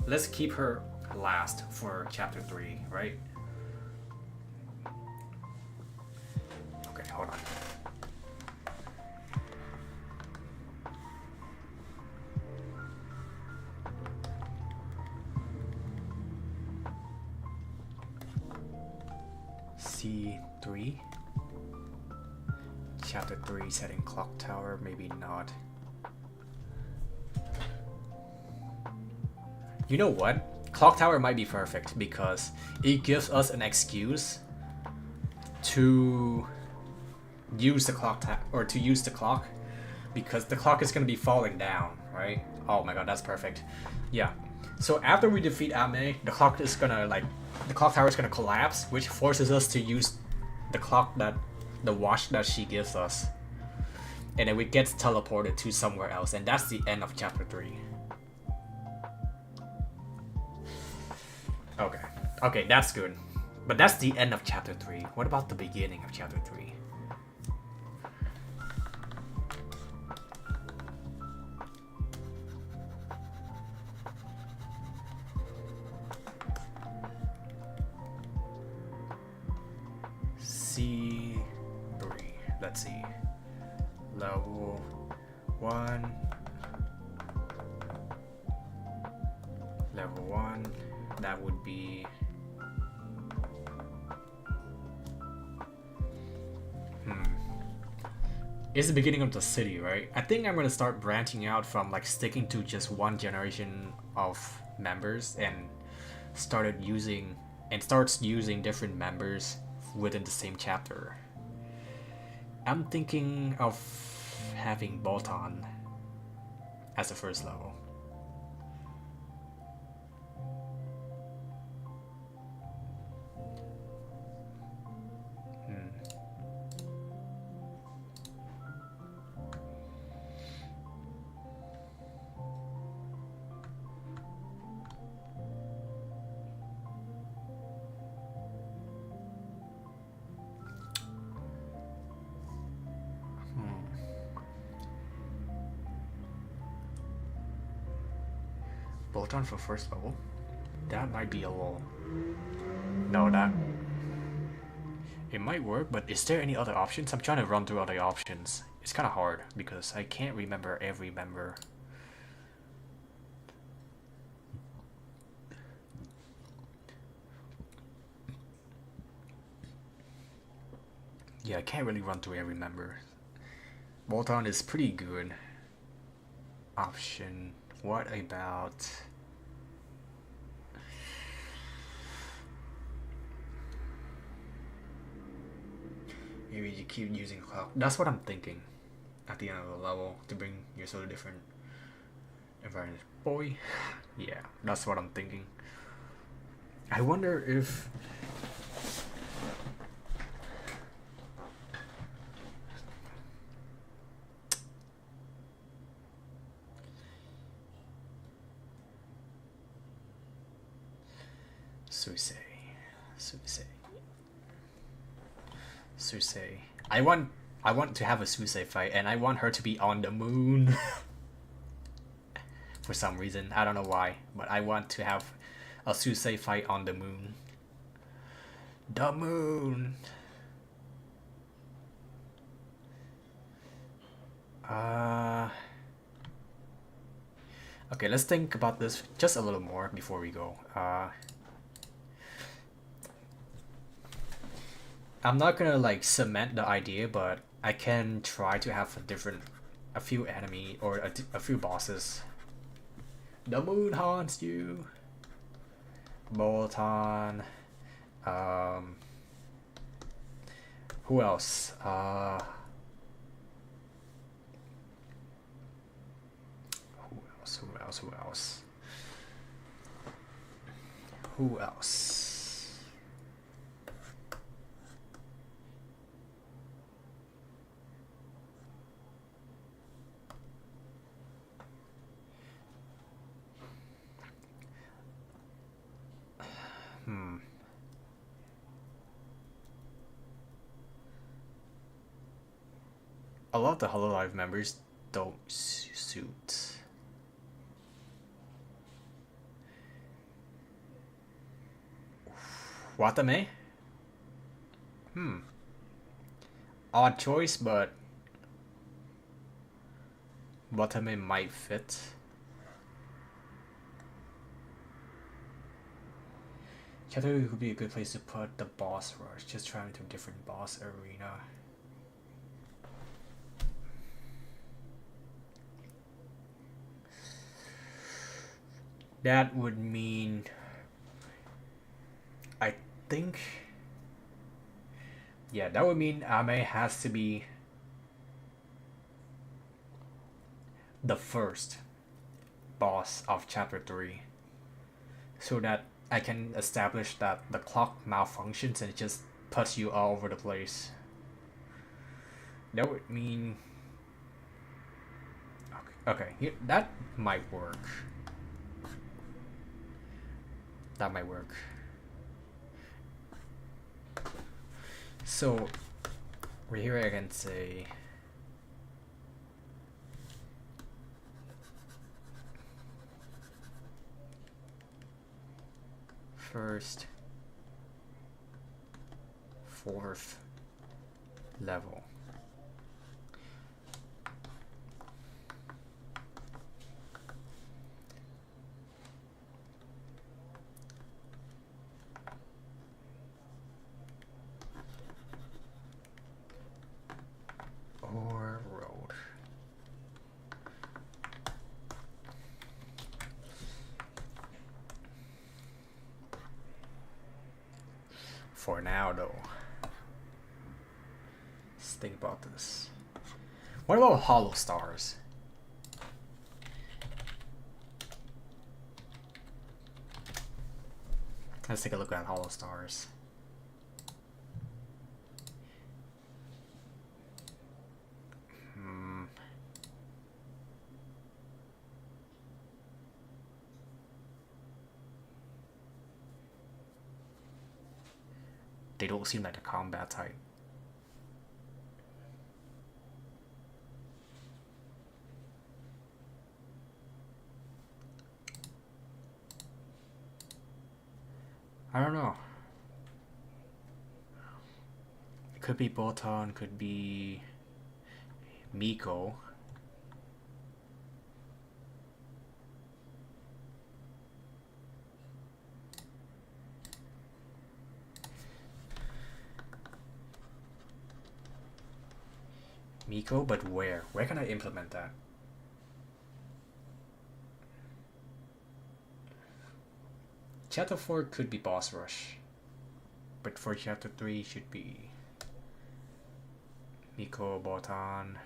let's keep her last for chapter 3, right? Okay, hold on. C3, chapter 3, setting clock tower, maybe not. You know what? Clock tower might be perfect because it gives us an excuse to use the clock or to use the clock, because the clock is going to be falling down, right? Oh my god, that's perfect. Yeah. So after we defeat Ame, the clock is gonna the clock tower is gonna collapse, which forces us to use the clock the watch that she gives us, and then we get teleported to somewhere else, and that's the end of chapter 3. Okay, that's good. But that's the end of chapter 3. What about the beginning of chapter 3? C3. Let's see. Level 1. Level 1. That would be... It's the beginning of the city, right? I think I'm gonna start branching out from sticking to just one generation of members and starts using different members within the same chapter. I'm thinking of having Bolton as the 1st level. Bolton for 1st level? That might be a little... No, that... It might work, but is there any other options? I'm trying to run through other options. It's kind of hard because I can't remember every member. Yeah, I can't really run through every member. Bolton is pretty good. Option... What about... Maybe you keep using clock. That's what I'm thinking at the end of the level to bring your sort of different environment. Boy, yeah, that's what I'm thinking. I wonder if... Susei. I want to have a Susei fight, and I want her to be on the moon. For some reason, I don't know why, but I want to have a Susei fight on the moon. The moon. Okay, let's think about this just a little more before we go. I'm not gonna cement the idea, but I can try to have a few enemy or a few bosses. The moon haunts you. Bolton. Who else? Who else? a lot of the Hololive members don't suit. Watame? Odd choice, but Watame might fit. Hytale could be a good place to put the boss rush, just trying into a different boss arena. That would mean, I think, yeah, that would mean Ame has to be the first boss of chapter 3, so that I can establish that the clock malfunctions and it just puts you all over the place. That would mean, okay, that might work. That might work. So, right here I can say first, 4th level. Or road. For now, though, let's think about this. What about hollow stars? Let's take a look at hollow stars. They don't seem like the combat type. I don't know. It could be Botan, could be Miko. Miko, but where? Where can I implement that? Chapter 4 could be boss rush, but for chapter 3 should be Miko, Botan.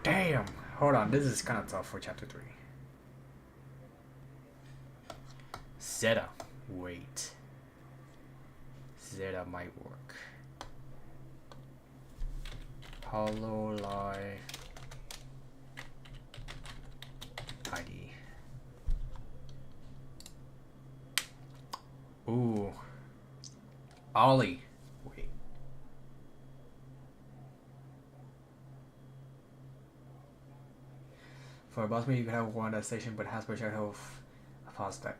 Damn! Hold on, this is kind of tough for chapter 3. Zeta. Wait. Zeta might work. Hololive ID. Ooh. Ollie. Wait. For a boss mate, you can have one at station, but has projectile past that.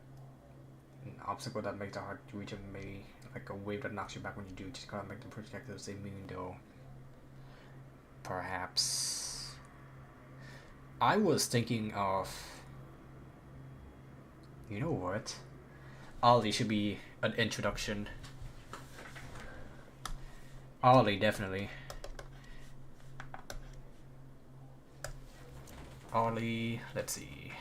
An obstacle that makes it hard to reach, and maybe like a wave that knocks you back when you do. Just gotta make the projectiles immune though. Perhaps. I was thinking of. You know what? Ollie should be an introduction. Ollie, definitely. Ollie, let's see.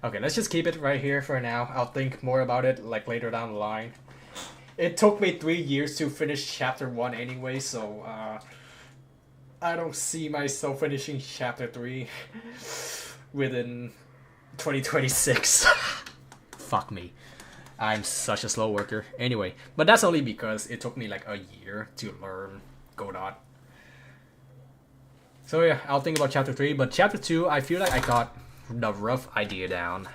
Okay, let's just keep it right here for now. I'll think more about it like later down the line. It took me 3 years to finish chapter 1 anyway, so I don't see myself finishing chapter 3 within 2026. Fuck me. I'm such a slow worker. Anyway, but that's only because it took me like a year to learn Godot. So yeah, I'll think about chapter 3, but chapter 2, I feel like I got the rough idea down.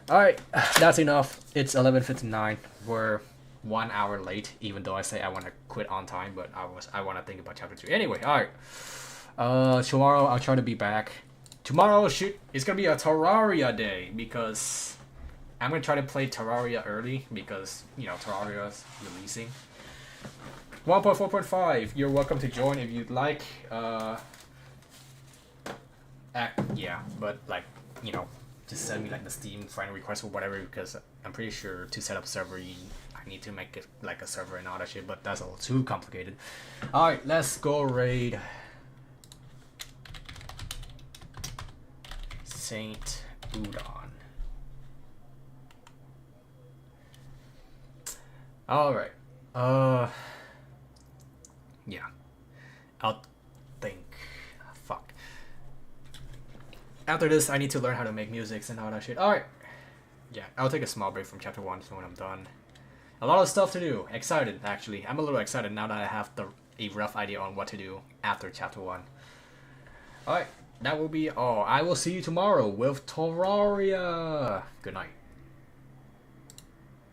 Alright, that's enough. It's 11:59. We're 1 hour late, even though I say I want to quit on time, but I want to think about chapter 2. Anyway, alright. Tomorrow I'll try to be back. Tomorrow, it's gonna be a Terraria day, because I'm gonna try to play Terraria early, because, you know, Terraria's releasing. 1.4.5, you're welcome to join if you'd like. Yeah, but, like, you know, just send me like the Steam friend request or whatever, because I'm pretty sure to set up server I need to make it like a server and all that shit, but that's a little too complicated. Alright, let's go raid Saint Udon. Alright. Yeah. I'll think. Fuck. After this, I need to learn how to make music and all that shit. Alright. Yeah, I'll take a small break from chapter 1 so when I'm done. A lot of stuff to do. Excited, actually. I'm a little excited now that I have a rough idea on what to do after chapter 1. Alright, that will be all. I will see you tomorrow with Terraria. Good night.